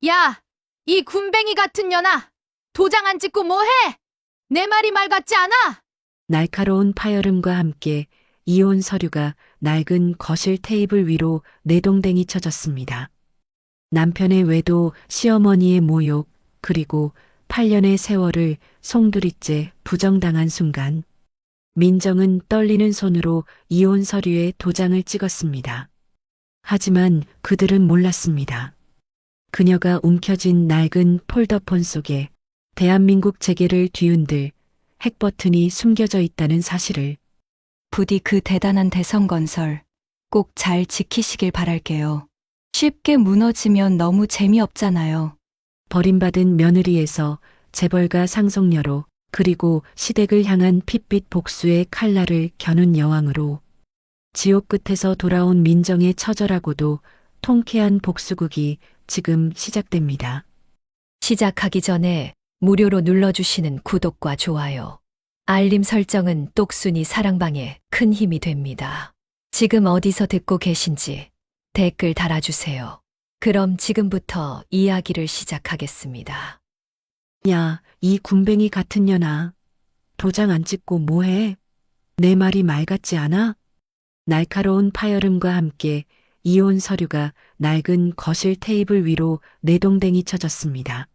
야, 이 군뱅이 같은 년아! 도장 안 찍고 뭐해? 내 말이 말 같지 않아? 날카로운 파열음과 함께 이혼 서류가 낡은 거실 테이블 위로 내동댕이 쳐졌습니다. 남편의 외도, 시어머니의 모욕, 그리고 8년의 세월을 송두리째 부정당한 순간, 민정은 떨리는 손으로 이혼 서류에 도장을 찍었습니다. 하지만 그들은 몰랐습니다. 그녀가 움켜쥔 낡은 폴더폰 속에 대한민국 재계를 뒤흔들 핵버튼이 숨겨져 있다는 사실을. 부디 그 대단한 대성건설 꼭 잘 지키시길 바랄게요. 쉽게 무너지면 너무 재미없잖아요. 버림받은 며느리에서 재벌가 상속녀로, 그리고 시댁을 향한 핏빛 복수의 칼날을 겨눈 여왕으로, 지옥 끝에서 돌아온 민정의 처절하고도 통쾌한 복수극이 지금 시작됩니다. 시작하기 전에 무료로 눌러주시는 구독과 좋아요, 알림 설정은 똑순이 사랑방에 큰 힘이 됩니다. 지금 어디서 듣고 계신지 댓글 달아주세요. 그럼 지금부터 이야기를 시작하겠습니다. 야, 이 군뱅이 같은 년아. 도장 안 찍고 뭐해? 내 말이 말 같지 않아? 날카로운 파열음과 함께 이혼 서류가 낡은 거실 테이블 위로 내동댕이 쳐졌습니다.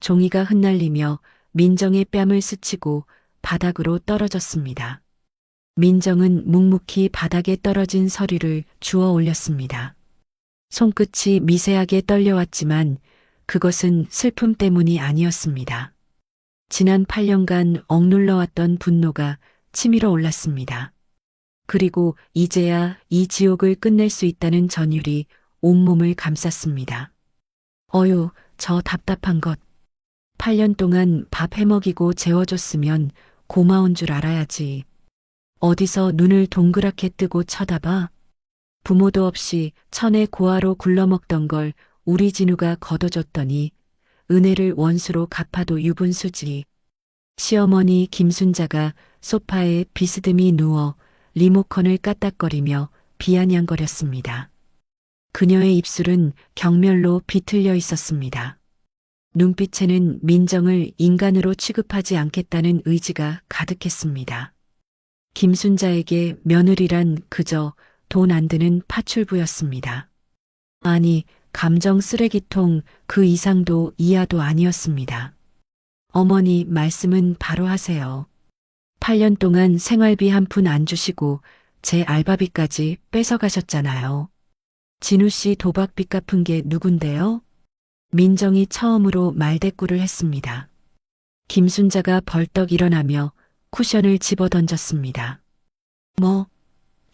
종이가 흩날리며 민정의 뺨을 스치고 바닥으로 떨어졌습니다. 민정은 묵묵히 바닥에 떨어진 서류를 주워 올렸습니다. 손끝이 미세하게 떨려왔지만 그것은 슬픔 때문이 아니었습니다. 지난 8년간 억눌러왔던 분노가 치밀어 올랐습니다. 그리고 이제야 이 지옥을 끝낼 수 있다는 전율이 온몸을 감쌌습니다. 어휴, 저 답답한 것. 8년 동안 밥 해먹이고 재워줬으면 고마운 줄 알아야지. 어디서 눈을 동그랗게 뜨고 쳐다봐? 부모도 없이 천의 고아로 굴러먹던 걸 우리 진우가 걷어줬더니 은혜를 원수로 갚아도 유분수지. 시어머니 김순자가 소파에 비스듬히 누워 리모컨을 까딱거리며 비아냥거렸습니다. 그녀의 입술은 경멸로 비틀려 있었습니다. 눈빛에는 민정을 인간으로 취급하지 않겠다는 의지가 가득했습니다. 김순자에게 며느리란 그저 돈 안 드는 파출부였습니다. 아니, 감정 쓰레기통 그 이상도 이하도 아니었습니다. 어머니 말씀은 바로 하세요. 8년 동안 생활비 한 푼 안 주시고 제 알바비까지 뺏어가셨잖아요. 진우 씨 도박빚 갚은 게 누군데요? 민정이 처음으로 말대꾸를 했습니다. 김순자가 벌떡 일어나며 쿠션을 집어던졌습니다. 뭐,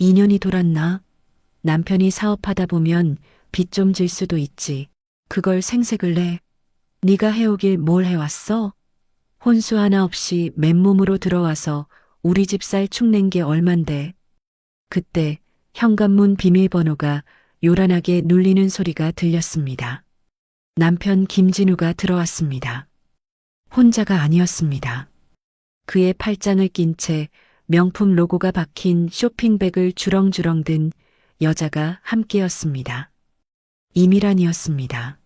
2년이 돌았나? 남편이 사업하다 보면 빚 좀 질 수도 있지. 그걸 생색을 내. 네가 해오길 뭘 해왔어? 혼수 하나 없이 맨몸으로 들어와서 우리 집 살 축낸 게 얼만데. 그때 현관문 비밀번호가 요란하게 눌리는 소리가 들렸습니다. 남편 김진우가 들어왔습니다. 혼자가 아니었습니다. 그의 팔짱을 낀 채 명품 로고가 박힌 쇼핑백을 주렁주렁 든 여자가 함께였습니다. 이미란이었습니다.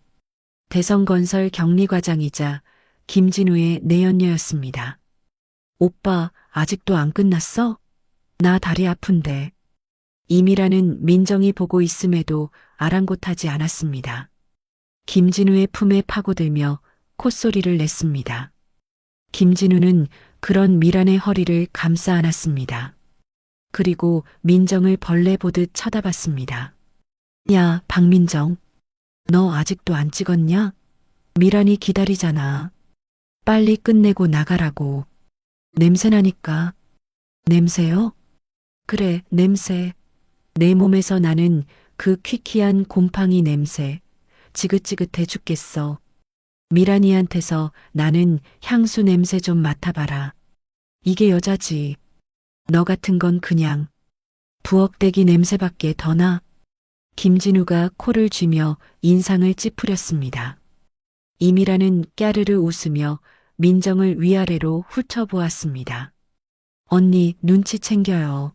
대성건설 격리과장이자 김진우의 내연녀였습니다. 오빠, 아직도 안 끝났어? 나 다리 아픈데. 이미란은 민정이 보고 있음에도 아랑곳하지 않았습니다. 김진우의 품에 파고들며 콧소리를 냈습니다. 김진우는 그런 미란의 허리를 감싸 안았습니다. 그리고 민정을 벌레 보듯 쳐다봤습니다. 야, 박민정. 너 아직도 안 찍었냐? 미란이 기다리잖아. 빨리 끝내고 나가라고. 냄새나니까. 냄새요? 그래, 냄새. 내 몸에서 나는 그 퀴퀴한 곰팡이 냄새. 지긋지긋해 죽겠어. 미란이한테서 나는 향수 냄새 좀 맡아봐라. 이게 여자지. 너 같은 건 그냥 부엌대기 냄새밖에 더 나. 김진우가 코를 쥐며 인상을 찌푸렸습니다. 이미라는 까르르 웃으며 민정을 위아래로 훑어보았습니다. 언니 눈치 챙겨요.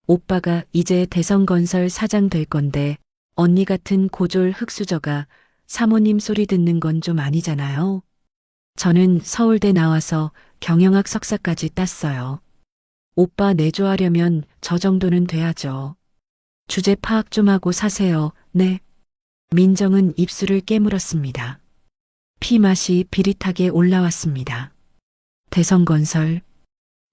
오빠가 이제 대성건설 사장 될 건데 언니 같은 고졸 흙수저가 사모님 소리 듣는 건 좀 아니잖아요. 저는 서울대 나와서 경영학 석사까지 땄어요. 오빠 내조하려면 저 정도는 돼야죠. 주제 파악 좀 하고 사세요. 네. 민정은 입술을 깨물었습니다. 피맛이 비릿하게 올라왔습니다. 대성건설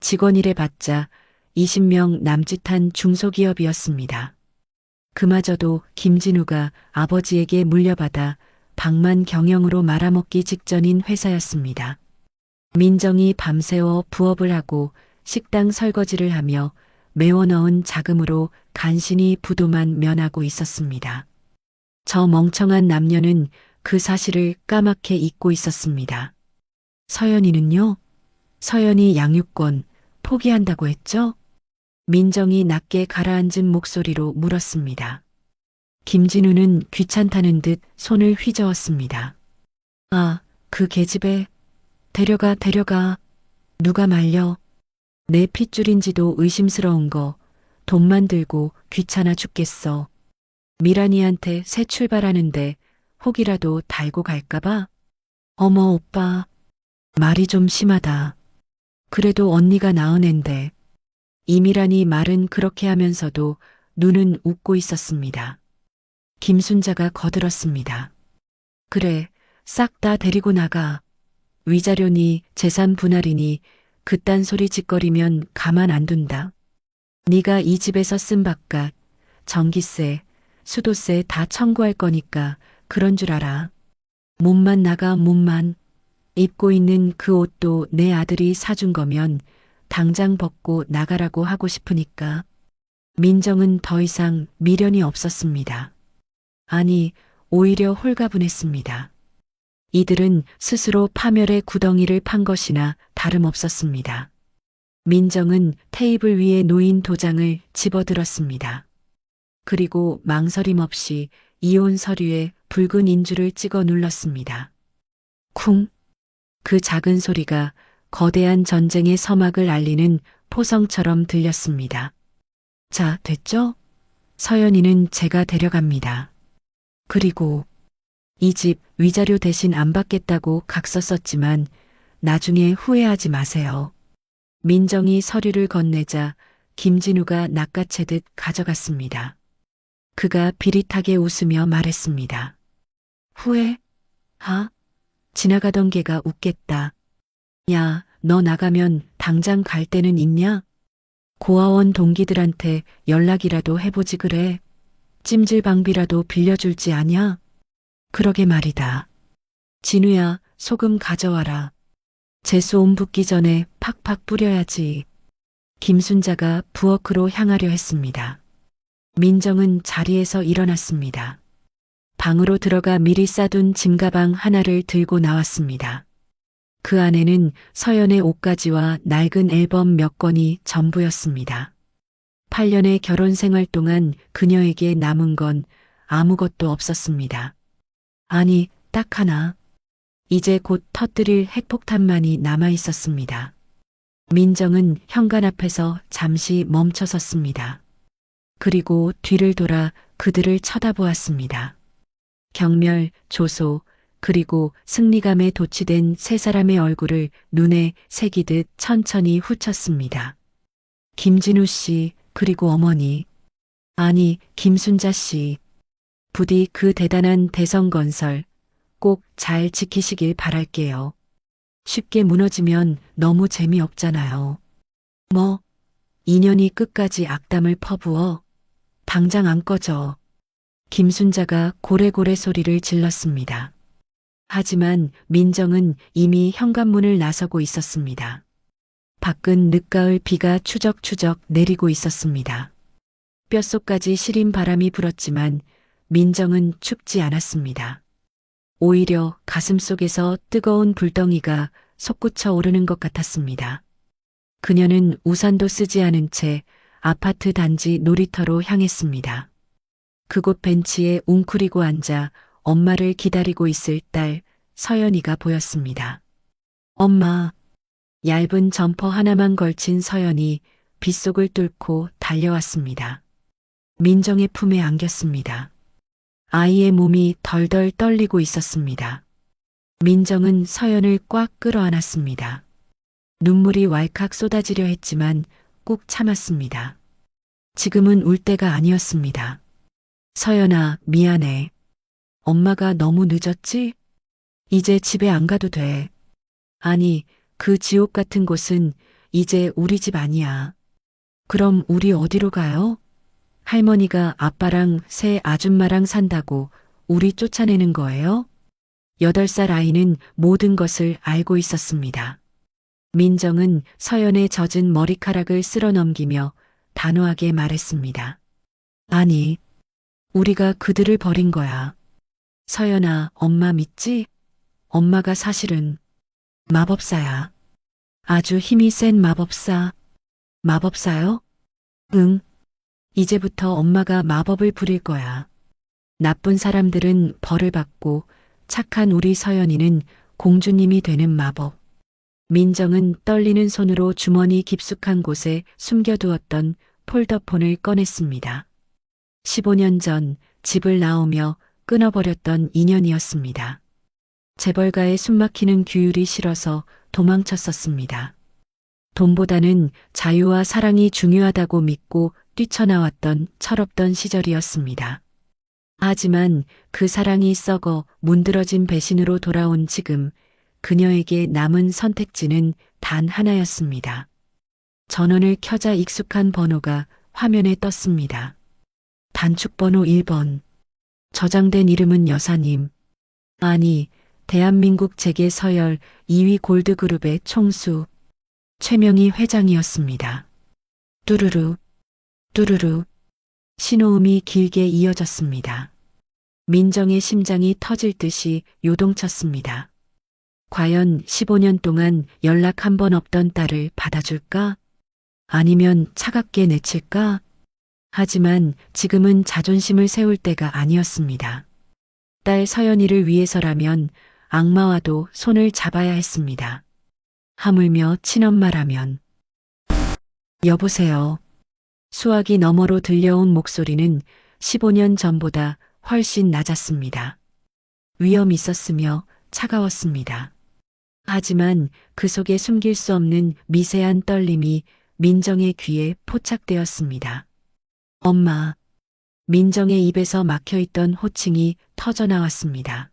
직원이래 봤자 20명 남짓한 중소기업이었습니다. 그마저도 김진우가 아버지에게 물려받아 방만 경영으로 말아먹기 직전인 회사였습니다. 민정이 밤새워 부업을 하고 식당 설거지를 하며 메워 넣은 자금으로 간신히 부도만 면하고 있었습니다. 저 멍청한 남녀는 그 사실을 까맣게 잊고 있었습니다. 서연이는요? 서연이 양육권 포기한다고 했죠? 민정이 낮게 가라앉은 목소리로 물었습니다. 김진우는 귀찮다는 듯 손을 휘저었습니다. 아, 그 계집애. 데려가. 누가 말려. 내 핏줄인지도 의심스러운 거. 돈만 들고 귀찮아 죽겠어. 미란이한테 새 출발하는데 혹이라도 달고 갈까봐? 어머 오빠. 말이 좀 심하다. 그래도 언니가 낳은 앤데. 이미란이 말은 그렇게 하면서도 눈은 웃고 있었습니다. 김순자가 거들었습니다. 그래, 싹 다 데리고 나가. 위자료니 재산 분할이니 그딴 소리 짓거리면 가만 안 둔다. 네가 이 집에서 쓴 밥값, 전기세, 수도세 다 청구할 거니까 그런 줄 알아. 몸만 나가 몸만. 입고 있는 그 옷도 내 아들이 사준 거면 당장 벗고 나가라고 하고 싶으니까. 민정은 더 이상 미련이 없었습니다. 아니, 오히려 홀가분했습니다. 이들은 스스로 파멸의 구덩이를 판 것이나 다름없었습니다. 민정은 테이블 위에 놓인 도장을 집어들었습니다. 그리고 망설임 없이 이혼 서류에 붉은 인주를 찍어 눌렀습니다. 쿵! 그 작은 소리가 거대한 전쟁의 서막을 알리는 포성처럼 들렸습니다. 자, 됐죠? 서연이는 제가 데려갑니다. 그리고 이 집 위자료 대신 안 받겠다고 각서 썼지만 나중에 후회하지 마세요. 민정이 서류를 건네자 김진우가 낚아채듯 가져갔습니다. 그가 비릿하게 웃으며 말했습니다. 후회? 하? 지나가던 개가 웃겠다. 야, 너 나가면 당장 갈 데는 있냐? 고아원 동기들한테 연락이라도 해보지 그래. 찜질방비라도 빌려줄지 아냐? 그러게 말이다. 진우야, 소금 가져와라. 재수 옴 붓기 전에 팍팍 뿌려야지. 김순자가 부엌으로 향하려 했습니다. 민정은 자리에서 일어났습니다. 방으로 들어가 미리 싸둔 짐가방 하나를 들고 나왔습니다. 그 안에는 서연의 옷가지와 낡은 앨범 몇 권이 전부였습니다. 8년의 결혼 생활 동안 그녀에게 남은 건 아무것도 없었습니다. 아니, 딱 하나. 이제 곧 터뜨릴 핵폭탄만이 남아 있었습니다. 민정은 현관 앞에서 잠시 멈춰섰습니다. 그리고 뒤를 돌아 그들을 쳐다보았습니다. 경멸, 조소, 그리고 승리감에 도취된 세 사람의 얼굴을 눈에 새기듯 천천히 훑었습니다. 김진우 씨, 그리고 어머니. 아니, 김순자 씨. 부디 그 대단한 대성건설 꼭 잘 지키시길 바랄게요. 쉽게 무너지면 너무 재미없잖아요. 뭐, 인연이 끝까지 악담을 퍼부어 당장 안 꺼져. 김순자가 고래고래 소리를 질렀습니다. 하지만 민정은 이미 현관문을 나서고 있었습니다. 밖은 늦가을 비가 추적추적 내리고 있었습니다. 뼛속까지 시린 바람이 불었지만 민정은 춥지 않았습니다. 오히려 가슴속에서 뜨거운 불덩이가 솟구쳐 오르는 것 같았습니다. 그녀는 우산도 쓰지 않은 채 아파트 단지 놀이터로 향했습니다. 그곳 벤치에 웅크리고 앉아 엄마를 기다리고 있을 딸 서연이가 보였습니다. 엄마. 얇은 점퍼 하나만 걸친 서연이 빗속을 뚫고 달려왔습니다. 민정의 품에 안겼습니다. 아이의 몸이 덜덜 떨리고 있었습니다. 민정은 서연을 꽉 끌어안았습니다. 눈물이 왈칵 쏟아지려 했지만 꾹 참았습니다. 지금은 울 때가 아니었습니다. 서연아, 미안해. 엄마가 너무 늦었지? 이제 집에 안 가도 돼. 아니, 그 지옥 같은 곳은 이제 우리 집 아니야. 그럼 우리 어디로 가요? 할머니가 아빠랑 새 아줌마랑 산다고 우리 쫓아내는 거예요? 8살 아이는 모든 것을 알고 있었습니다. 민정은 서연의 젖은 머리카락을 쓸어 넘기며 단호하게 말했습니다. 아니, 우리가 그들을 버린 거야. 서연아, 엄마 믿지? 엄마가 사실은 마법사야. 아주 힘이 센 마법사. 마법사요? 응. 이제부터 엄마가 마법을 부릴 거야. 나쁜 사람들은 벌을 받고 착한 우리 서연이는 공주님이 되는 마법. 민정은 떨리는 손으로 주머니 깊숙한 곳에 숨겨두었던 폴더폰을 꺼냈습니다. 15년 전 집을 나오며 끊어버렸던 인연이었습니다. 재벌가의 숨막히는 규율이 싫어서 도망쳤었습니다. 돈보다는 자유와 사랑이 중요하다고 믿고 뛰쳐나왔던 철없던 시절이었습니다. 하지만 그 사랑이 썩어 문드러진 배신으로 돌아온 지금 그녀에게 남은 선택지는 단 하나였습니다. 전원을 켜자 익숙한 번호가 화면에 떴습니다. 단축번호 1번. 저장된 이름은 여사님. 아니, 대한민국 재계 서열 2위 골드그룹의 총수 최명희 회장이었습니다. 뚜루루, 뚜루루. 신호음이 길게 이어졌습니다. 민정의 심장이 터질 듯이 요동쳤습니다. 과연 15년 동안 연락 한 번 없던 딸을 받아줄까? 아니면 차갑게 내칠까? 하지만 지금은 자존심을 세울 때가 아니었습니다. 딸 서연이를 위해서라면 악마와도 손을 잡아야 했습니다. 하물며 친엄마라면. 여보세요. 수화기 너머로 들려온 목소리는 15년 전보다 훨씬 낮았습니다. 위험 있었으며 차가웠습니다. 하지만 그 속에 숨길 수 없는 미세한 떨림이 민정의 귀에 포착되었습니다. 엄마. 민정의 입에서 막혀있던 호칭이 터져나왔습니다.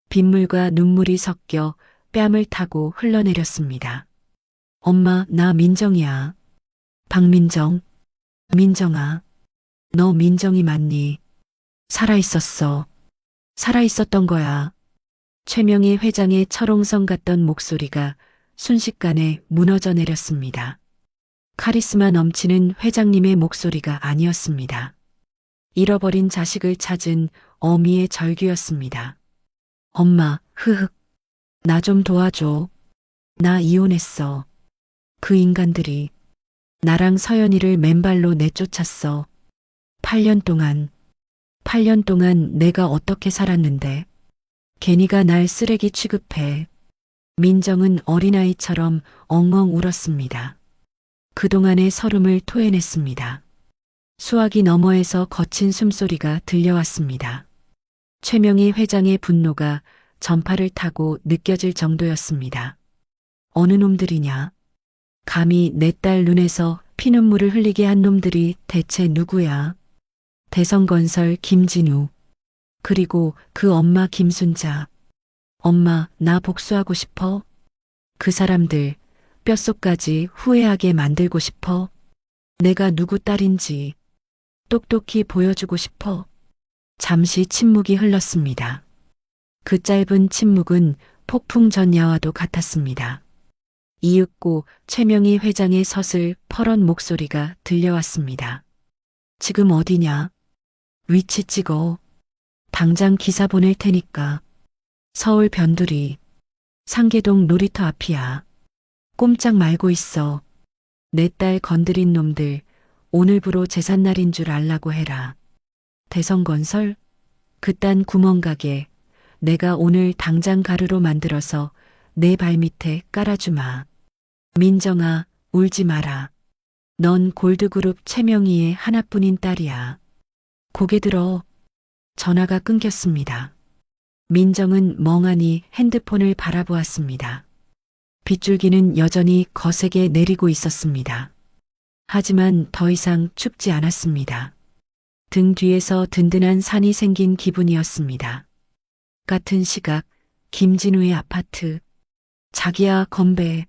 빗물과 눈물이 섞여 뺨을 타고 흘러내렸습니다. 엄마, 나 민정이야. 박민정. 민정아. 너 민정이 맞니? 살아있었어. 살아있었던 거야. 최명희 회장의 철옹성 같던 목소리가 순식간에 무너져 내렸습니다. 카리스마 넘치는 회장님의 목소리가 아니었습니다. 잃어버린 자식을 찾은 어미의 절규였습니다. 엄마, 흐흑. 나 좀 도와줘. 나 이혼했어. 그 인간들이 나랑 서연이를 맨발로 내쫓았어. 8년 동안 내가 어떻게 살았는데. 괜히가 날 쓰레기 취급해. 민정은 어린아이처럼 엉엉 울었습니다. 그동안의 서름을 토해냈습니다. 수화기 너머에서 거친 숨소리가 들려왔습니다. 최명희 회장의 분노가 전파를 타고 느껴질 정도였습니다. 어느 놈들이냐? 감히 내 딸 눈에서 피눈물을 흘리게 한 놈들이 대체 누구야? 대성건설 김진우. 그리고 그 엄마 김순자. 엄마, 나 복수하고 싶어. 그 사람들 뼛속까지 후회하게 만들고 싶어. 내가 누구 딸인지 똑똑히 보여주고 싶어. 잠시 침묵이 흘렀습니다. 그 짧은 침묵은 폭풍 전야와도 같았습니다. 이윽고 최명희 회장의 서슬 퍼런 목소리가 들려왔습니다. 지금 어디냐? 위치 찍어. 당장 기사 보낼 테니까. 서울 변두리. 상계동 놀이터 앞이야. 꼼짝 말고 있어. 내 딸 건드린 놈들 오늘부로 제삿날인 줄 알라고 해라. 대성건설? 그딴 구멍가게 내가 오늘 당장 가루로 만들어서 내 발밑에 깔아주마. 민정아, 울지 마라. 넌 골드그룹 최명희의 하나뿐인 딸이야. 고개 들어. 전화가 끊겼습니다. 민정은 멍하니 핸드폰을 바라보았습니다. 빗줄기는 여전히 거세게 내리고 있었습니다. 하지만 더 이상 춥지 않았습니다. 등 뒤에서 든든한 산이 생긴 기분이었습니다. 같은 시각 김진우의 아파트. 자기야 건배.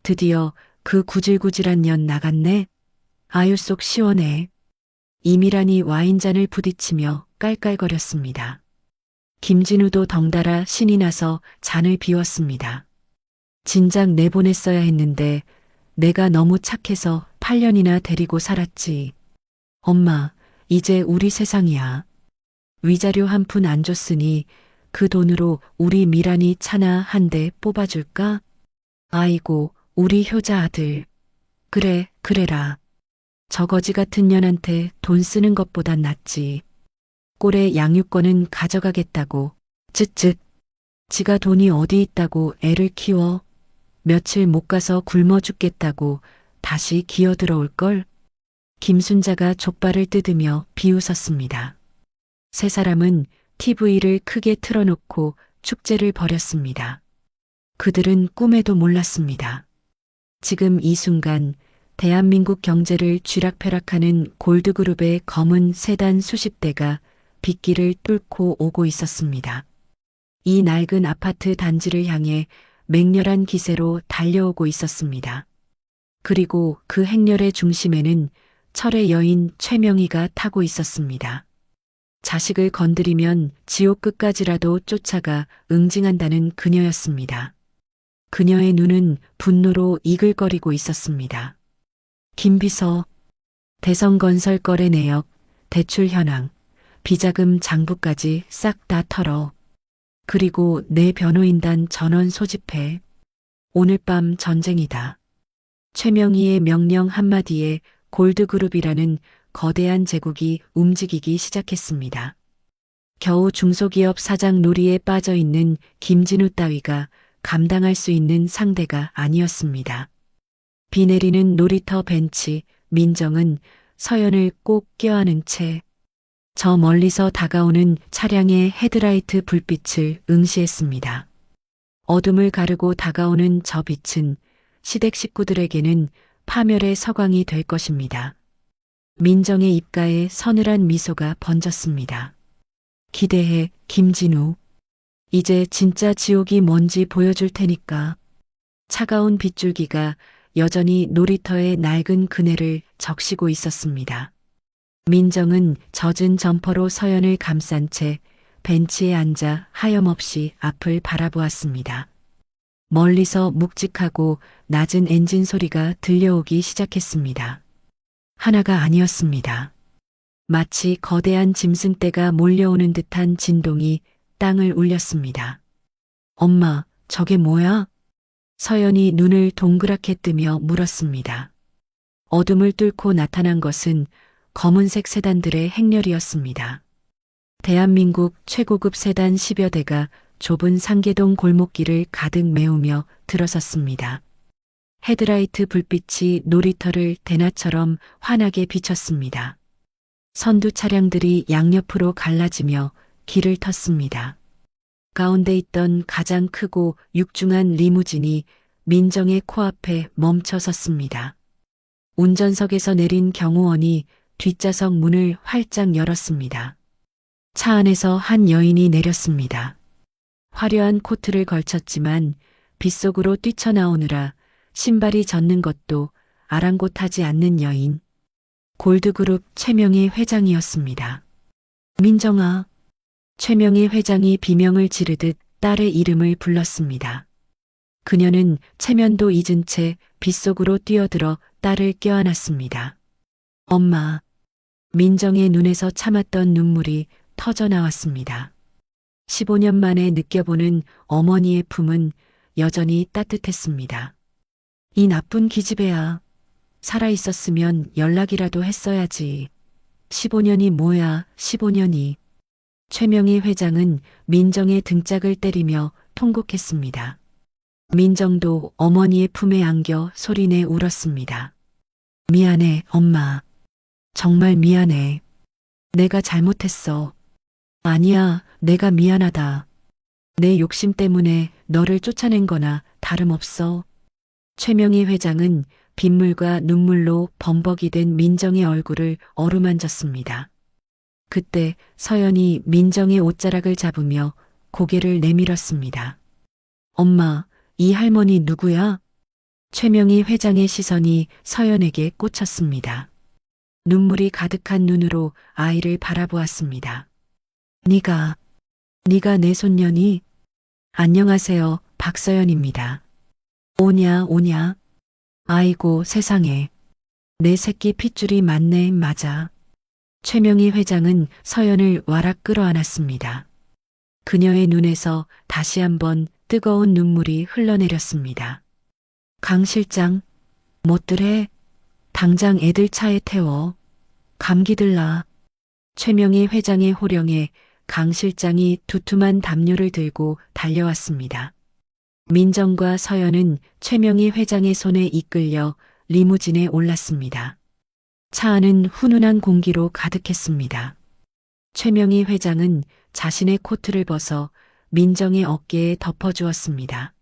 드디어 그 구질구질한 년 나갔네. 아유 속 시원해. 이미란이 와인잔을 부딪히며 깔깔거렸습니다. 김진우도 덩달아 신이 나서 잔을 비웠습니다. 진작 내보냈어야 했는데 내가 너무 착해서 8년이나 데리고 살았지. 엄마, 이제 우리 세상이야. 위자료 한 푼 안 줬으니 그 돈으로 우리 미란이 차나 한 대 뽑아줄까? 아이고, 우리 효자 아들. 그래, 그래라. 저 거지 같은 년한테 돈 쓰는 것보단 낫지. 꼴의 양육권은 가져가겠다고. 쯧쯧. 지가 돈이 어디 있다고 애를 키워. 며칠 못 가서 굶어 죽겠다고 다시 기어 들어올걸? 김순자가 족발을 뜯으며 비웃었습니다. 세 사람은 TV를 크게 틀어놓고 축제를 벌였습니다. 그들은 꿈에도 몰랐습니다. 지금 이 순간 대한민국 경제를 쥐락펴락하는 골드그룹의 검은 세단 수십 대가 빗길을 뚫고 오고 있었습니다. 이 낡은 아파트 단지를 향해 맹렬한 기세로 달려오고 있었습니다. 그리고 그 행렬의 중심에는 철의 여인 최명희가 타고 있었습니다. 자식을 건드리면 지옥 끝까지라도 쫓아가 응징한다는 그녀였습니다. 그녀의 눈은 분노로 이글거리고 있었습니다. 김비서, 대성건설 거래 내역, 대출 현황, 비자금 장부까지 싹 다 털어. 그리고 내 변호인단 전원 소집해. 오늘 밤 전쟁이다. 최명희의 명령 한마디에 골드그룹이라는 거대한 제국이 움직이기 시작했습니다. 겨우 중소기업 사장 놀이에 빠져 있는 김진우 따위가 감당할 수 있는 상대가 아니었습니다. 비 내리는 놀이터 벤치, 민정은 서연을 꼭 껴안은 채 저 멀리서 다가오는 차량의 헤드라이트 불빛을 응시했습니다. 어둠을 가르고 다가오는 저 빛은 시댁 식구들에게는 파멸의 서광이 될 것입니다. 민정의 입가에 서늘한 미소가 번졌습니다. 기대해, 김진우. 이제 진짜 지옥이 뭔지 보여줄 테니까. 차가운 빗줄기가 여전히 놀이터의 낡은 그네를 적시고 있었습니다. 민정은 젖은 점퍼로 서연을 감싼 채 벤치에 앉아 하염없이 앞을 바라보았습니다. 멀리서 묵직하고 낮은 엔진 소리가 들려오기 시작했습니다. 하나가 아니었습니다. 마치 거대한 짐승떼가 몰려오는 듯한 진동이 땅을 울렸습니다. 엄마, 저게 뭐야? 서연이 눈을 동그랗게 뜨며 물었습니다. 어둠을 뚫고 나타난 것은 검은색 세단들의 행렬이었습니다. 대한민국 최고급 세단 10여 대가 좁은 상계동 골목길을 가득 메우며 들어섰습니다. 헤드라이트 불빛이 놀이터를 대낮처럼 환하게 비쳤습니다. 선두 차량들이 양옆으로 갈라지며 길을 텄습니다. 가운데 있던 가장 크고 육중한 리무진이 민정의 코앞에 멈춰 섰습니다. 운전석에서 내린 경호원이 뒷좌석 문을 활짝 열었습니다. 차 안에서 한 여인이 내렸습니다. 화려한 코트를 걸쳤지만 빗속으로 뛰쳐나오느라 신발이 젖는 것도 아랑곳하지 않는 여인. 골드그룹 최명희 회장이었습니다. 민정아. 최명희 회장이 비명을 지르듯 딸의 이름을 불렀습니다. 그녀는 체면도 잊은 채 빗속으로 뛰어들어 딸을 껴안았습니다. 엄마. 민정의 눈에서 참았던 눈물이 터져 나왔습니다. 15년 만에 느껴보는 어머니의 품은 여전히 따뜻했습니다. 이 나쁜 기집애야. 살아있었으면 연락이라도 했어야지. 15년이 뭐야, 15년이. 최명희 회장은 민정의 등짝을 때리며 통곡했습니다. 민정도 어머니의 품에 안겨 소리내 울었습니다. 미안해, 엄마. 정말 미안해. 내가 잘못했어. 아니야, 내가 미안하다. 내 욕심 때문에 너를 쫓아낸 거나 다름없어. 최명희 회장은 빗물과 눈물로 범벅이 된 민정의 얼굴을 어루만졌습니다. 그때 서연이 민정의 옷자락을 잡으며 고개를 내밀었습니다. 엄마, 이 할머니 누구야? 최명희 회장의 시선이 서연에게 꽂혔습니다. 눈물이 가득한 눈으로 아이를 바라보았습니다. 네가 내 손녀니? 안녕하세요, 박서연입니다. 오냐. 아이고 세상에. 내 새끼 핏줄이 맞네, 맞아. 최명희 회장은 서연을 와락 끌어안았습니다. 그녀의 눈에서 다시 한번 뜨거운 눈물이 흘러내렸습니다. 강 실장, 못들 해. 당장 애들 차에 태워. 감기 들라. 최명희 회장의 호령에 강 실장이 두툼한 담요를 들고 달려왔습니다. 민정과 서연은 최명희 회장의 손에 이끌려 리무진에 올랐습니다. 차 안은 훈훈한 공기로 가득했습니다. 최명희 회장은 자신의 코트를 벗어 민정의 어깨에 덮어주었습니다.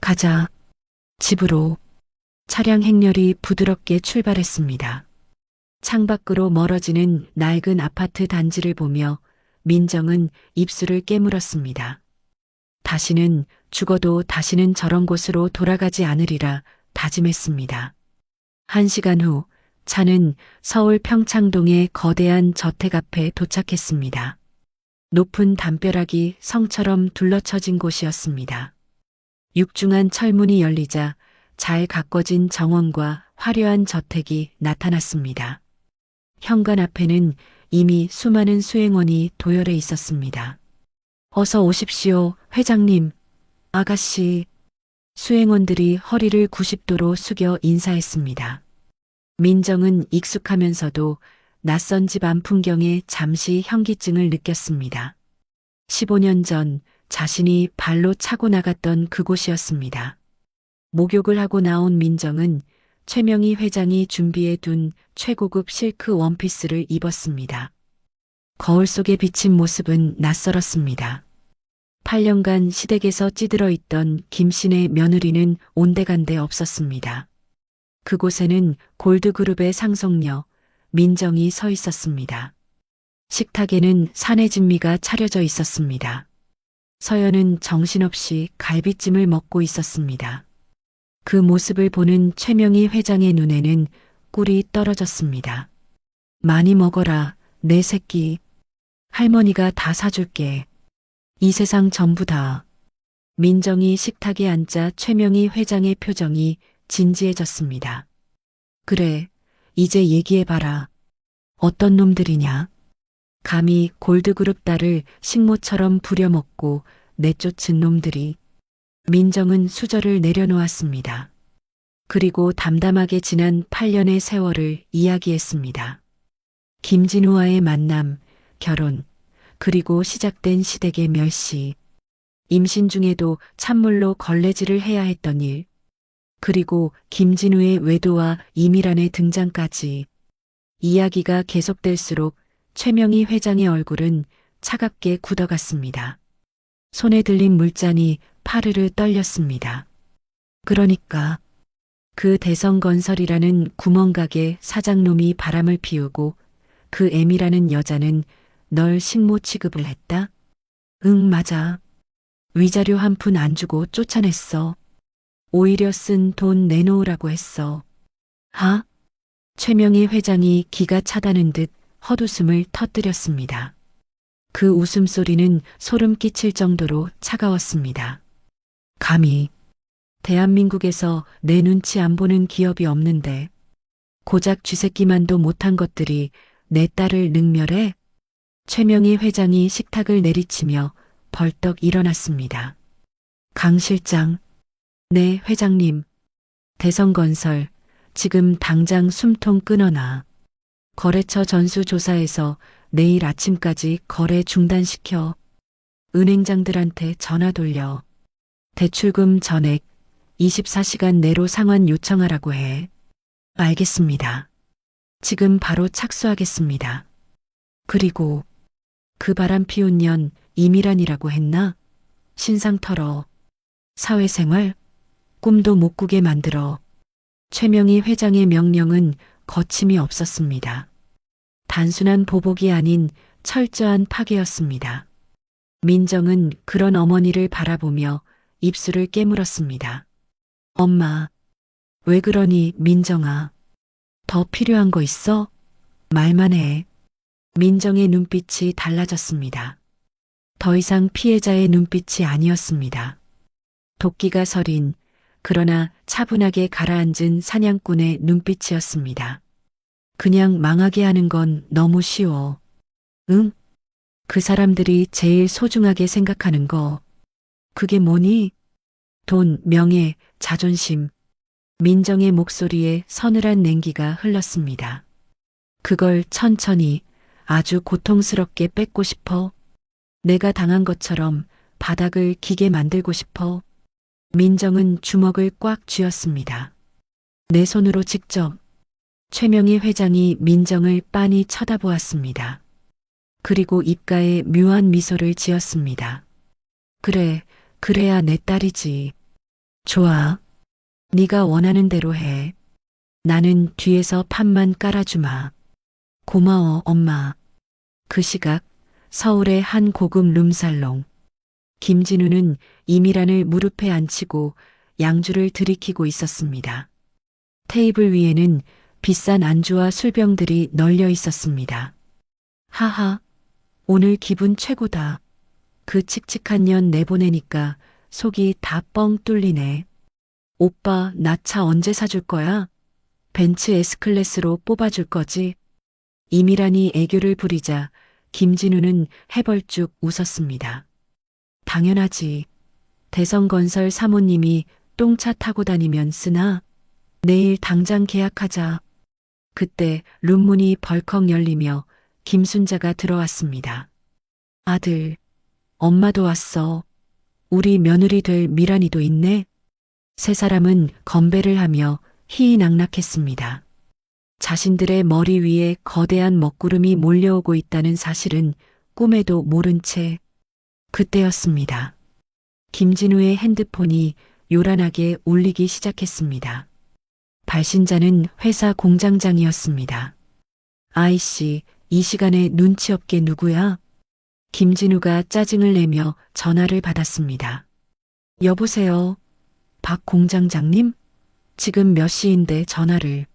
가자. 집으로. 차량 행렬이 부드럽게 출발했습니다. 창밖으로 멀어지는 낡은 아파트 단지를 보며 민정은 입술을 깨물었습니다. 다시는 죽어도 다시는 저런 곳으로 돌아가지 않으리라 다짐했습니다. 1시간 후 차는 서울 평창동의 거대한 저택 앞에 도착했습니다. 높은 담벼락이 성처럼 둘러쳐진 곳이었습니다. 육중한 철문이 열리자 잘 가꿔진 정원과 화려한 저택이 나타났습니다. 현관 앞에는 이미 수많은 수행원이 도열해 있었습니다. 어서 오십시오, 회장님, 아가씨. 수행원들이 허리를 90도로 숙여 인사했습니다. 민정은 익숙하면서도 낯선 집 안 풍경에 잠시 현기증을 느꼈습니다. 15년 전 자신이 발로 차고 나갔던 그곳이었습니다. 목욕을 하고 나온 민정은 최명희 회장이 준비해 둔 최고급 실크 원피스를 입었습니다. 거울 속에 비친 모습은 낯설었습니다. 8년간 시댁에서 찌들어 있던 김씨네 며느리는 온데간데 없었습니다. 그곳에는 골드그룹의 상속녀 민정이 서 있었습니다. 식탁에는 사내진미가 차려져 있었습니다. 서연은 정신없이 갈비찜을 먹고 있었습니다. 그 모습을 보는 최명희 회장의 눈에는 꿀이 떨어졌습니다. 많이 먹어라, 내 새끼. 할머니가 다 사줄게. 이 세상 전부 다. 민정이 식탁에 앉자 최명희 회장의 표정이 진지해졌습니다. 그래, 이제 얘기해봐라. 어떤 놈들이냐? 감히 골드그룹 딸을 식모처럼 부려먹고 내쫓은 놈들이. 민정은 수저를 내려놓았습니다. 그리고 담담하게 지난 8년의 세월을 이야기했습니다. 김진우와의 만남, 결혼, 그리고 시작된 시댁의 멸시, 임신 중에도 찬물로 걸레질을 해야 했던 일, 그리고 김진우의 외도와 이미란의 등장까지. 이야기가 계속될수록 최명희 회장의 얼굴은 차갑게 굳어갔습니다. 손에 들린 물잔이 파르르 떨렸습니다. 그러니까 그 대성건설이라는 구멍가게 사장놈이 바람을 피우고 그 애미라는 여자는 널 식모 취급을 했다? 응, 맞아. 위자료 한 푼 안 주고 쫓아냈어. 오히려 쓴 돈 내놓으라고 했어. 하? 최명희 회장이 기가 차다는 듯 헛웃음을 터뜨렸습니다. 그 웃음소리는 소름 끼칠 정도로 차가웠습니다. 감히. 대한민국에서 내 눈치 안 보는 기업이 없는데 고작 쥐새끼만도 못한 것들이 내 딸을 능멸해? 최명희 회장이 식탁을 내리치며 벌떡 일어났습니다. 강 실장. 네, 회장님. 대성건설, 지금 당장 숨통 끊어놔. 거래처 전수조사에서 내일 아침까지 거래 중단시켜. 은행장들한테 전화 돌려. 대출금 전액 24시간 내로 상환 요청하라고 해. 알겠습니다. 지금 바로 착수하겠습니다. 그리고 그 바람 피운 년 이미란이라고 했나? 신상 털어. 사회생활? 꿈도 못 꾸게 만들어. 최명희 회장의 명령은 거침이 없었습니다. 단순한 보복이 아닌 철저한 파괴였습니다. 민정은 그런 어머니를 바라보며 입술을 깨물었습니다. 엄마, 왜 그러니, 민정아? 더 필요한 거 있어? 말만 해. 민정의 눈빛이 달라졌습니다. 더 이상 피해자의 눈빛이 아니었습니다. 도끼가 서린, 그러나 차분하게 가라앉은 사냥꾼의 눈빛이었습니다. 그냥 망하게 하는 건 너무 쉬워. 응? 그 사람들이 제일 소중하게 생각하는 거. 그게 뭐니? 돈, 명예, 자존심. 민정의 목소리에 서늘한 냉기가 흘렀습니다. 그걸 천천히, 아주 고통스럽게 뺏고 싶어. 내가 당한 것처럼 바닥을 기게 만들고 싶어. 민정은 주먹을 꽉 쥐었습니다. 내 손으로 직접. 최명희 회장이 민정을 빤히 쳐다보았습니다. 그리고 입가에 묘한 미소를 지었습니다. 그래, 그래야 내 딸이지. 좋아. 네가 원하는 대로 해. 나는 뒤에서 판만 깔아주마. 고마워, 엄마. 그 시각 서울의 한 고급 룸살롱. 김진우는 이미란을 무릎에 앉히고 양주를 들이키고 있었습니다. 테이블 위에는 비싼 안주와 술병들이 널려 있었습니다. 하하, 오늘 기분 최고다. 그 칙칙한 년 내보내니까 속이 다 뻥 뚫리네. 오빠, 나 차 언제 사줄 거야? 벤츠 S클래스로 뽑아줄 거지? 이미란이 애교를 부리자 김진우는 해벌쭉 웃었습니다. 당연하지. 대성건설 사모님이 똥차 타고 다니면 쓰나? 내일 당장 계약하자. 그때 룸문이 벌컥 열리며 김순자가 들어왔습니다. 아들, 엄마도 왔어. 우리 며느리 될 미란이도 있네. 세 사람은 건배를 하며 희희낙낙했습니다. 자신들의 머리 위에 거대한 먹구름이 몰려오고 있다는 사실은 꿈에도 모른 채 그때였습니다. 김진우의 핸드폰이 요란하게 울리기 시작했습니다. 발신자는 회사 공장장이었습니다. 아이씨, 이 시간에 눈치 없게 누구야? 김진우가 짜증을 내며 전화를 받았습니다. 여보세요. 박 공장장님? 지금 몇 시인데 전화를.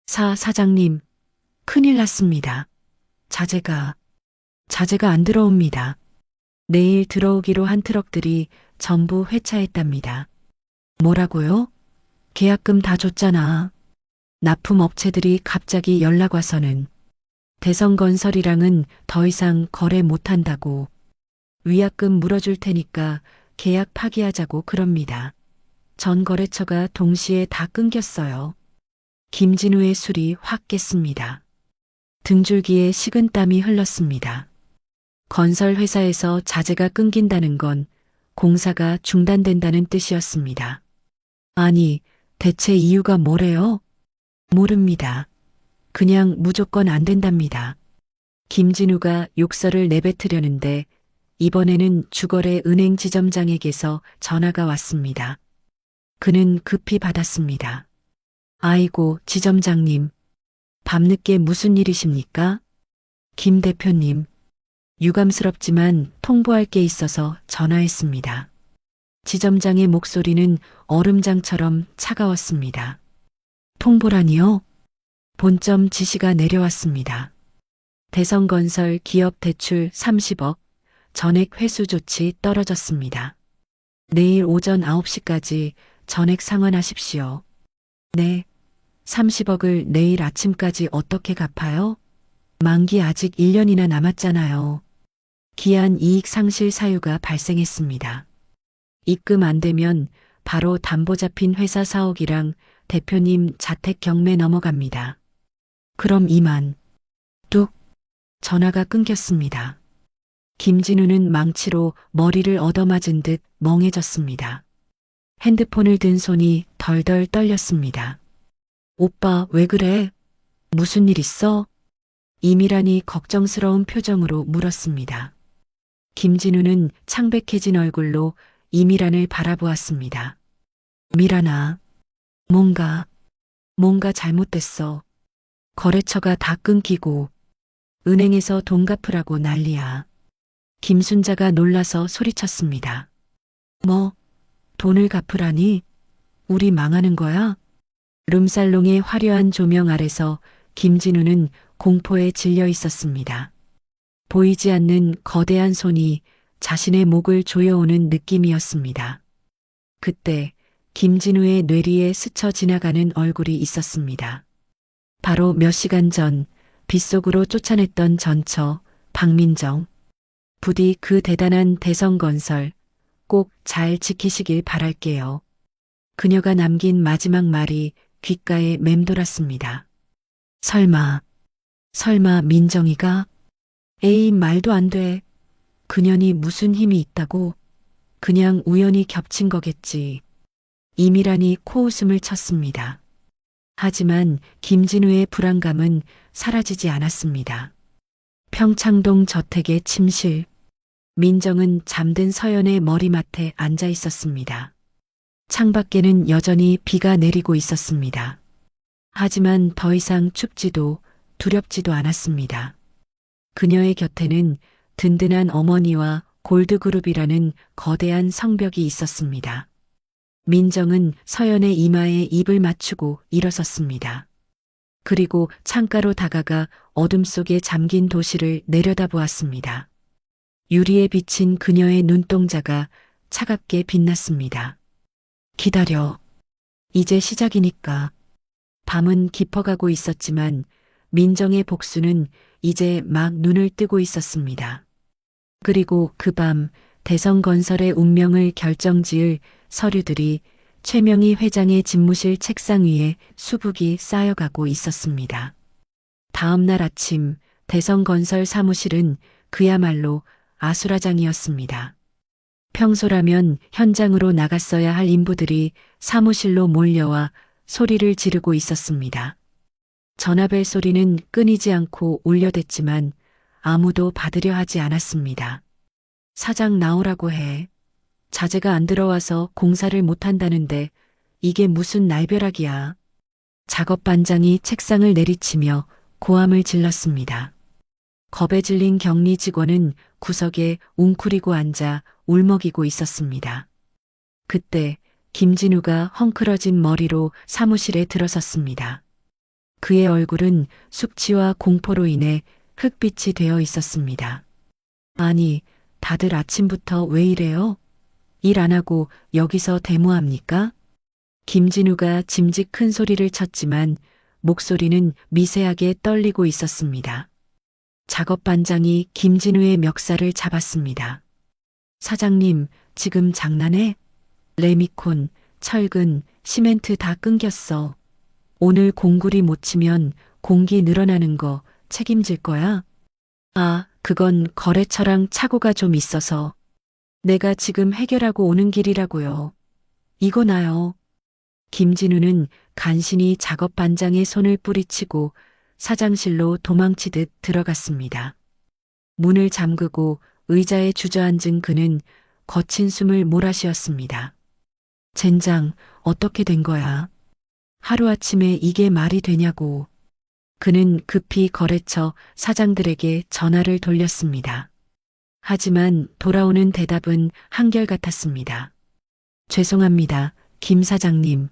사장님, 큰일 났습니다. 자재가 안 들어옵니다. 내일 들어오기로 한 트럭들이 전부 회차했답니다. 뭐라고요? 계약금 다 줬잖아. 납품 업체들이 갑자기 연락 와서는 대성건설이랑은 더 이상 거래 못한다고. 위약금 물어줄 테니까 계약 파기하자고 그럽니다. 전 거래처가 동시에 다 끊겼어요. 김진우의 술이 확 깼습니다. 등줄기에 식은땀이 흘렀습니다. 건설회사에서 자재가 끊긴다는 건 공사가 중단된다는 뜻이었습니다. 아니, 대체 이유가 뭐래요? 모릅니다. 그냥 무조건 안 된답니다. 김진우가 욕설을 내뱉으려는데 이번에는 주거래 은행 지점장에게서 전화가 왔습니다. 그는 급히 받았습니다. 아이고, 지점장님. 밤늦게 무슨 일이십니까? 김 대표님. 유감스럽지만 통보할 게 있어서 전화했습니다. 지점장의 목소리는 얼음장처럼 차가웠습니다. 통보라니요? 본점 지시가 내려왔습니다. 대성건설 기업 대출 30억, 전액 회수 조치 떨어졌습니다. 내일 오전 9시까지 전액 상환하십시오. 네. 30억을 내일 아침까지 어떻게 갚아요? 만기 아직 1년이나 남았잖아요. 기한 이익 상실 사유가 발생했습니다. 입금 안 되면 바로 담보 잡힌 회사 사옥이랑 대표님 자택 경매 넘어갑니다. 그럼 이만. 뚝. 전화가 끊겼습니다. 김진우는 망치로 머리를 얻어맞은 듯 멍해졌습니다. 핸드폰을 든 손이 덜덜 떨렸습니다. 오빠, 왜 그래? 무슨 일 있어? 이미란이 걱정스러운 표정으로 물었습니다. 김진우는 창백해진 얼굴로 이미란을 바라보았습니다. 미란아, 뭔가 잘못됐어. 거래처가 다 끊기고 은행에서 돈 갚으라고 난리야. 김순자가 놀라서 소리쳤습니다. 뭐, 돈을 갚으라니? 우리 망하는 거야? 룸살롱의 화려한 조명 아래서 김진우는 공포에 질려 있었습니다. 보이지 않는 거대한 손이 자신의 목을 조여오는 느낌이었습니다. 그때 김진우의 뇌리에 스쳐 지나가는 얼굴이 있었습니다. 바로 몇 시간 전 빗속으로 쫓아냈던 전처 박민정. 부디 그 대단한 대성건설 꼭 잘 지키시길 바랄게요. 그녀가 남긴 마지막 말이 귓가에 맴돌았습니다. 설마 민정이가? 에이, 말도 안 돼. 그년이 무슨 힘이 있다고? 그냥 우연히 겹친 거겠지. 이미란이 코웃음을 쳤습니다. 하지만 김진우의 불안감은 사라지지 않았습니다. 평창동 저택의 침실. 민정은 잠든 서연의 머리맡에 앉아 있었습니다. 창밖에는 여전히 비가 내리고 있었습니다. 하지만 더 이상 춥지도 두렵지도 않았습니다. 그녀의 곁에는 든든한 어머니와 골드그룹이라는 거대한 성벽이 있었습니다. 민정은 서연의 이마에 입을 맞추고 일어섰습니다. 그리고 창가로 다가가 어둠 속에 잠긴 도시를 내려다보았습니다. 유리에 비친 그녀의 눈동자가 차갑게 빛났습니다. 기다려. 이제 시작이니까. 밤은 깊어가고 있었지만 민정의 복수는 이제 막 눈을 뜨고 있었습니다. 그리고 그 밤 대성건설의 운명을 결정지을 서류들이 최명희 회장의 집무실 책상 위에 수북이 쌓여가고 있었습니다. 다음 날 아침 대성건설 사무실은 그야말로 아수라장이었습니다. 평소라면 현장으로 나갔어야 할 인부들이 사무실로 몰려와 소리를 지르고 있었습니다. 전화벨 소리는 끊이지 않고 울려댔지만 아무도 받으려 하지 않았습니다. 사장 나오라고 해. 자재가 안 들어와서 공사를 못한다는데 이게 무슨 날벼락이야. 작업반장이 책상을 내리치며 고함을 질렀습니다. 겁에 질린 격리 직원은 구석에 웅크리고 앉아 울먹이고 있었습니다. 그때 김진우가 헝클어진 머리로 사무실에 들어섰습니다. 그의 얼굴은 숙취와 공포로 인해 흑빛이 되어 있었습니다. 아니, 다들 아침부터 왜 이래요? 일 안 하고 여기서 데모합니까? 김진우가 짐짓 큰 소리를 쳤지만 목소리는 미세하게 떨리고 있었습니다. 작업반장이 김진우의 멱살을 잡았습니다. 사장님, 지금 장난해? 레미콘, 철근, 시멘트 다 끊겼어. 오늘 공구리 못 치면 공기 늘어나는 거 책임질 거야? 아, 그건 거래처랑 착오가 좀 있어서. 내가 지금 해결하고 오는 길이라고요. 이거 나요. 김진우는 간신히 작업반장의 손을 뿌리치고 사장실로 도망치듯 들어갔습니다. 문을 잠그고 의자에 주저앉은 그는 거친 숨을 몰아쉬었습니다. 젠장, 어떻게 된 거야? 하루아침에 이게 말이 되냐고. 그는 급히 거래처 사장들에게 전화를 돌렸습니다. 하지만 돌아오는 대답은 한결같았습니다. 죄송합니다, 김 사장님.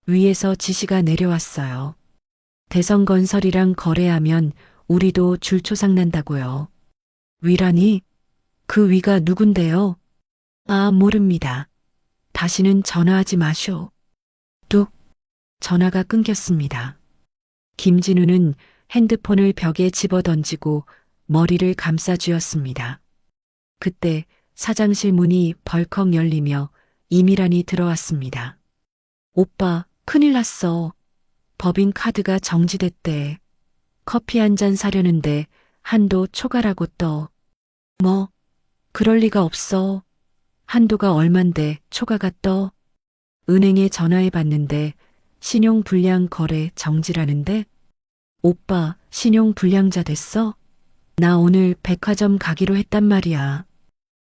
위에서 지시가 내려왔어요. 대성건설이랑 거래하면 우리도 줄초상 난다고요. 위라니? 그 위가 누군데요? 아, 모릅니다. 다시는 전화하지 마쇼. 뚝. 전화가 끊겼습니다. 김진우는 핸드폰을 벽에 집어던지고 머리를 감싸쥐었습니다. 그때 사장실 문이 벌컥 열리며 이미란이 들어왔습니다. 오빠, 큰일 났어. 법인카드가 정지됐대. 커피 한 잔 사려는데 한도 초과라고 떠. 뭐? 그럴 리가 없어. 한도가 얼만데 초과가 떠? 은행에 전화해 봤는데 신용불량 거래 정지라는데? 오빠, 신용 불량자 됐어? 나 오늘 백화점 가기로 했단 말이야.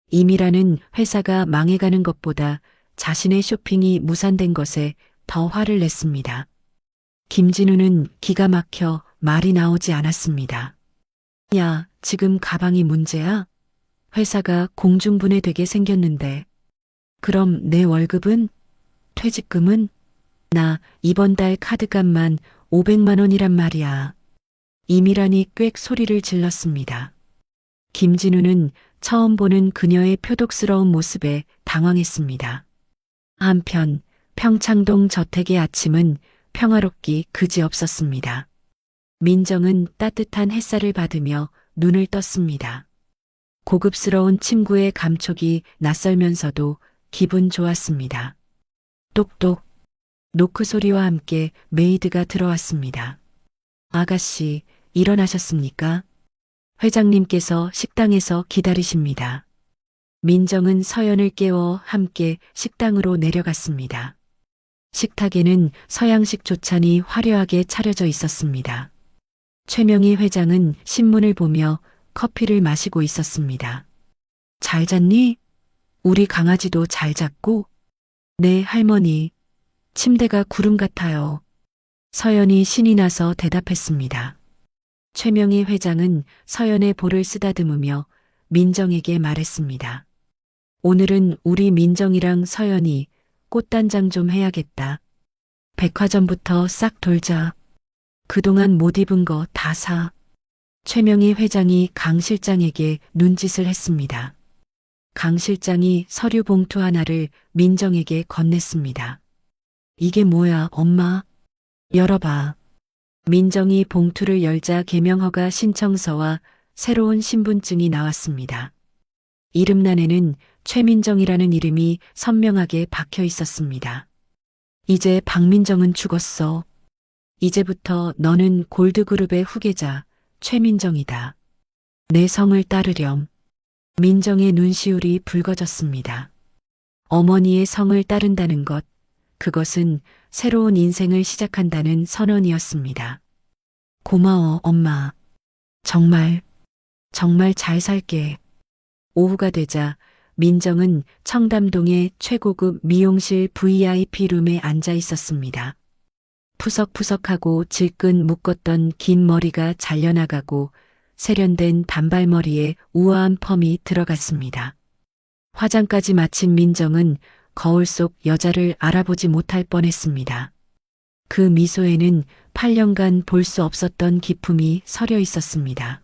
이미라는 회사가 망해가는 것보다 자신의 쇼핑이 무산된 것에 더 화를 냈습니다. 김진우는 기가 막혀 말이 나오지 않았습니다. 야, 지금 가방이 문제야? 회사가 공중분해되게 생겼는데. 그럼 내 월급은? 퇴직금은? 나 이번 달 카드값만 500만 원이란 말이야. 이미란이 꽥 소리를 질렀습니다. 김진우는 처음 보는 그녀의 표독스러운 모습에 당황했습니다. 한편 평창동 저택의 아침은 평화롭기 그지없었습니다. 민정은 따뜻한 햇살을 받으며 눈을 떴습니다. 고급스러운 침구의 감촉이 낯설면서도 기분 좋았습니다. 똑똑. 노크 소리와 함께 메이드가 들어왔습니다. 아가씨, 일어나셨습니까? 회장님께서 식당에서 기다리십니다. 민정은 서연을 깨워 함께 식당으로 내려갔습니다. 식탁에는 서양식 조찬이 화려하게 차려져 있었습니다. 최명희 회장은 신문을 보며 커피를 마시고 있었습니다. 잘 잤니? 우리 강아지도 잘 잤고? 네, 할머니. 침대가 구름 같아요. 서연이 신이 나서 대답했습니다. 최명희 회장은 서연의 볼을 쓰다듬으며 민정에게 말했습니다. 오늘은 우리 민정이랑 서연이 꽃단장 좀 해야겠다. 백화점부터 싹 돌자. 그동안 못 입은 거 다 사. 최명희 회장이 강 실장에게 눈짓을 했습니다. 강 실장이 서류 봉투 하나를 민정에게 건넸습니다. 이게 뭐야, 엄마? 열어봐. 민정이 봉투를 열자 개명허가 신청서와 새로운 신분증이 나왔습니다. 이름란에는 최민정이라는 이름이 선명하게 박혀 있었습니다. 이제 박민정은 죽었어. 이제부터 너는 골드그룹의 후계자 최민정이다. 내 성을 따르렴. 민정의 눈시울이 붉어졌습니다. 어머니의 성을 따른다는 것, 그것은 새로운 인생을 시작한다는 선언이었습니다. 고마워, 엄마. 정말 잘 살게. 오후가 되자 민정은 청담동의 최고급 미용실 VIP 룸에 앉아 있었습니다. 푸석푸석하고 질끈 묶었던 긴 머리가 잘려나가고 세련된 단발머리에 우아한 펌이 들어갔습니다. 화장까지 마친 민정은 거울 속 여자를 알아보지 못할 뻔했습니다. 그 미소에는 8년간 볼 수 없었던 기품이 서려 있었습니다.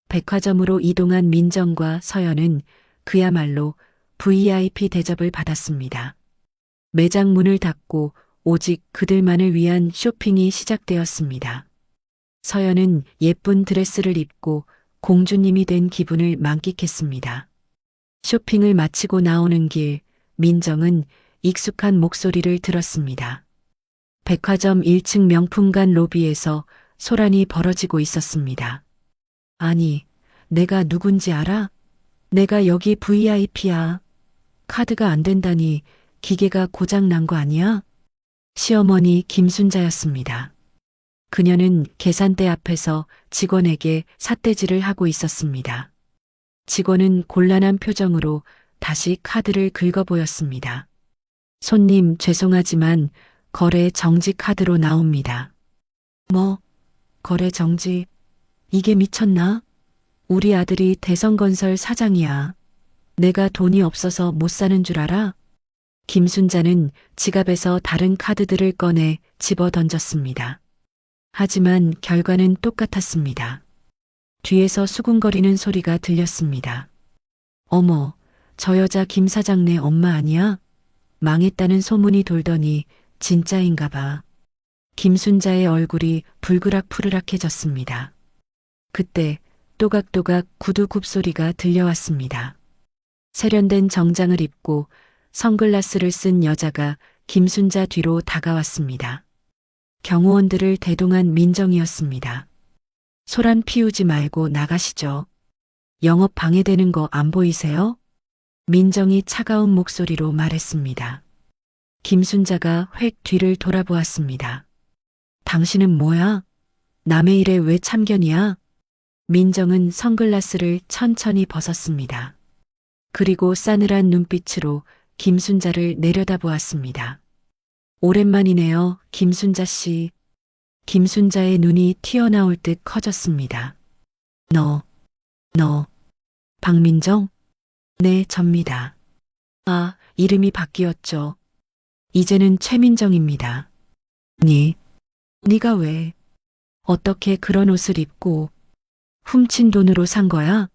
백화점으로 이동한 민정과 서연은 그야말로 VIP 대접을 받았습니다. 매장 문을 닫고 오직 그들만을 위한 쇼핑이 시작되었습니다. 서연은 예쁜 드레스를 입고 공주님이 된 기분을 만끽했습니다. 쇼핑을 마치고 나오는 길, 민정은 익숙한 목소리를 들었습니다. 백화점 1층 명품관 로비에서 소란이 벌어지고 있었습니다. 아니, 내가 누군지 알아? 내가 여기 VIP야. 카드가 안 된다니 기계가 고장 난 거 아니야? 시어머니 김순자였습니다. 그녀는 계산대 앞에서 직원에게 삿대질을 하고 있었습니다. 직원은 곤란한 표정으로 다시 카드를 긁어 보였습니다. 손님, 죄송하지만 거래 정지 카드로 나옵니다. 뭐? 거래 정지? 이게 미쳤나? 우리 아들이 대성건설 사장이야. 내가 돈이 없어서 못 사는 줄 알아? 김순자는 지갑에서 다른 카드들을 꺼내 집어 던졌습니다. 하지만 결과는 똑같았습니다. 뒤에서 수군거리는 소리가 들렸습니다. 어머, 저 여자 김 사장네 엄마 아니야? 망했다는 소문이 돌더니 진짜인가 봐. 김순자의 얼굴이 불그락푸르락해졌습니다. 그때 또각또각 구두 굽소리가 들려왔습니다. 세련된 정장을 입고 선글라스를 쓴 여자가 김순자 뒤로 다가왔습니다. 경호원들을 대동한 민정이었습니다. 소란 피우지 말고 나가시죠. 영업 방해되는 거 안 보이세요? 민정이 차가운 목소리로 말했습니다. 김순자가 획 뒤를 돌아보았습니다. 당신은 뭐야? 남의 일에 왜 참견이야? 민정은 선글라스를 천천히 벗었습니다. 그리고 싸늘한 눈빛으로 김순자를 내려다보았습니다. 오랜만이네요, 김순자 씨. 김순자의 눈이 튀어나올 듯 커졌습니다. 너, 박민정? 네, 접니다. 아, 이름이 바뀌었죠. 이제는 최민정입니다. 네가 왜, 어떻게 그런 옷을 입고, 훔친 돈으로 산 거야?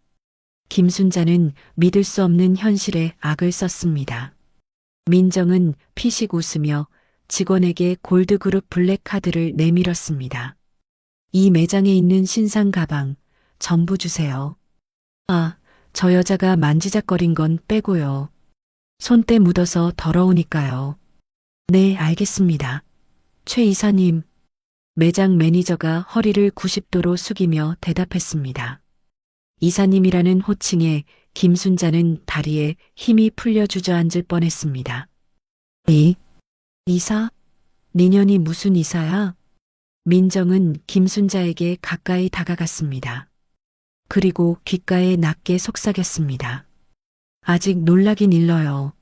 김순자는 믿을 수 없는 현실에 악을 썼습니다. 민정은 피식 웃으며 직원에게 골드그룹 블랙카드를 내밀었습니다. 이 매장에 있는 신상 가방 전부 주세요. 아, 저 여자가 만지작거린 건 빼고요. 손때 묻어서 더러우니까요. 네, 알겠습니다. 최 이사님. 매장 매니저가 허리를 90도로 숙이며 대답했습니다. 이사님이라는 호칭에 김순자는 다리에 힘이 풀려 주저앉을 뻔했습니다. 이사? 니년이 무슨 이사야? 민정은 김순자에게 가까이 다가갔습니다. 그리고 귓가에 낮게 속삭였습니다. 아직 놀라긴 일러요.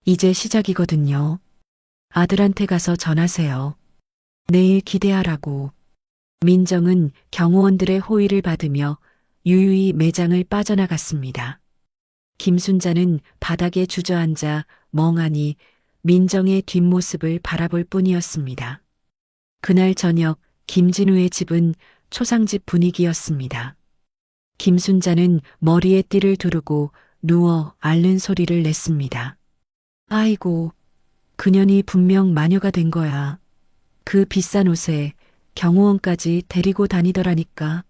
이제 시작이거든요. 아들한테 가서 전하세요. 내일 기대하라고. 민정은 경호원들의 호의를 받으며 유유히 매장을 빠져나갔습니다. 김순자는 바닥에 주저앉아 멍하니 민정의 뒷모습을 바라볼 뿐이었습니다. 그날 저녁 김진우의 집은 초상집 분위기였습니다. 김순자는 머리에 띠를 두르고 누워 앓는 소리를 냈습니다. 아이고, 그년이 분명 마녀가 된 거야. 그 비싼 옷에 경호원까지 데리고 다니더라니까.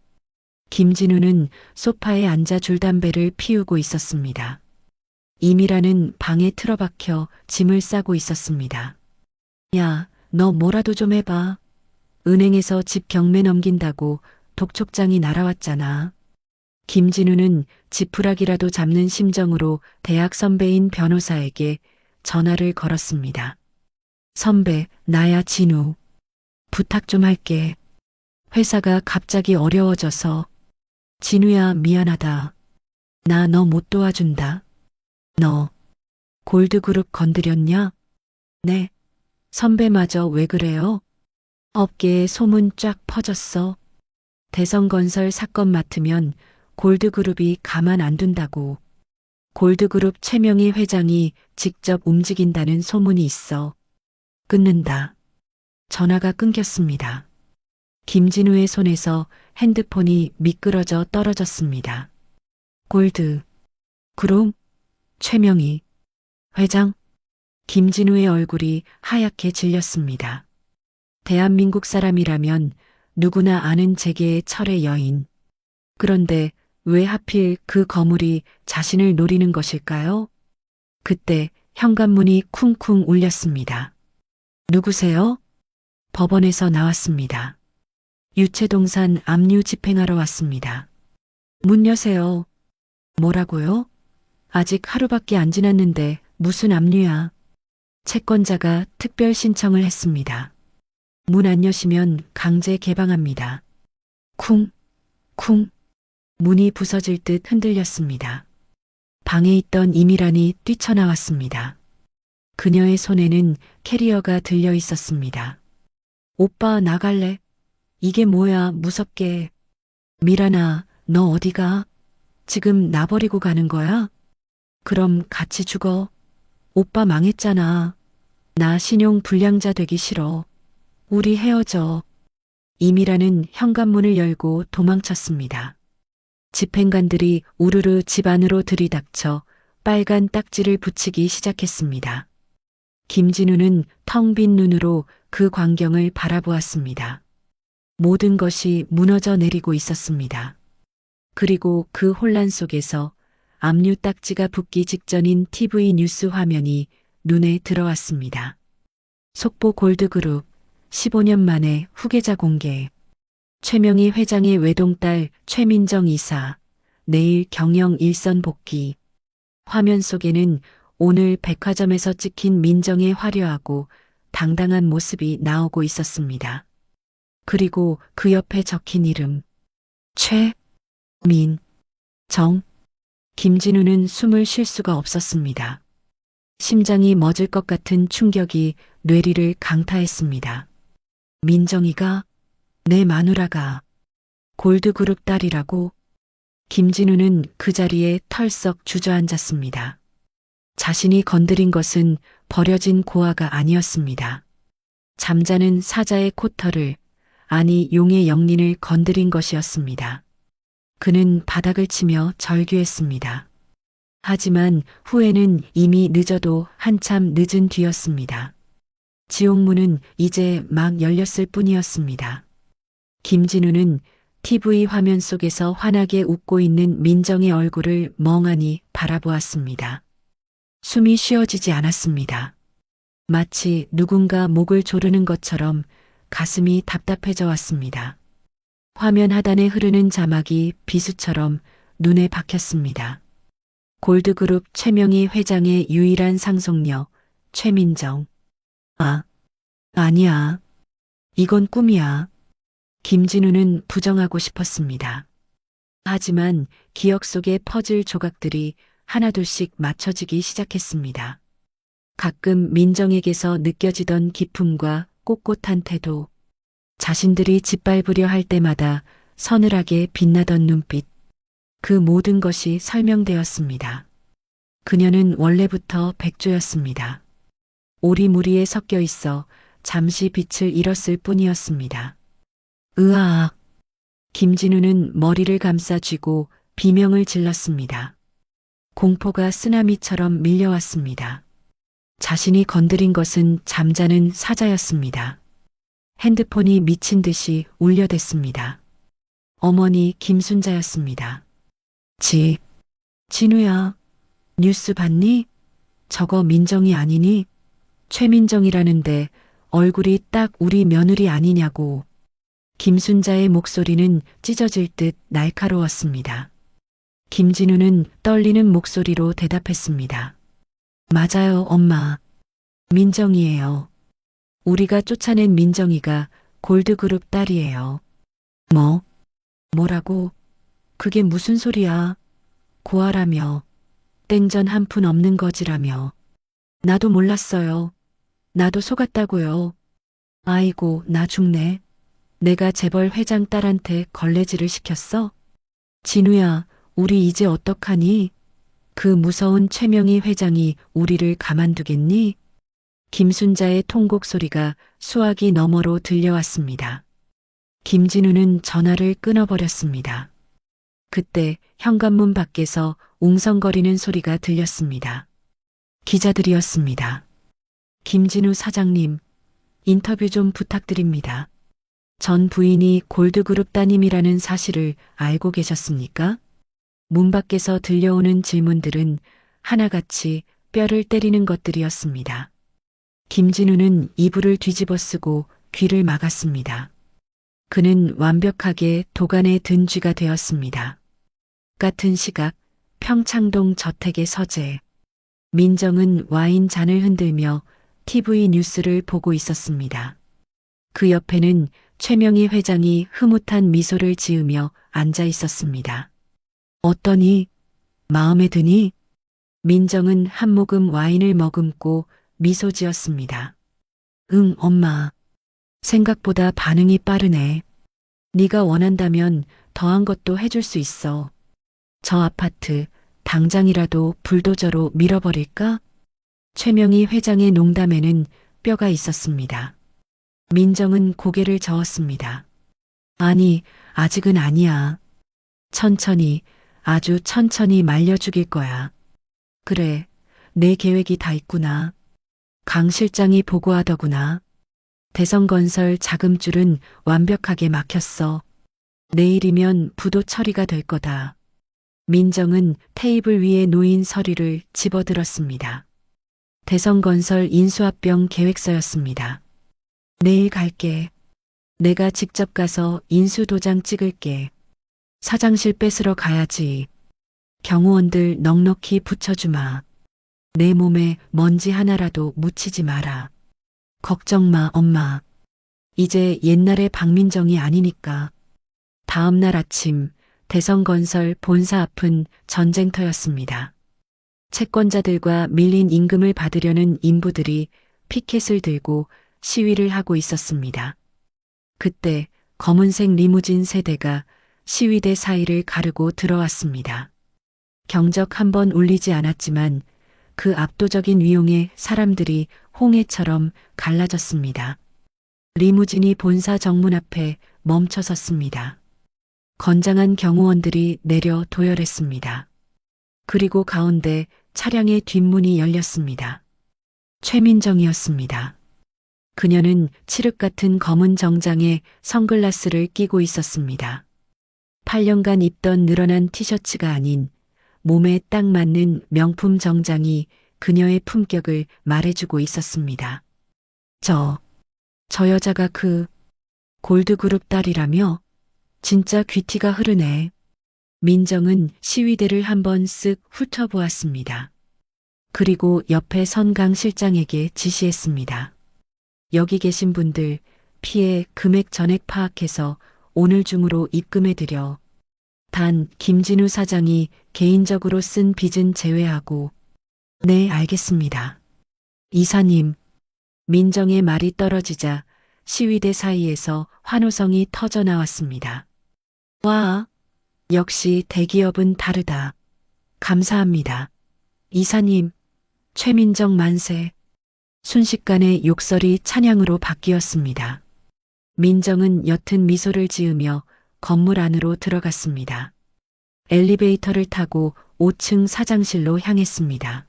김진우는 소파에 앉아 줄담배를 피우고 있었습니다. 이미라는 방에 틀어박혀 짐을 싸고 있었습니다. 야, 너 뭐라도 좀 해봐. 은행에서 집 경매 넘긴다고 독촉장이 날아왔잖아. 김진우는 지푸라기라도 잡는 심정으로 대학 선배인 변호사에게 전화를 걸었습니다. 선배, 나야 진우. 부탁 좀 할게. 회사가 갑자기 어려워져서. 진우야, 미안하다. 나 너 못 도와준다. 너 골드그룹 건드렸냐? 네. 선배마저 왜 그래요? 업계에 소문 쫙 퍼졌어. 대성건설 사건 맡으면 골드그룹이 가만 안 둔다고. 골드그룹 최명희 회장이 직접 움직인다는 소문이 있어. 끊는다. 전화가 끊겼습니다. 김진우의 손에서 핸드폰이 미끄러져 떨어졌습니다. 골드그룹? 최명희 회장? 김진우의 얼굴이 하얗게 질렸습니다. 대한민국 사람이라면 누구나 아는 재계의 철의 여인. 그런데 왜 하필 그 거물이 자신을 노리는 것일까요? 그때 현관문이 쿵쿵 울렸습니다. 누구세요? 법원에서 나왔습니다. 유채동산 압류 집행하러 왔습니다. 문 여세요. 뭐라고요? 아직 하루밖에 안 지났는데 무슨 압류야. 채권자가 특별 신청을 했습니다. 문 안 여시면 강제 개방합니다. 쿵, 쿵. 문이 부서질 듯 흔들렸습니다. 방에 있던 이미란이 뛰쳐나왔습니다. 그녀의 손에는 캐리어가 들려 있었습니다. 오빠 나갈래? 이게 뭐야 무섭게. 미란아, 너 어디가? 지금 나 버리고 가는 거야? 그럼 같이 죽어. 오빠 망했잖아. 나 신용 불량자 되기 싫어. 우리 헤어져. 이미라는 현관문을 열고 도망쳤습니다. 집행관들이 우르르 집 안으로 들이닥쳐 빨간 딱지를 붙이기 시작했습니다. 김진우는 텅 빈 눈으로 그 광경을 바라보았습니다. 모든 것이 무너져 내리고 있었습니다. 그리고 그 혼란 속에서 압류 딱지가 붙기 직전인 TV 뉴스 화면이 눈에 들어왔습니다. 속보 골드그룹 15년 만에 후계자 공개. 최명희 회장의 외동딸 최민정 이사 내일 경영 일선 복귀. 화면 속에는 오늘 백화점에서 찍힌 민정의 화려하고 당당한 모습이 나오고 있었습니다. 그리고 그 옆에 적힌 이름. 최민정. 김진우는 숨을 쉴 수가 없었습니다. 심장이 멎을 것 같은 충격이 뇌리를 강타했습니다. 민정이가, 내 마누라가 골드그룹 딸이라고? 김진우는 그 자리에 털썩 주저앉았습니다. 자신이 건드린 것은 버려진 고아가 아니었습니다. 잠자는 사자의 코털을, 아니 용의 영린을 건드린 것이었습니다. 그는 바닥을 치며 절규했습니다. 하지만 후회는 이미 늦어도 한참 늦은 뒤였습니다. 지옥문은 이제 막 열렸을 뿐이었습니다. 김진우는 TV 화면 속에서 환하게 웃고 있는 민정의 얼굴을 멍하니 바라보았습니다. 숨이 쉬어지지 않았습니다. 마치 누군가 목을 조르는 것처럼 가슴이 답답해져 왔습니다. 화면 하단에 흐르는 자막이 비수처럼 눈에 박혔습니다. 골드그룹 최명희 회장의 유일한 상속녀 최민정. 아니야. 이건 꿈이야. 김진우는 부정하고 싶었습니다. 하지만 기억 속의 퍼즐 조각들이 하나둘씩 맞춰지기 시작했습니다. 가끔 민정에게서 느껴지던 기품과 꼿꼿한 태도, 자신들이 짓밟으려 할 때마다 서늘하게 빛나던 눈빛, 그 모든 것이 설명되었습니다. 그녀는 원래부터 백조였습니다. 오리무리에 섞여 있어 잠시 빛을 잃었을 뿐이었습니다. 으아악. 김진우는 머리를 감싸 쥐고 비명을 질렀습니다. 공포가 쓰나미처럼 밀려왔습니다. 자신이 건드린 것은 잠자는 사자였습니다. 핸드폰이 미친 듯이 울려댔습니다. 어머니 김순자였습니다. 진우야, 뉴스 봤니? 저거 민정이 아니니? 최민정이라는데 얼굴이 딱 우리 며느리 아니냐고. 김순자의 목소리는 찢어질 듯 날카로웠습니다. 김진우는 떨리는 목소리로 대답했습니다. 맞아요, 엄마. 민정이에요. 우리가 쫓아낸 민정이가 골드그룹 딸이에요. 뭐라고? 그게 무슨 소리야? 고아라며. 땡전 한 푼 없는 거지라며. 나도 몰랐어요. 나도 속았다고요. 아이고, 나 죽네. 내가 재벌 회장 딸한테 걸레질을 시켰어? 진우야, 우리 이제 어떡하니? 그 무서운 최명희 회장이 우리를 가만두겠니? 김순자의 통곡 소리가 수화기 너머로 들려왔습니다. 김진우는 전화를 끊어버렸습니다. 그때 현관문 밖에서 웅성거리는 소리가 들렸습니다. 기자들이었습니다. 김진우 사장님, 인터뷰 좀 부탁드립니다. 전 부인이 골드그룹 따님이라는 사실을 알고 계셨습니까? 문 밖에서 들려오는 질문들은 하나같이 뼈를 때리는 것들이었습니다. 김진우는 이불을 뒤집어 쓰고 귀를 막았습니다. 그는 완벽하게 도간에 든 쥐가 되었습니다. 같은 시각 평창동 저택의 서재. 민정은 와인 잔을 흔들며 TV 뉴스를 보고 있었습니다. 그 옆에는 최명희 회장이 흐뭇한 미소를 지으며 앉아 있었습니다. 어떠니? 마음에 드니? 민정은 한 모금 와인을 머금고 미소 지었습니다. 응, 엄마. 생각보다 반응이 빠르네. 네가 원한다면 더한 것도 해줄 수 있어. 저 아파트 당장이라도 불도저로 밀어버릴까? 최명희 회장의 농담에는 뼈가 있었습니다. 민정은 고개를 저었습니다. 아니, 아직은 아니야. 천천히, 아주 천천히 말려 죽일 거야. 그래, 내 계획이 다 있구나. 강 실장이 보고하더구나. 대성건설 자금줄은 완벽하게 막혔어. 내일이면 부도 처리가 될 거다. 민정은 테이블 위에 놓인 서류를 집어들었습니다. 대성건설 인수합병 계획서였습니다. 내일 갈게. 내가 직접 가서 인수도장 찍을게. 사장실 뺏으러 가야지. 경호원들 넉넉히 붙여주마. 내 몸에 먼지 하나라도 묻히지 마라. 걱정 마, 엄마. 이제 옛날의 박민정이 아니니까. 다음 날 아침 대성건설 본사 앞은 전쟁터였습니다. 채권자들과 밀린 임금을 받으려는 인부들이 피켓을 들고 시위를 하고 있었습니다. 그때 검은색 리무진 세 대가 시위대 사이를 가르고 들어왔습니다. 경적 한 번 울리지 않았지만 그 압도적인 위용에 사람들이 홍해처럼 갈라졌습니다. 리무진이 본사 정문 앞에 멈춰 섰습니다. 건장한 경호원들이 내려 도열했습니다. 그리고 가운데 차량의 뒷문이 열렸습니다. 최민정이었습니다. 그녀는 칠흑 같은 검은 정장에 선글라스를 끼고 있었습니다. 8년간 입던 늘어난 티셔츠가 아닌 몸에 딱 맞는 명품 정장이 그녀의 품격을 말해주고 있었습니다. 저 여자가 그 골드그룹 딸이라며? 진짜 귀티가 흐르네. 민정은 시위대를 한번 쓱 훑어보았습니다. 그리고 옆에 선강 실장에게 지시했습니다. 여기 계신 분들 피해 금액 전액 파악해서 오늘 중으로 입금해드려. 단 김진우 사장이 개인적으로 쓴 빚은 제외하고. 네, 알겠습니다. 이사님. 민정의 말이 떨어지자 시위대 사이에서 환호성이 터져 나왔습니다. 와, 역시 대기업은 다르다. 감사합니다. 이사님, 최민정 만세. 순식간에 욕설이 찬양으로 바뀌었습니다. 민정은 옅은 미소를 지으며 건물 안으로 들어갔습니다. 엘리베이터를 타고 5층 사장실로 향했습니다.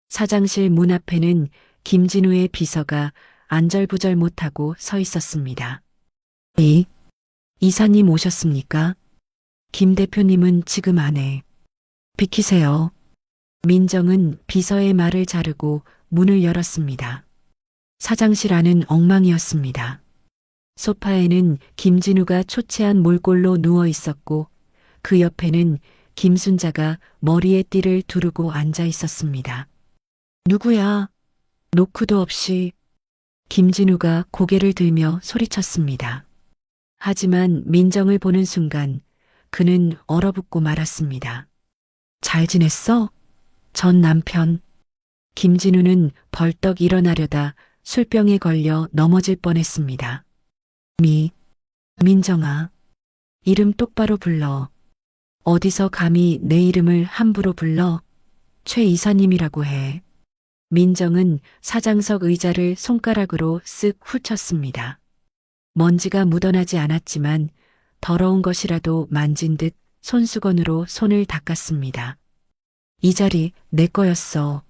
사장실 문 앞에는 김진우의 비서가 안절부절 못하고 서 있었습니다. 이사님 오셨습니까? 김 대표님은 지금 안에. 비키세요. 민정은 비서의 말을 자르고 문을 열었습니다. 사장실 안은 엉망이었습니다. 소파에는 김진우가 초췌한 몰골로 누워 있었고 그 옆에는 김순자가 머리에 띠를 두르고 앉아 있었습니다. 누구야? 노크도 없이. 김진우가 고개를 들며 소리쳤습니다. 하지만 민정을 보는 순간 그는 얼어붙고 말았습니다. 잘 지냈어? 전 남편. 김진우는 벌떡 일어나려다 술병에 걸려 넘어질 뻔했습니다. 민정아. 이름 똑바로 불러. 어디서 감히 내 이름을 함부로 불러? 최 이사님이라고 해. 민정은 사장석 의자를 손가락으로 쓱 훑쳤습니다. 먼지가 묻어나지 않았지만 더러운 것이라도 만진 듯 손수건으로 손을 닦았습니다. 이 자리 내 거였어.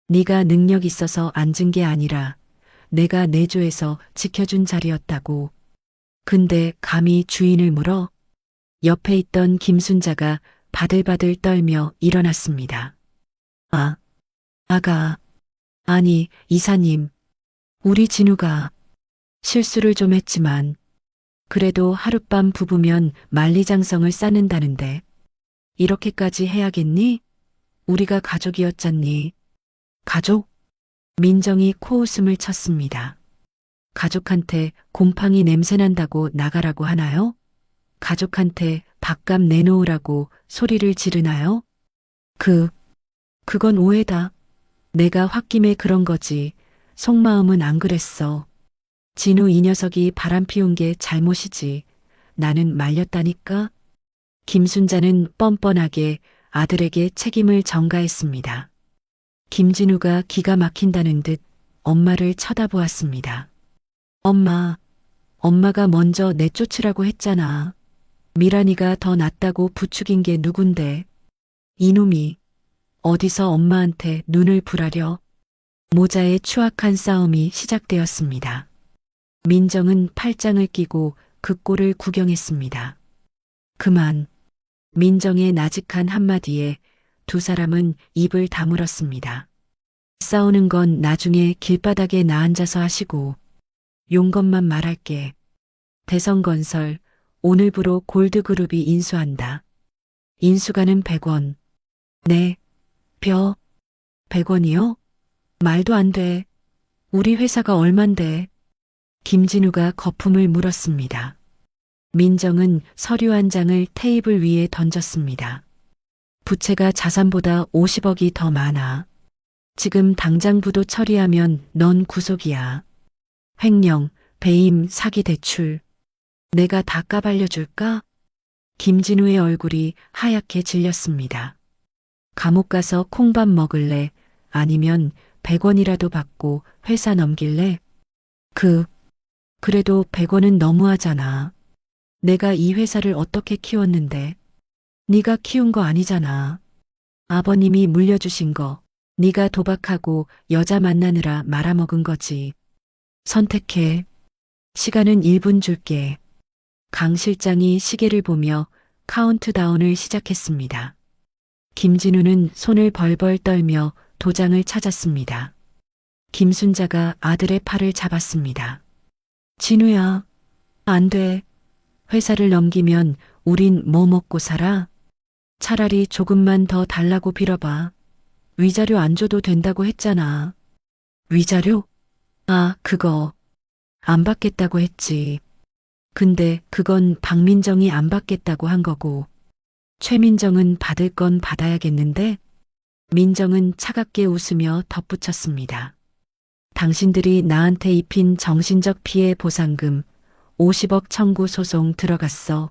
네가 능력 있어서 앉은 게 아니라 내가 내조해서 지켜준 자리였다고. 근데 감히 주인을 물어? 옆에 있던 김순자가 바들바들 떨며 일어났습니다. 아가. 아니, 이사님. 우리 진우가 실수를 좀 했지만 그래도 하룻밤 부부면 만리장성을 쌓는다는데 이렇게까지 해야겠니? 우리가 가족이었잖니. 가족? 민정이 코웃음을 쳤습니다. 가족한테 곰팡이 냄새난다고 나가라고 하나요? 가족한테 밥값 내놓으라고 소리를 지르나요? 그건 오해다. 내가 홧김에 그런 거지. 속마음은 안 그랬어. 진우 이 녀석이 바람 피운 게 잘못이지. 나는 말렸다니까. 김순자는 뻔뻔하게 아들에게 책임을 전가했습니다. 김진우가 기가 막힌다는 듯 엄마를 쳐다보았습니다. 엄마가 먼저 내쫓으라고 했잖아. 미란이가 더 낫다고 부추긴 게 누군데. 이놈이 어디서 엄마한테 눈을 부라려. 모자의 추악한 싸움이 시작되었습니다. 민정은 팔짱을 끼고 그 꼴을 구경했습니다. 그만. 민정의 나직한 한마디에 두 사람은 입을 다물었습니다. 싸우는 건 나중에 길바닥에 나앉아서 하시고 용 것만 말할게. 대성건설 오늘부로 골드그룹이 인수한다. 인수가는 100원. 네. 100원이요? 말도 안 돼. 우리 회사가 얼만데. 김진우가 거품을 물었습니다. 민정은 서류 한 장을 테이블 위에 던졌습니다. 부채가 자산보다 50억이 더 많아. 지금 당장 부도 처리하면 넌 구속이야. 횡령, 배임, 사기 대출. 내가 다 까발려줄까? 김진우의 얼굴이 하얗게 질렸습니다. 감옥 가서 콩밥 먹을래? 아니면 100원이라도 받고 회사 넘길래? 그래도 100원은 너무하잖아. 내가 이 회사를 어떻게 키웠는데? 네가 키운 거 아니잖아. 아버님이 물려주신 거. 네가 도박하고 여자 만나느라 말아먹은 거지. 선택해. 시간은 1분 줄게. 강 실장이 시계를 보며 카운트다운을 시작했습니다. 김진우는 손을 벌벌 떨며 도장을 찾았습니다. 김순자가 아들의 팔을 잡았습니다. 진우야, 안 돼. 회사를 넘기면 우린 뭐 먹고 살아? 차라리 조금만 더 달라고 빌어봐. 위자료 안 줘도 된다고 했잖아. 위자료? 아, 그거. 안 받겠다고 했지. 근데 그건 박민정이 안 받겠다고 한 거고. 최민정은 받을 건 받아야겠는데? 민정은 차갑게 웃으며 덧붙였습니다. 당신들이 나한테 입힌 정신적 피해 보상금 50억 청구 소송 들어갔어.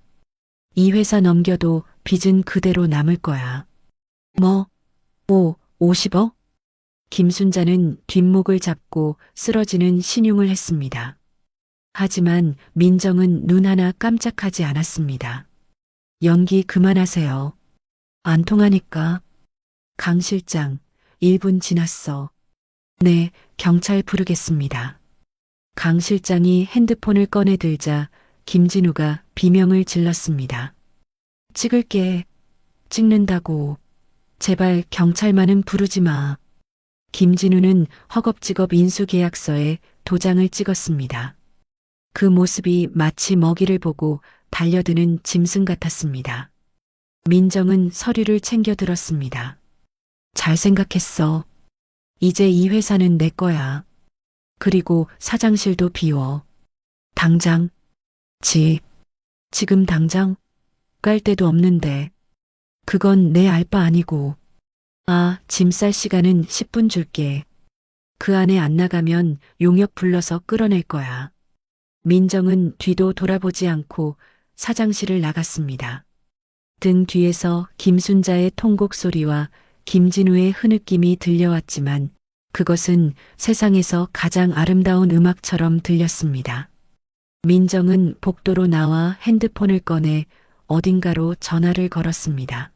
이 회사 넘겨도 빚은 그대로 남을 거야. 50억? 김순자는 뒷목을 잡고 쓰러지는 신용을 했습니다. 하지만 민정은 눈 하나 깜짝하지 않았습니다. 연기 그만하세요. 안 통하니까. 강 실장, 1분 지났어. 네, 경찰 부르겠습니다. 강 실장이 핸드폰을 꺼내 들자 김진우가 비명을 질렀습니다. 찍을게. 찍는다고. 제발 경찰만은 부르지 마. 김진우는 허겁지겁 인수계약서에 도장을 찍었습니다. 그 모습이 마치 먹이를 보고 달려드는 짐승 같았습니다. 민정은 서류를 챙겨 들었습니다. 잘 생각했어. 이제 이 회사는 내 거야. 그리고 사장실도 비워. 당장. 지금 당장? 갈 데도 없는데. 그건 내 알 바 아니고. 아, 짐 쌀 시간은 10분 줄게. 그 안에 안 나가면 용역 불러서 끌어낼 거야. 민정은 뒤도 돌아보지 않고 사장실을 나갔습니다. 등 뒤에서 김순자의 통곡 소리와 김진우의 흐느낌이 들려왔지만 그것은 세상에서 가장 아름다운 음악처럼 들렸습니다. 민정은 복도로 나와 핸드폰을 꺼내 어딘가로 전화를 걸었습니다.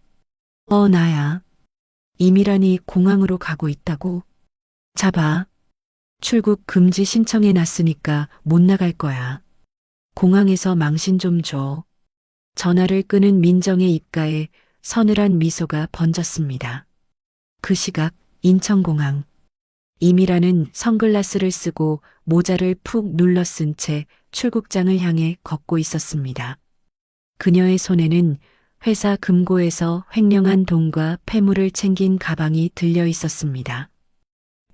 나야. 이미란이 공항으로 가고 있다고? 잡아. 출국 금지 신청해 놨으니까 못 나갈 거야. 공항에서 망신 좀 줘. 전화를 끄는 민정의 입가에 서늘한 미소가 번졌습니다. 그 시각 인천공항. 이미라는 선글라스를 쓰고 모자를 푹 눌러 쓴 채 출국장을 향해 걷고 있었습니다. 그녀의 손에는 회사 금고에서 횡령한 돈과 폐물을 챙긴 가방이 들려 있었습니다.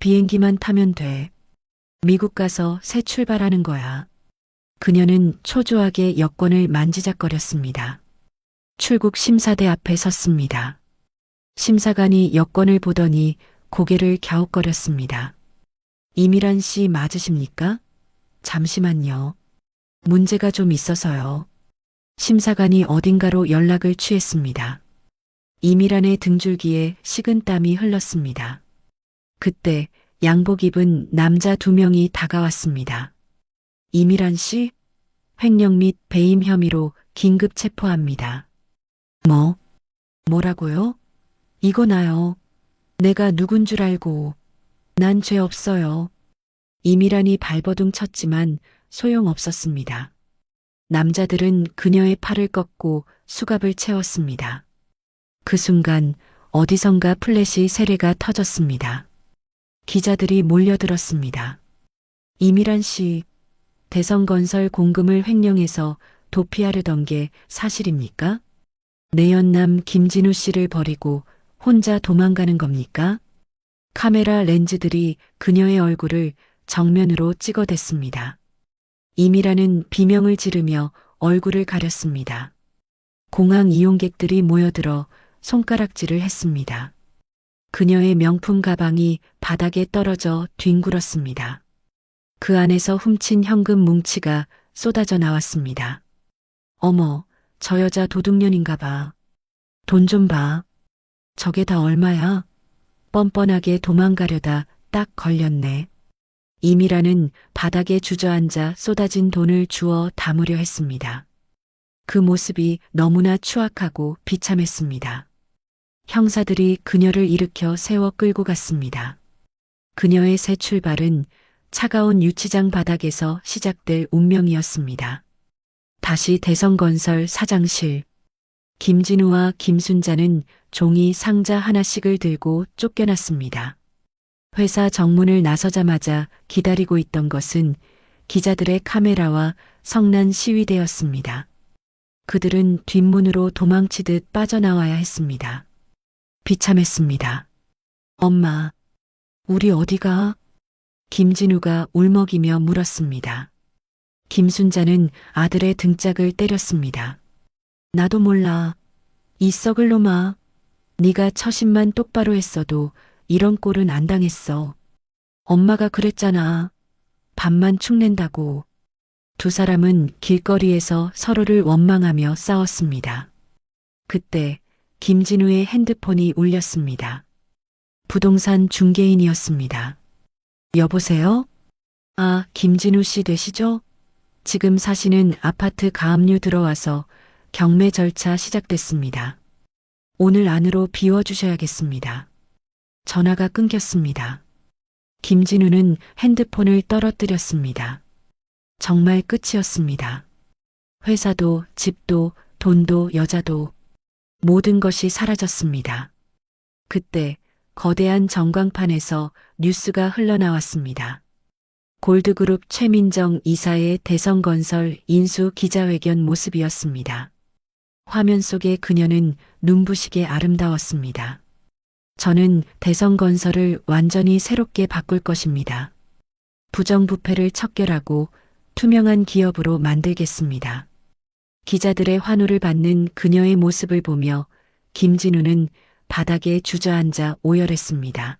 비행기만 타면 돼. 미국 가서 새 출발하는 거야. 그녀는 초조하게 여권을 만지작거렸습니다. 출국 심사대 앞에 섰습니다. 심사관이 여권을 보더니 고개를 갸웃거렸습니다. 이미란 씨 맞으십니까? 잠시만요. 문제가 좀 있어서요. 심사관이 어딘가로 연락을 취했습니다. 이미란의 등줄기에 식은땀이 흘렀습니다. 그때 양복 입은 남자 2명이 다가왔습니다. 이미란 씨? 횡령 및 배임 혐의로 긴급 체포합니다. 뭐라고요? 이거 나요. 내가 누군 줄 알고. 난 죄 없어요. 이미란이 발버둥 쳤지만 소용없었습니다. 남자들은 그녀의 팔을 꺾고 수갑을 채웠습니다. 그 순간 어디선가 플래시 세례가 터졌습니다. 기자들이 몰려들었습니다. 이미란 씨, 대성건설 공금을 횡령해서 도피하려던 게 사실입니까? 내연남 김진우 씨를 버리고 혼자 도망가는 겁니까? 카메라 렌즈들이 그녀의 얼굴을 정면으로 찍어댔습니다. 임이라는 비명을 지르며 얼굴을 가렸습니다. 공항 이용객들이 모여들어 손가락질을 했습니다. 그녀의 명품 가방이 바닥에 떨어져 뒹굴었습니다. 그 안에서 훔친 현금 뭉치가 쏟아져 나왔습니다. 어머, 저 여자 도둑년인가 봐. 돈 좀 봐. 저게 다 얼마야? 뻔뻔하게 도망가려다 딱 걸렸네. 임이라는 바닥에 주저앉아 쏟아진 돈을 주워 담으려 했습니다. 그 모습이 너무나 추악하고 비참했습니다. 형사들이 그녀를 일으켜 세워 끌고 갔습니다. 그녀의 새 출발은 차가운 유치장 바닥에서 시작될 운명이었습니다. 다시 대성건설 사장실. 김진우와 김순자는 종이 상자 하나씩을 들고 쫓겨났습니다. 회사 정문을 나서자마자 기다리고 있던 것은 기자들의 카메라와 성난 시위대였습니다. 그들은 뒷문으로 도망치듯 빠져나와야 했습니다. 비참했습니다. 엄마, 우리 어디가? 김진우가 울먹이며 물었습니다. 김순자는 아들의 등짝을 때렸습니다. 나도 몰라. 이 썩을 놈아. 네가 처신만 똑바로 했어도 이런 꼴은 안 당했어. 엄마가 그랬잖아. 밥만 축낸다고. 두 사람은 길거리에서 서로를 원망하며 싸웠습니다. 그때 김진우의 핸드폰이 울렸습니다. 부동산 중개인이었습니다. 여보세요? 아, 김진우 씨 되시죠? 지금 사시는 아파트 가압류 들어와서 경매 절차 시작됐습니다. 오늘 안으로 비워주셔야겠습니다. 전화가 끊겼습니다. 김진우는 핸드폰을 떨어뜨렸습니다. 정말 끝이었습니다. 회사도, 집도, 돈도, 여자도 모든 것이 사라졌습니다. 그때 거대한 전광판에서 뉴스가 흘러나왔습니다. 골드그룹 최민정 이사의 대성건설 인수 기자회견 모습이었습니다. 화면 속의 그녀는 눈부시게 아름다웠습니다. 저는 대성건설을 완전히 새롭게 바꿀 것입니다. 부정부패를 척결하고 투명한 기업으로 만들겠습니다. 기자들의 환호를 받는 그녀의 모습을 보며 김진우는 바닥에 주저앉아 오열했습니다.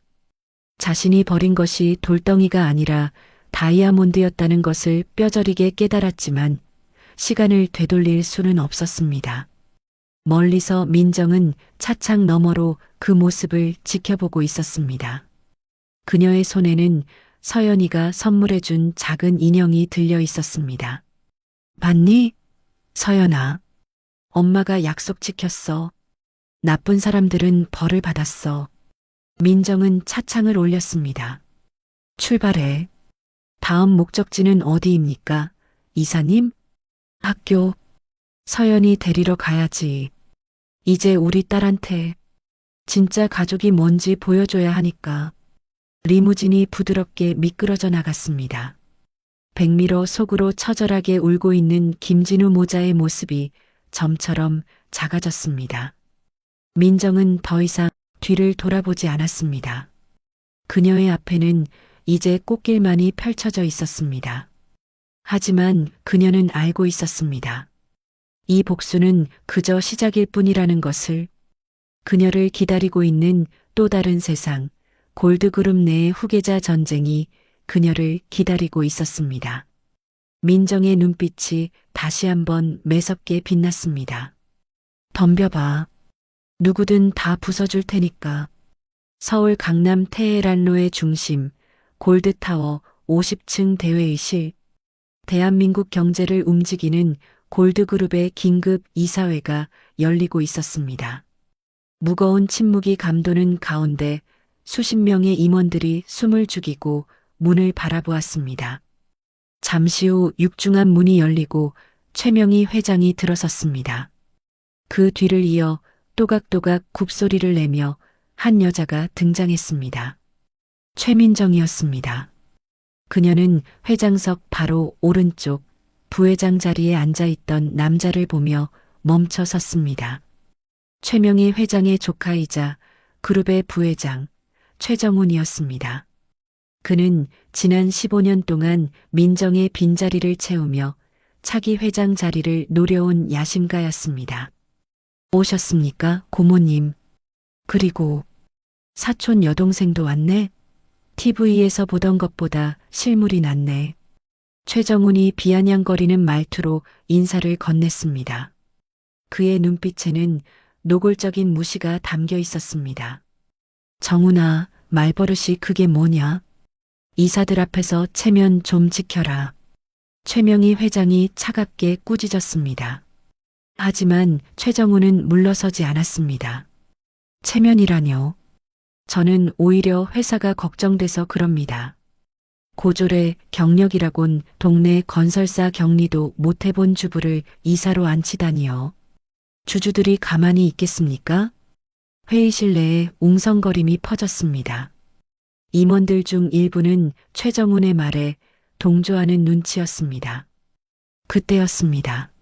자신이 버린 것이 돌덩이가 아니라 다이아몬드였다는 것을 뼈저리게 깨달았지만 시간을 되돌릴 수는 없었습니다. 멀리서 민정은 차창 너머로 그 모습을 지켜보고 있었습니다. 그녀의 손에는 서연이가 선물해준 작은 인형이 들려 있었습니다. 봤니? 서연아. 엄마가 약속 지켰어. 나쁜 사람들은 벌을 받았어. 민정은 차창을 올렸습니다. 출발해. 다음 목적지는 어디입니까? 이사님? 학교. 서연이 데리러 가야지. 이제 우리 딸한테 진짜 가족이 뭔지 보여줘야 하니까. 리무진이 부드럽게 미끄러져 나갔습니다. 백미러 속으로 처절하게 울고 있는 김진우 모자의 모습이 점처럼 작아졌습니다. 민정은 더 이상 뒤를 돌아보지 않았습니다. 그녀의 앞에는 이제 꽃길만이 펼쳐져 있었습니다. 하지만 그녀는 알고 있었습니다. 이 복수는 그저 시작일 뿐이라는 것을. 그녀를 기다리고 있는 또 다른 세상, 골드그룹 내의 후계자 전쟁이 그녀를 기다리고 있었습니다. 민정의 눈빛이 다시 한번 매섭게 빛났습니다. 덤벼봐. 누구든 다 부숴줄 테니까. 서울 강남 테헤란로의 중심, 골드타워 50층 대회의실. 대한민국 경제를 움직이는 골드그룹의 긴급 이사회가 열리고 있었습니다. 무거운 침묵이 감도는 가운데 수십 명의 임원들이 숨을 죽이고 문을 바라보았습니다. 잠시 후 육중한 문이 열리고 최명희 회장이 들어섰습니다. 그 뒤를 이어 또각또각 굽소리를 내며 한 여자가 등장했습니다. 최민정이었습니다. 그녀는 회장석 바로 오른쪽 부회장 자리에 앉아있던 남자를 보며 멈춰 섰습니다. 최명희 회장의 조카이자 그룹의 부회장 최정훈이었습니다. 그는 지난 15년 동안 민정의 빈자리를 채우며 차기 회장 자리를 노려온 야심가였습니다. 오셨습니까, 고모님? 그리고 사촌 여동생도 왔네? TV에서 보던 것보다 실물이 낫네. 최정훈이 비아냥거리는 말투로 인사를 건넸습니다. 그의 눈빛에는 노골적인 무시가 담겨 있었습니다. 정훈아, 말버릇이 그게 뭐냐? 이사들 앞에서 체면 좀 지켜라. 최명희 회장이 차갑게 꾸짖었습니다. 하지만 최정훈은 물러서지 않았습니다. 체면이라뇨. 저는 오히려 회사가 걱정돼서 그럽니다. 고졸의 경력이라곤 동네 건설사 격리도 못 해본 주부를 이사로 앉히다니요. 주주들이 가만히 있겠습니까? 회의실 내에 웅성거림이 퍼졌습니다. 임원들 중 일부는 최정훈의 말에 동조하는 눈치였습니다. 그때였습니다.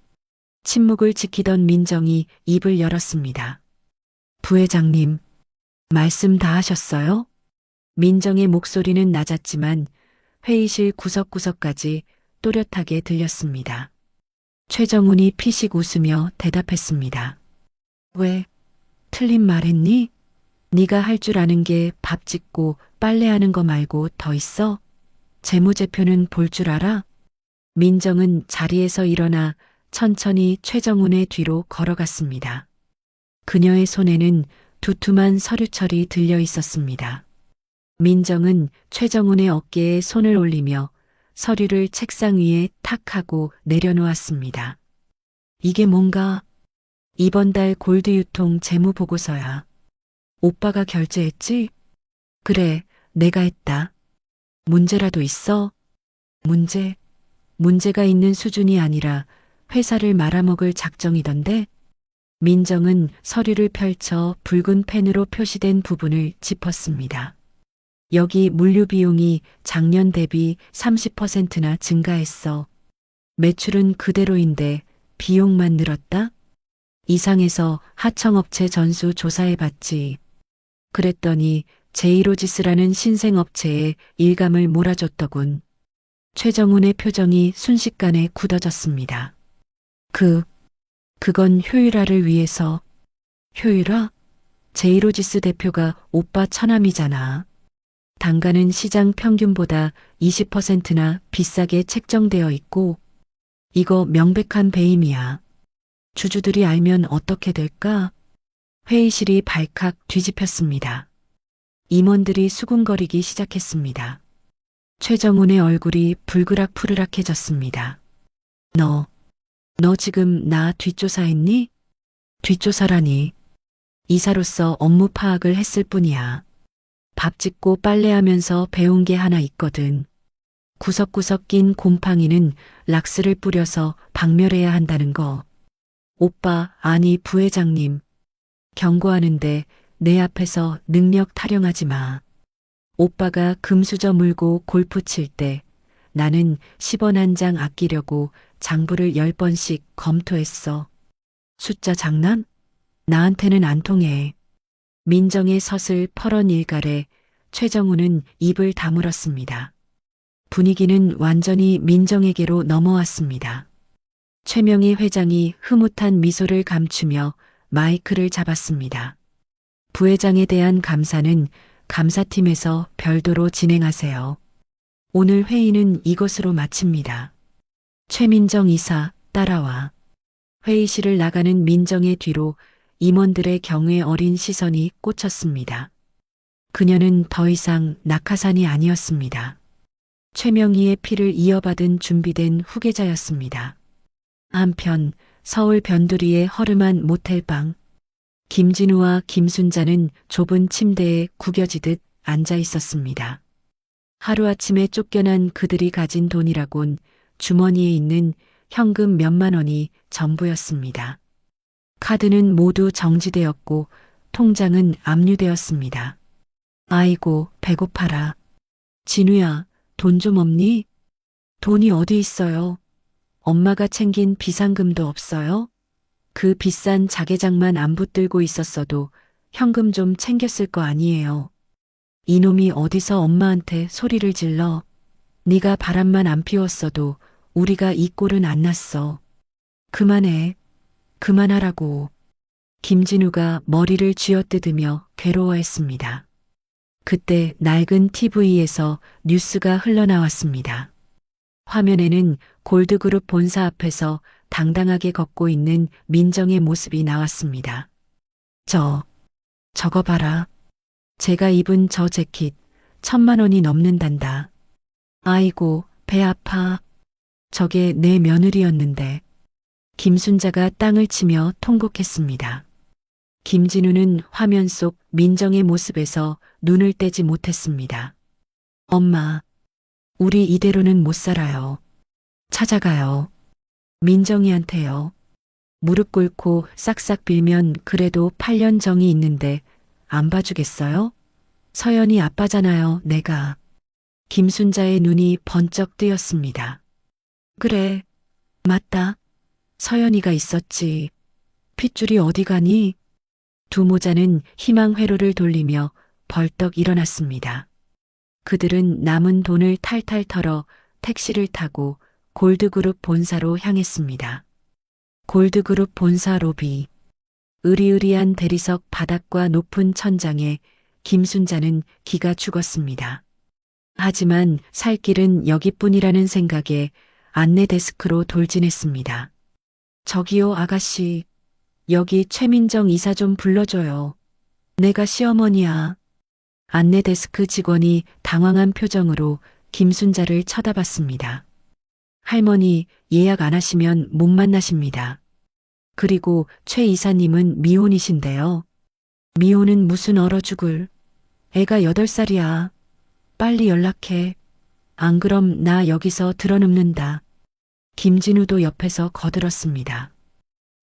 침묵을 지키던 민정이 입을 열었습니다. 부회장님, 말씀 다 하셨어요? 민정의 목소리는 낮았지만 회의실 구석구석까지 또렷하게 들렸습니다. 최정훈이 피식 웃으며 대답했습니다. 왜? 틀린 말했니? 네가 할 줄 아는 게 밥 짓고 빨래하는 거 말고 더 있어? 재무제표는 볼 줄 알아? 민정은 자리에서 일어나 천천히 최정훈의 뒤로 걸어갔습니다. 그녀의 손에는 두툼한 서류철이 들려 있었습니다. 민정은 최정훈의 어깨에 손을 올리며 서류를 책상 위에 탁 하고 내려놓았습니다. 이게 뭔가? 이번 달 골드 유통 재무 보고서야. 오빠가 결제했지? 그래, 내가 했다. 문제라도 있어? 문제가 있는 수준이 아니라 회사를 말아먹을 작정이던데? 민정은 서류를 펼쳐 붉은 펜으로 표시된 부분을 짚었습니다. 여기 물류 비용이 작년 대비 30%나 증가했어. 매출은 그대로인데 비용만 늘었다? 이상해서 하청업체 전수 조사해봤지. 그랬더니 제이로지스라는 신생업체에 일감을 몰아줬더군. 최정훈의 표정이 순식간에 굳어졌습니다. 그건 효율화를 위해서. 효율화? 제이로지스 대표가 오빠 처남이잖아. 단가는 시장 평균보다 20%나 비싸게 책정되어 있고, 이거 명백한 배임이야. 주주들이 알면 어떻게 될까? 회의실이 발칵 뒤집혔습니다. 임원들이 수군거리기 시작했습니다. 최정훈의 얼굴이 불그락푸르락해졌습니다. 너 지금 나 뒷조사했니? 뒷조사라니. 이사로서 업무 파악을 했을 뿐이야. 밥 짓고 빨래하면서 배운 게 하나 있거든. 구석구석 낀 곰팡이는 락스를 뿌려서 박멸해야 한다는 거. 오빠, 아니 부회장님. 경고하는데 내 앞에서 능력 타령하지 마. 오빠가 금수저 물고 골프 칠 때 나는 10원 한 장 아끼려고 장부를 10번씩 검토했어. 숫자 장난? 나한테는 안 통해. 민정의 서슬 퍼런 일갈에 최정훈은 입을 다물었습니다. 분위기는 완전히 민정에게로 넘어왔습니다. 최명희 회장이 흐뭇한 미소를 감추며 마이크를 잡았습니다. 부회장에 대한 감사는 감사팀에서 별도로 진행하세요. 오늘 회의는 이것으로 마칩니다. 최민정 이사, 따라와. 회의실을 나가는 민정의 뒤로 임원들의 경외 어린 시선이 꽂혔습니다. 그녀는 더 이상 낙하산이 아니었습니다. 최명희의 피를 이어받은 준비된 후계자였습니다. 한편 서울 변두리의 허름한 모텔방. 김진우와 김순자는 좁은 침대에 구겨지듯 앉아 있었습니다. 하루아침에 쫓겨난 그들이 가진 돈이라곤 주머니에 있는 현금 몇만 원이 전부였습니다. 카드는 모두 정지되었고 통장은 압류되었습니다. 아이고, 배고파라. 진우야, 돈 좀 없니? 돈이 어디 있어요? 엄마가 챙긴 비상금도 없어요? 그 비싼 자개장만 안 붙들고 있었어도 현금 좀 챙겼을 거 아니에요. 이놈이 어디서 엄마한테 소리를 질러. 네가 바람만 안 피웠어도 우리가 이 꼴은 안 났어. 그만해. 그만하라고. 김진우가 머리를 쥐어뜯으며 괴로워했습니다. 그때 낡은 TV에서 뉴스가 흘러나왔습니다. 화면에는 골드그룹 본사 앞에서 당당하게 걷고 있는 민정의 모습이 나왔습니다. 저거 봐라. 제가 입은 저 재킷 1,000만 원이 넘는단다. 아이고, 배 아파. 저게 내 며느리였는데. 김순자가 땅을 치며 통곡했습니다. 김진우는 화면 속 민정의 모습에서 눈을 떼지 못했습니다. 엄마, 우리 이대로는 못 살아요. 찾아가요. 민정이한테요. 무릎 꿇고 싹싹 빌면 그래도 8년 정이 있는데 안 봐주겠어요? 서연이 아빠잖아요, 내가. 김순자의 눈이 번쩍 뜨였습니다. 그래, 맞다. 서연이가 있었지. 핏줄이 어디 가니? 두 모자는 희망 회로를 돌리며 벌떡 일어났습니다. 그들은 남은 돈을 탈탈 털어 택시를 타고 골드그룹 본사로 향했습니다. 골드그룹 본사 로비. 으리으리한 대리석 바닥과 높은 천장에 김순자는 기가 죽었습니다. 하지만 살 길은 여기뿐이라는 생각에 안내 데스크로 돌진했습니다. 저기요, 아가씨. 여기 최민정 이사 좀 불러줘요. 내가 시어머니야. 안내 데스크 직원이 당황한 표정으로 김순자를 쳐다봤습니다. 할머니, 예약 안 하시면 못 만나십니다. 그리고 최 이사님은 미혼이신데요. 미혼은 무슨 얼어 죽을. 애가 8살이야. 빨리 연락해. 안 그럼 나 여기서 드러눕는다. 김진우도 옆에서 거들었습니다.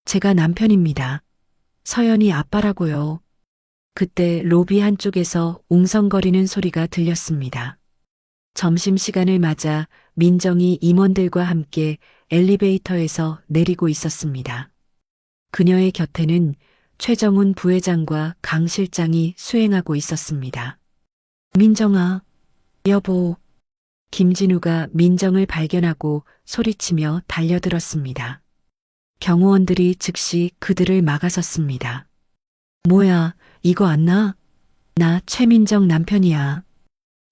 제가 남편입니다. 서연이 아빠라고요. 그때 로비 한쪽에서 웅성거리는 소리가 들렸습니다. 점심시간을 맞아 민정이 임원들과 함께 엘리베이터에서 내리고 있었습니다. 그녀의 곁에는 최정훈 부회장과 강 실장이 수행하고 있었습니다. 민정아, 여보. 김진우가 민정을 발견하고 소리치며 달려들었습니다. 경호원들이 즉시 그들을 막아섰습니다. 뭐야, 이거 안 나? 나 최민정 남편이야.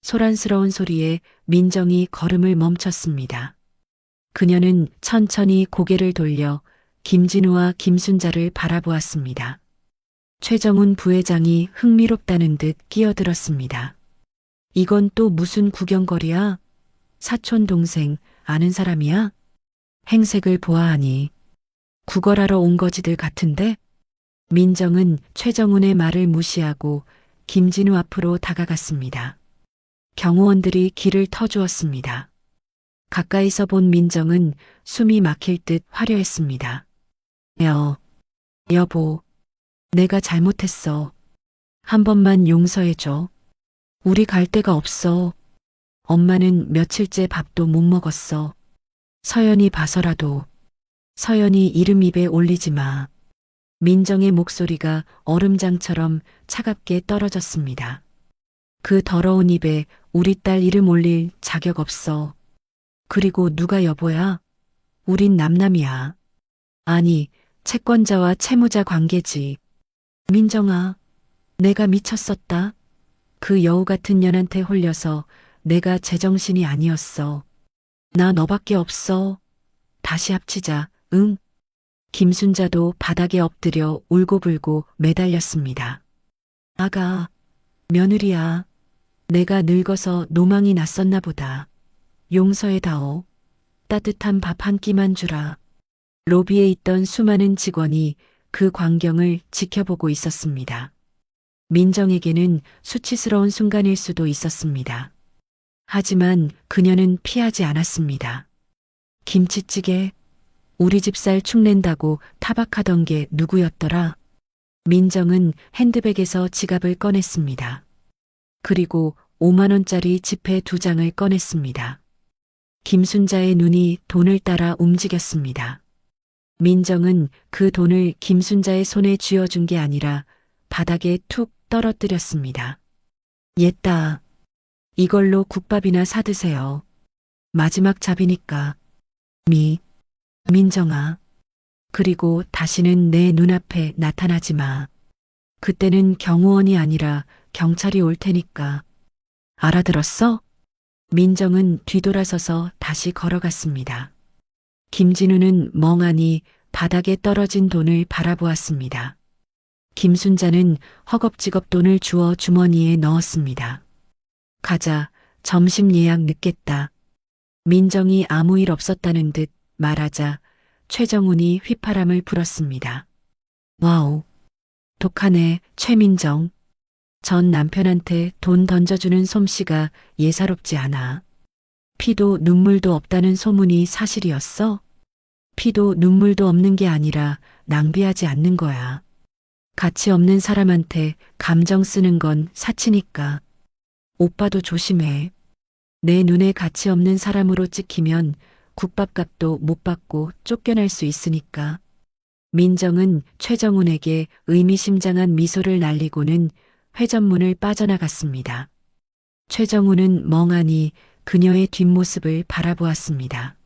소란스러운 소리에 민정이 걸음을 멈췄습니다. 그녀는 천천히 고개를 돌려 김진우와 김순자를 바라보았습니다. 최정훈 부회장이 흥미롭다는 듯 끼어들었습니다. 이건 또 무슨 구경거리야? 사촌 동생 아는 사람이야? 행색을 보아하니 구걸하러 온 거지들 같은데? 민정은 최정훈의 말을 무시하고 김진우 앞으로 다가갔습니다. 경호원들이 길을 터주었습니다. 가까이서 본 민정은 숨이 막힐 듯 화려했습니다. 여보, 내가 잘못했어. 한 번만 용서해줘. 우리 갈 데가 없어. 엄마는 며칠째 밥도 못 먹었어. 서연이 봐서라도. 서연이 이름 입에 올리지 마. 민정의 목소리가 얼음장처럼 차갑게 떨어졌습니다. 그 더러운 입에 우리 딸 이름 올릴 자격 없어. 그리고 누가 여보야? 우린 남남이야. 아니, 채권자와 채무자 관계지. 민정아, 내가 미쳤었다. 그 여우 같은 년한테 홀려서 내가 제정신이 아니었어. 나 너밖에 없어. 다시 합치자, 응? 김순자도 바닥에 엎드려 울고불고 매달렸습니다. 아가, 며느리야. 내가 늙어서 노망이 났었나 보다. 용서해다오. 따뜻한 밥 한 끼만 주라. 로비에 있던 수많은 직원이 그 광경을 지켜보고 있었습니다. 민정에게는 수치스러운 순간일 수도 있었습니다. 하지만 그녀는 피하지 않았습니다. 김치찌개, 우리 집 살 축낸다고 타박하던 게 누구였더라? 민정은 핸드백에서 지갑을 꺼냈습니다. 그리고 5만 원짜리 지폐 2장을 꺼냈습니다. 김순자의 눈이 돈을 따라 움직였습니다. 민정은 그 돈을 김순자의 손에 쥐어준 게 아니라 바닥에 툭 떨어뜨렸습니다. 옛다. 이걸로 국밥이나 사드세요. 마지막 잡이니까. 민정아. 그리고 다시는 내 눈앞에 나타나지 마. 그때는 경호원이 아니라 경찰이 올 테니까. 알아들었어? 민정은 뒤돌아서서 다시 걸어갔습니다. 김진우는 멍하니 바닥에 떨어진 돈을 바라보았습니다. 김순자는 허겁지겁 돈을 주워 주머니에 넣었습니다. 가자, 점심 예약 늦겠다. 민정이 아무 일 없었다는 듯 말하자 최정훈이 휘파람을 불었습니다. 와우, 독하네, 최민정. 전 남편한테 돈 던져주는 솜씨가 예사롭지 않아. 피도 눈물도 없다는 소문이 사실이었어? 피도 눈물도 없는 게 아니라 낭비하지 않는 거야. 가치 없는 사람한테 감정 쓰는 건 사치니까. 오빠도 조심해. 내 눈에 가치 없는 사람으로 찍히면 국밥값도 못 받고 쫓겨날 수 있으니까. 민정은 최정훈에게 의미심장한 미소를 날리고는 회전문을 빠져나갔습니다. 최정훈은 멍하니 그녀의 뒷모습을 바라보았습니다.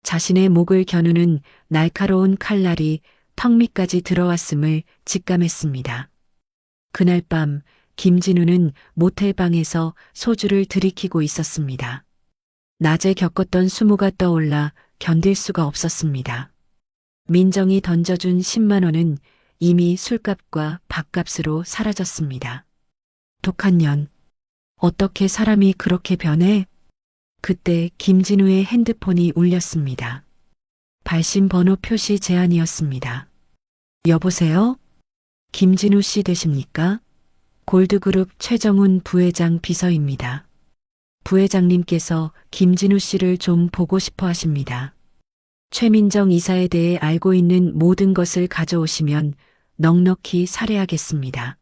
자신의 목을 겨누는 날카로운 칼날이 턱 밑까지 들어왔음을 직감했습니다. 그날 밤 김진우는 모텔방에서 소주를 들이키고 있었습니다. 낮에 겪었던 수모가 떠올라 견딜 수가 없었습니다. 민정이 던져준 10만 원은 이미 술값과 밥값으로 사라졌습니다. 독한 년. 어떻게 사람이 그렇게 변해? 그때 김진우의 핸드폰이 울렸습니다. 발신 번호 표시 제한이었습니다. 여보세요? 김진우 씨 되십니까? 골드그룹 최정훈 부회장 비서입니다. 부회장님께서 김진우 씨를 좀 보고 싶어 하십니다. 최민정 이사에 대해 알고 있는 모든 것을 가져오시면 넉넉히 살해하겠습니다.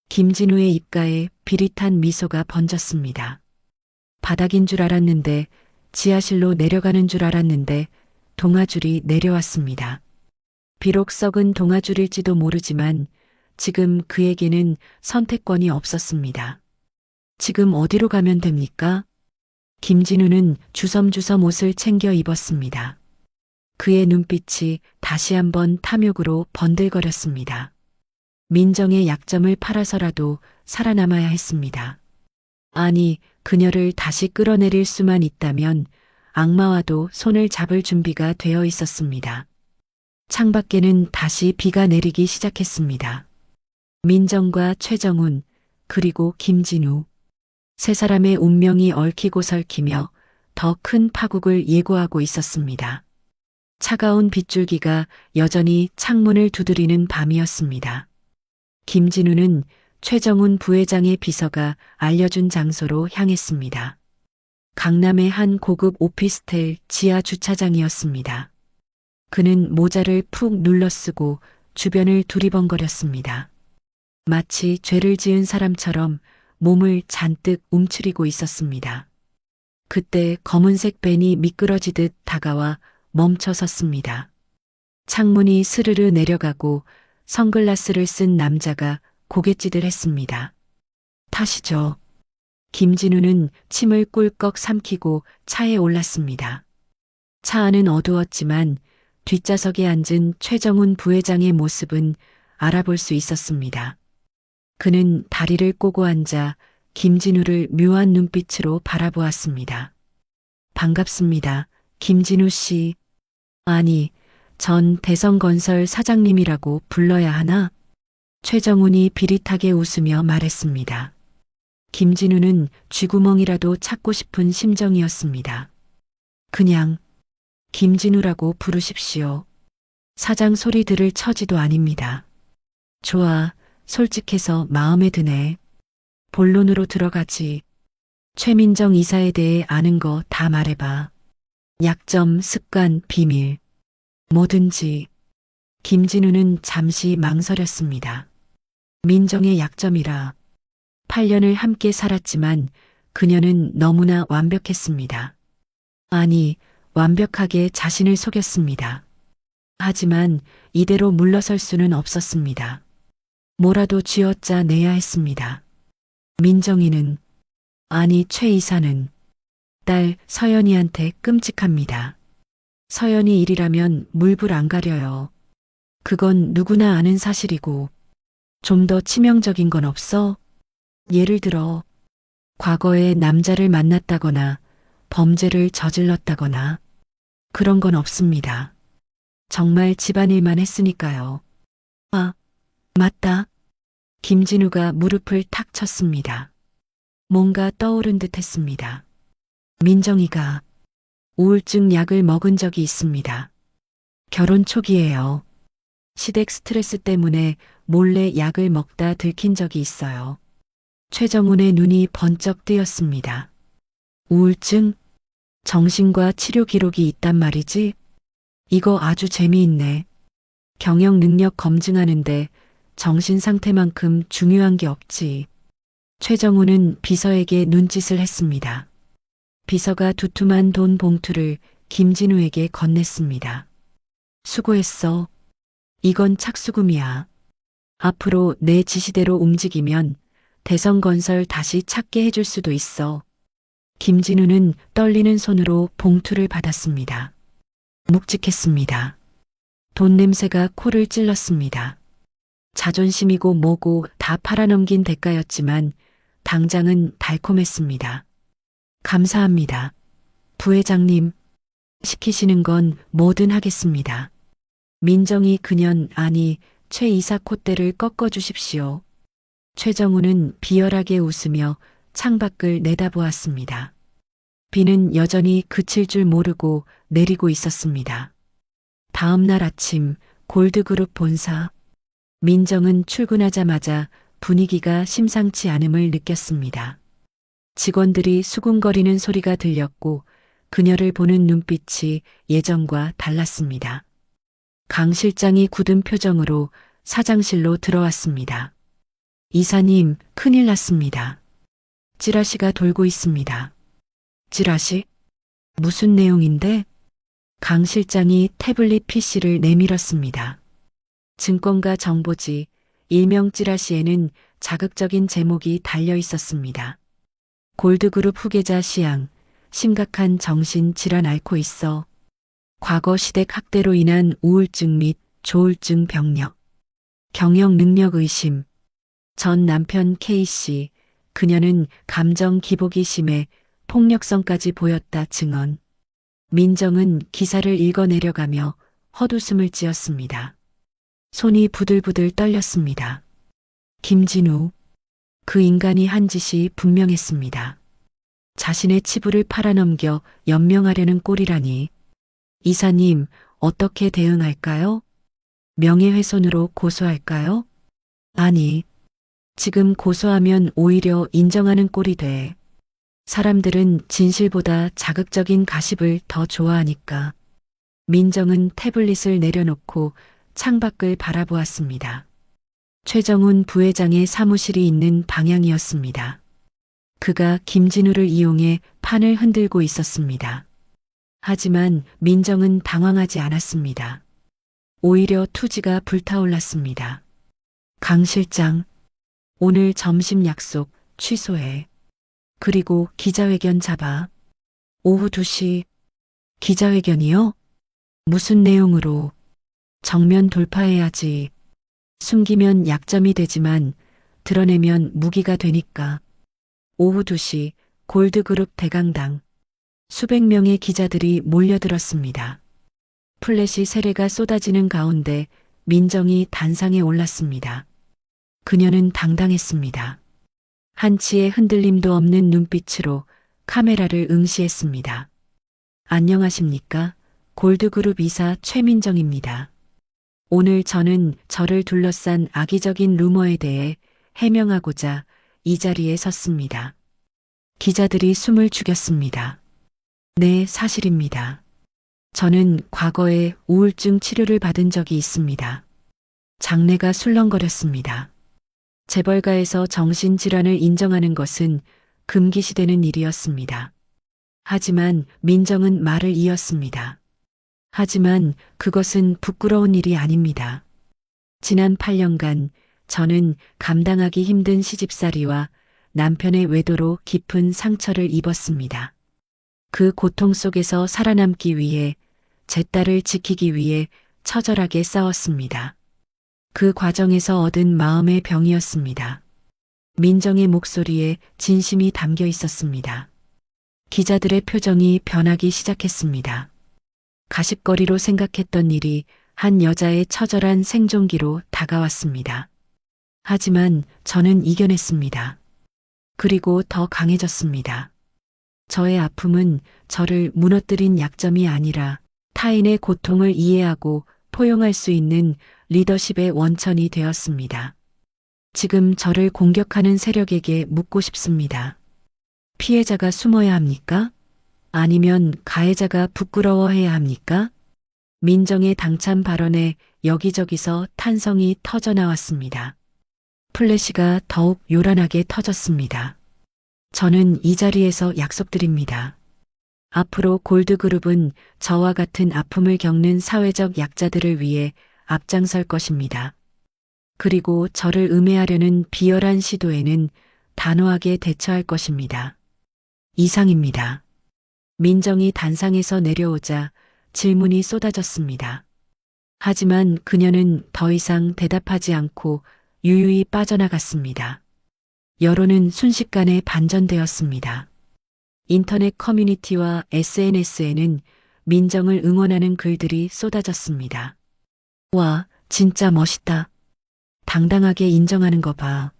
김진우의 입가에 비릿한 미소가 번졌습니다. 바닥인 줄 알았는데, 지하실로 내려가는 줄 알았는데 동아줄이 내려왔습니다. 비록 썩은 동아줄일지도 모르지만 지금 그에게는 선택권이 없었습니다. 지금 어디로 가면 됩니까? 김진우는 주섬주섬 옷을 챙겨 입었습니다. 그의 눈빛이 다시 한번 탐욕으로 번들거렸습니다. 민정의 약점을 팔아서라도 살아남아야 했습니다. 아니, 그녀를 다시 끌어내릴 수만 있다면 악마와도 손을 잡을 준비가 되어 있었습니다. 창밖에는 다시 비가 내리기 시작했습니다. 민정과 최정훈, 그리고 김진우. 세 사람의 운명이 얽히고 설키며 더 큰 파국을 예고하고 있었습니다. 차가운 빗줄기가 여전히 창문을 두드리는 밤이었습니다. 김진우는 최정훈 부회장의 비서가 알려준 장소로 향했습니다. 강남의 한 고급 오피스텔 지하 주차장이었습니다. 그는 모자를 푹 눌러쓰고 주변을 두리번거렸습니다. 마치 죄를 지은 사람처럼 몸을 잔뜩 움츠리고 있었습니다. 그때 검은색 밴이 미끄러지듯 다가와 멈춰 섰습니다. 창문이 스르르 내려가고 선글라스를 쓴 남자가 고갯짓을 했습니다. 타시죠. 김진우는 침을 꿀꺽 삼키고 차에 올랐습니다. 차 안은 어두웠지만 뒷좌석에 앉은 최정훈 부회장의 모습은 알아볼 수 있었습니다. 그는 다리를 꼬고 앉아 김진우를 묘한 눈빛으로 바라보았습니다. 반갑습니다. 김진우 씨. 아니, 전 대성건설 사장님이라고 불러야 하나? 최정훈이 비릿하게 웃으며 말했습니다. 김진우는 쥐구멍이라도 찾고 싶은 심정이었습니다. 그냥 김진우라고 부르십시오. 사장 소리 들을 처지도 아닙니다. 좋아, 솔직해서 마음에 드네. 본론으로 들어가지. 최민정 이사에 대해 아는 거 다 말해봐. 약점, 습관, 비밀. 뭐든지. 김진우는 잠시 망설였습니다. 민정의 약점이라. 8년을 함께 살았지만 그녀는 너무나 완벽했습니다. 아니, 완벽하게 자신을 속였습니다. 하지만 이대로 물러설 수는 없었습니다. 뭐라도 쥐어짜 내야 했습니다. 민정이는, 아니 최 이사는 딸 서연이한테 끔찍합니다. 서연이 일이라면 물불 안 가려요. 그건 누구나 아는 사실이고 좀 더 치명적인 건 없어? 예를 들어 과거에 남자를 만났다거나 범죄를 저질렀다거나 그런 건 없습니다. 정말 집안일만 했으니까요. 아, 맞다. 김진우가 무릎을 탁 쳤습니다. 뭔가 떠오른 듯 했습니다. 민정이가 우울증 약을 먹은 적이 있습니다. 결혼 초기에요. 시댁 스트레스 때문에 몰래 약을 먹다 들킨 적이 있어요. 최정훈의 눈이 번쩍 뜨였습니다. 우울증? 정신과 치료 기록이 있단 말이지? 이거 아주 재미있네. 경영 능력 검증하는데 정신 상태만큼 중요한 게 없지. 최정훈은 비서에게 눈짓을 했습니다. 비서가 두툼한 돈 봉투를 김진우에게 건넸습니다. 수고했어. 이건 착수금이야. 앞으로 내 지시대로 움직이면 대성건설 다시 찾게 해줄 수도 있어. 김진우는 떨리는 손으로 봉투를 받았습니다. 묵직했습니다. 돈 냄새가 코를 찔렀습니다. 자존심이고 뭐고 다 팔아넘긴 대가였지만 당장은 달콤했습니다. 감사합니다. 부회장님, 시키시는 건 뭐든 하겠습니다. 민정이 그년 아니 최 이사 콧대를 꺾어주십시오. 최정우는 비열하게 웃으며 창밖을 내다보았습니다. 비는 여전히 그칠 줄 모르고 내리고 있었습니다. 다음 날 아침 골드그룹 본사. 민정은 출근하자마자 분위기가 심상치 않음을 느꼈습니다. 직원들이 수군거리는 소리가 들렸고 그녀를 보는 눈빛이 예전과 달랐습니다. 강 실장이 굳은 표정으로 사장실로 들어왔습니다. 이사님, 큰일 났습니다. 찌라시가 돌고 있습니다. 찌라시? 무슨 내용인데? 강 실장이 태블릿 PC를 내밀었습니다. 증권가 정보지, 일명 찌라시에는 자극적인 제목이 달려 있었습니다. 골드그룹 후계자 시양, 심각한 정신질환 앓고 있어. 과거 시댁 학대로 인한 우울증 및 조울증 병력, 경영 능력 의심. 전 남편 K씨, 그녀는 감정 기복이 심해 폭력성까지 보였다 증언. 민정은 기사를 읽어내려가며 헛웃음을 지었습니다. 손이 부들부들 떨렸습니다. 김진우, 그 인간이 한 짓이 분명했습니다. 자신의 치부를 팔아넘겨 연명하려는 꼴이라니. 이사님, 어떻게 대응할까요? 명예훼손으로 고소할까요? 아니, 지금 고소하면 오히려 인정하는 꼴이 돼. 사람들은 진실보다 자극적인 가십을 더 좋아하니까. 민정은 태블릿을 내려놓고 창밖을 바라보았습니다. 최정훈 부회장의 사무실이 있는 방향이었습니다. 그가 김진우를 이용해 판을 흔들고 있었습니다. 하지만 민정은 당황하지 않았습니다. 오히려 투지가 불타올랐습니다. 강 실장, 오늘 점심 약속 취소해. 그리고 기자회견 잡아. 오후 2시. 기자회견이요? 무슨 내용으로? 정면 돌파해야지. 숨기면 약점이 되지만 드러내면 무기가 되니까. 오후 2시 골드그룹 대강당. 수백 명의 기자들이 몰려들었습니다. 플래시 세례가 쏟아지는 가운데 민정이 단상에 올랐습니다. 그녀는 당당했습니다. 한치의 흔들림도 없는 눈빛으로 카메라를 응시했습니다. 안녕하십니까? 골드그룹 이사 최민정입니다. 오늘 저는 저를 둘러싼 악의적인 루머에 대해 해명하고자 이 자리에 섰습니다. 기자들이 숨을 죽였습니다. 네, 사실입니다. 저는 과거에 우울증 치료를 받은 적이 있습니다. 장래가 술렁거렸습니다. 재벌가에서 정신질환을 인정하는 것은 금기시되는 일이었습니다. 하지만 민정은 말을 이었습니다. 하지만 그것은 부끄러운 일이 아닙니다. 지난 8년간 저는 감당하기 힘든 시집살이와 남편의 외도로 깊은 상처를 입었습니다. 그 고통 속에서 살아남기 위해 제 딸을 지키기 위해 처절하게 싸웠습니다. 그 과정에서 얻은 마음의 병이었습니다. 민정의 목소리에 진심이 담겨 있었습니다. 기자들의 표정이 변하기 시작했습니다. 가십거리로 생각했던 일이 한 여자의 처절한 생존기로 다가왔습니다. 하지만 저는 이겨냈습니다. 그리고 더 강해졌습니다. 저의 아픔은 저를 무너뜨린 약점이 아니라 타인의 고통을 이해하고 포용할 수 있는 리더십의 원천이 되었습니다. 지금 저를 공격하는 세력에게 묻고 싶습니다. 피해자가 숨어야 합니까? 아니면 가해자가 부끄러워해야 합니까? 민정의 당찬 발언에 여기저기서 탄성이 터져나왔습니다. 플래시가 더욱 요란하게 터졌습니다. 저는 이 자리에서 약속드립니다. 앞으로 골드그룹은 저와 같은 아픔을 겪는 사회적 약자들을 위해 앞장설 것입니다. 그리고 저를 음해하려는 비열한 시도에는 단호하게 대처할 것입니다. 이상입니다. 민정이 단상에서 내려오자 질문이 쏟아졌습니다. 하지만 그녀는 더 이상 대답하지 않고 유유히 빠져나갔습니다. 여론은 순식간에 반전되었습니다. 인터넷 커뮤니티와 SNS에는 민정을 응원하는 글들이 쏟아졌습니다. 와, 진짜 멋있다. 당당하게 인정하는 거 봐.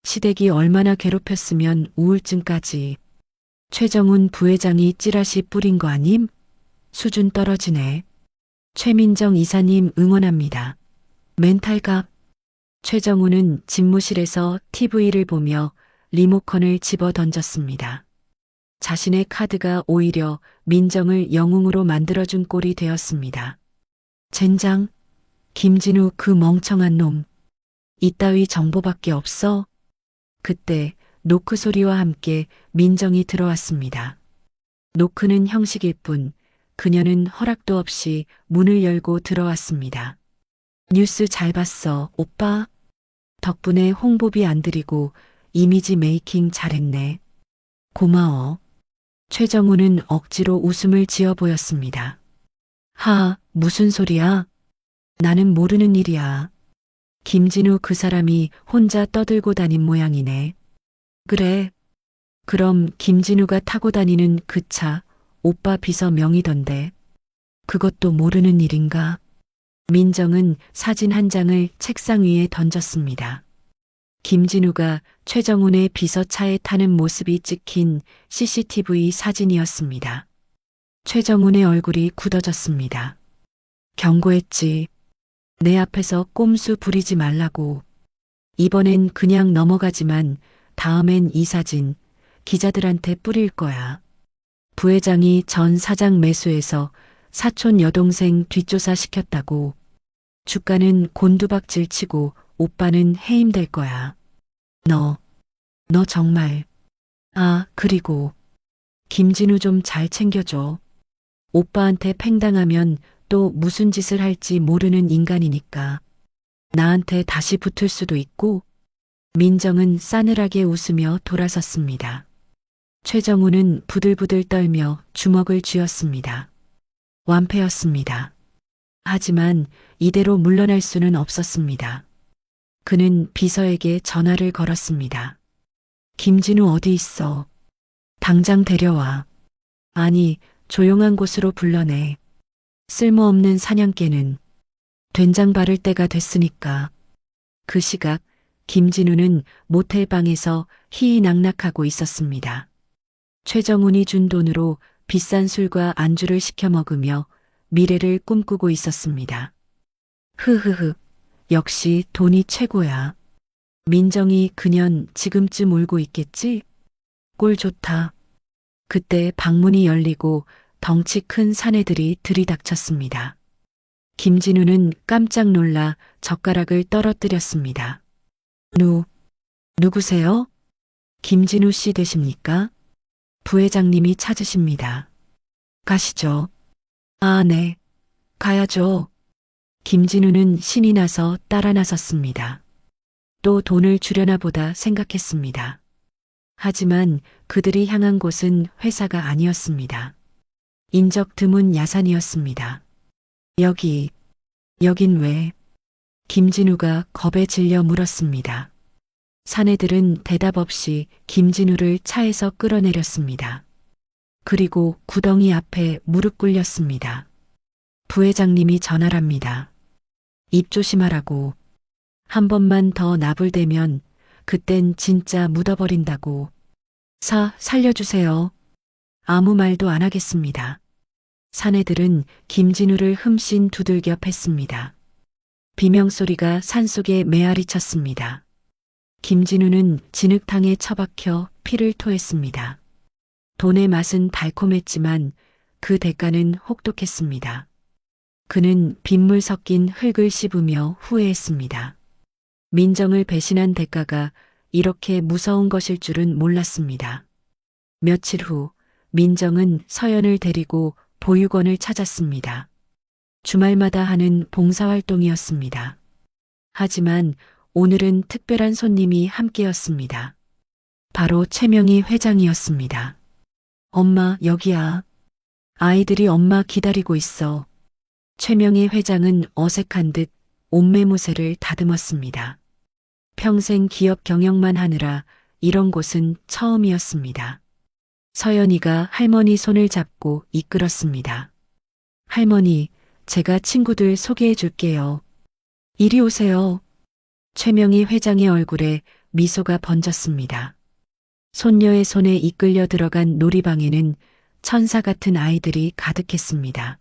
시댁이 얼마나 괴롭혔으면 우울증까지. 최정훈 부회장이 찌라시 뿌린 거 아님? 수준 떨어지네. 최민정 이사님 응원합니다. 멘탈갑. 최정훈은 집무실에서 TV를 보며 리모컨을 집어 던졌습니다. 자신의 카드가 오히려 민정을 영웅으로 만들어준 꼴이 되었습니다. 젠장, 김진우 그 멍청한 놈. 이따위 정보밖에 없어? 그때 노크 소리와 함께 민정이 들어왔습니다. 노크는 형식일 뿐 그녀는 허락도 없이 문을 열고 들어왔습니다. 뉴스 잘 봤어, 오빠. 덕분에 홍보비 안 들이고 이미지 메이킹 잘했네. 고마워. 최정우는 억지로 웃음을 지어 보였습니다. 하, 무슨 소리야? 나는 모르는 일이야. 김진우 그 사람이 혼자 떠들고 다닌 모양이네. 그래. 그럼 김진우가 타고 다니는 그 차, 오빠 비서 명의던데. 그것도 모르는 일인가? 민정은 사진 한 장을 책상 위에 던졌습니다. 김진우가 최정훈의 비서차에 타는 모습이 찍힌 CCTV 사진이었습니다. 최정훈의 얼굴이 굳어졌습니다. 경고했지. 내 앞에서 꼼수 부리지 말라고. 이번엔 그냥 넘어가지만 다음엔 이 사진 기자들한테 뿌릴 거야. 부회장이 전 사장 매수해서 사촌 여동생 뒷조사 시켰다고. 주가는 곤두박질 치고 오빠는 해임될 거야. 너 정말. 아, 그리고 김진우 좀 잘 챙겨줘. 오빠한테 팽당하면 또 무슨 짓을 할지 모르는 인간이니까. 나한테 다시 붙을 수도 있고. 민정은 싸늘하게 웃으며 돌아섰습니다. 최정우는 부들부들 떨며 주먹을 쥐었습니다. 완패였습니다. 하지만 이대로 물러날 수는 없었습니다. 그는 비서에게 전화를 걸었습니다. 김진우 어디 있어? 당장 데려와. 아니, 조용한 곳으로 불러내. 쓸모없는 사냥개는. 된장 바를 때가 됐으니까. 그 시각 김진우는 모텔방에서 희희낙낙하고 있었습니다. 최정훈이 준 돈으로 비싼 술과 안주를 시켜 먹으며 미래를 꿈꾸고 있었습니다. 흐흐흐, 역시 돈이 최고야. 민정이 그년 지금쯤 울고 있겠지? 꼴 좋다. 그때 방문이 열리고 덩치 큰 사내들이 들이닥쳤습니다. 김진우는 깜짝 놀라 젓가락을 떨어뜨렸습니다. 누구세요? 김진우 씨 되십니까? 부회장님이 찾으십니다. 가시죠. 아, 네. 가야죠. 김진우는 신이 나서 따라 나섰습니다. 또 돈을 주려나 보다 생각했습니다. 하지만 그들이 향한 곳은 회사가 아니었습니다. 인적 드문 야산이었습니다. 여긴 왜? 김진우가 겁에 질려 물었습니다. 사내들은 대답 없이 김진우를 차에서 끌어내렸습니다. 그리고 구덩이 앞에 무릎 꿇렸습니다. 부회장님이 전화랍니다. 입 조심하라고. 한 번만 더 나불대면 그땐 진짜 묻어버린다고. 살려주세요. 아무 말도 안 하겠습니다. 사내들은 김진우를 흠씬 두들겨 팼습니다. 비명소리가 산속에 메아리 쳤습니다. 김진우는 진흙탕에 처박혀 피를 토했습니다. 돈의 맛은 달콤했지만 그 대가는 혹독했습니다. 그는 빗물 섞인 흙을 씹으며 후회했습니다. 민정을 배신한 대가가 이렇게 무서운 것일 줄은 몰랐습니다. 며칠 후 민정은 서연을 데리고 보육원을 찾았습니다. 주말마다 하는 봉사활동이었습니다. 하지만 오늘은 특별한 손님이 함께였습니다. 바로 최명희 회장이었습니다. 엄마, 여기야. 아이들이 엄마 기다리고 있어. 최명희 회장은 어색한 듯 옷매무새를 다듬었습니다. 평생 기업 경영만 하느라 이런 곳은 처음이었습니다. 서연이가 할머니 손을 잡고 이끌었습니다. 할머니, 제가 친구들 소개해 줄게요. 이리 오세요. 최명희 회장의 얼굴에 미소가 번졌습니다. 손녀의 손에 이끌려 들어간 놀이방에는 천사 같은 아이들이 가득했습니다.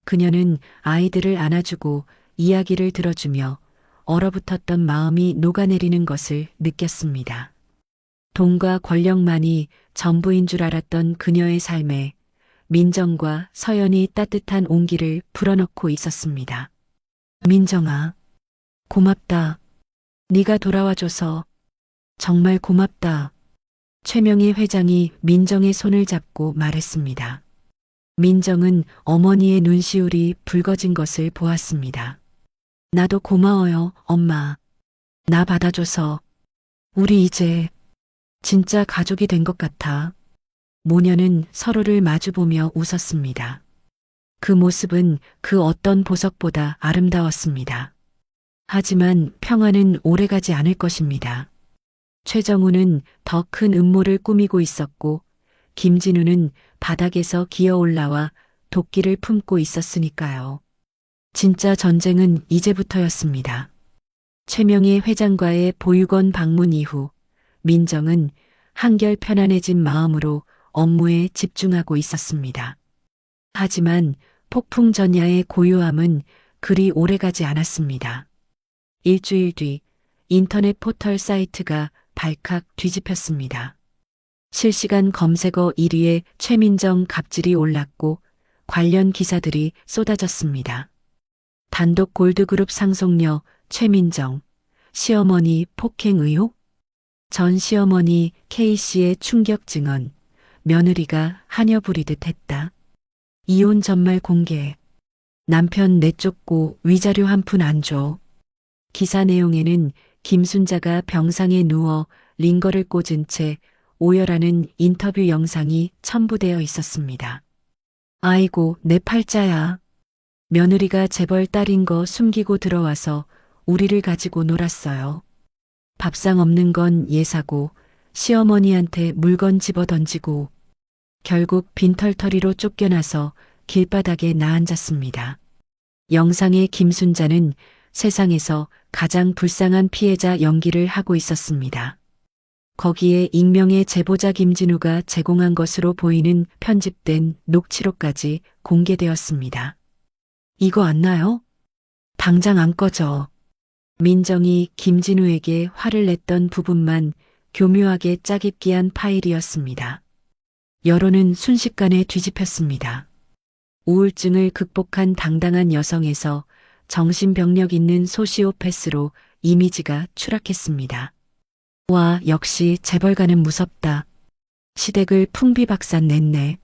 그녀는 아이들을 안아주고 이야기를 들어주며 얼어붙었던 마음이 녹아내리는 것을 느꼈습니다. 돈과 권력만이 전부인 줄 알았던 그녀의 삶에 민정과 서연이 따뜻한 온기를 불어넣고 있었습니다. 민정아, 고맙다. 네가 돌아와줘서 정말 고맙다. 최명희 회장이 민정의 손을 잡고 말했습니다. 민정은 어머니의 눈시울이 붉어진 것을 보았습니다. 나도 고마워요, 엄마. 나 받아줘서. 우리 이제 진짜 가족이 된 것 같아. 모녀는 서로를 마주보며 웃었습니다. 그 모습은 그 어떤 보석보다 아름다웠습니다. 하지만 평화는 오래가지 않을 것입니다. 최정우는 더 큰 음모를 꾸미고 있었고 김진우는 바닥에서 기어 올라와 도끼를 품고 있었으니까요. 진짜 전쟁은 이제부터였습니다. 최명희 회장과의 보육원 방문 이후 민정은 한결 편안해진 마음으로 업무에 집중하고 있었습니다. 하지만 폭풍 전야의 고요함은 그리 오래가지 않았습니다. 일주일 뒤 인터넷 포털 사이트가 발칵 뒤집혔습니다. 실시간 검색어 1위에 최민정 갑질이 올랐고 관련 기사들이 쏟아졌습니다. 단독 골드그룹 상속녀 최민정, 시어머니 폭행 의혹? 전 시어머니 K씨의 충격 증언, 며느리가 하녀 부리듯 했다. 이혼 전말 공개, 남편 내쫓고 위자료 한 푼 안 줘. 기사 내용에는 김순자가 병상에 누워 링거를 꽂은 채 오열하는 인터뷰 영상이 첨부되어 있었습니다. 아이고, 내 팔자야. 며느리가 재벌 딸인 거 숨기고 들어와서 우리를 가지고 놀았어요. 밥상 없는 건 예사고 시어머니한테 물건 집어 던지고 결국 빈털터리로 쫓겨나서 길바닥에 나앉았습니다. 영상의 김순자는 세상에서 가장 불쌍한 피해자 연기를 하고 있었습니다. 거기에 익명의 제보자 김진우가 제공한 것으로 보이는 편집된 녹취록까지 공개되었습니다. 이거 안 나요? 당장 안 꺼져. 민정이 김진우에게 화를 냈던 부분만 교묘하게 짜깁기한 파일이었습니다. 여론은 순식간에 뒤집혔습니다. 우울증을 극복한 당당한 여성에서 정신병력 있는 소시오패스로 이미지가 추락했습니다. 와, 역시 재벌가는 무섭다. 시댁을 풍비박산 냈네.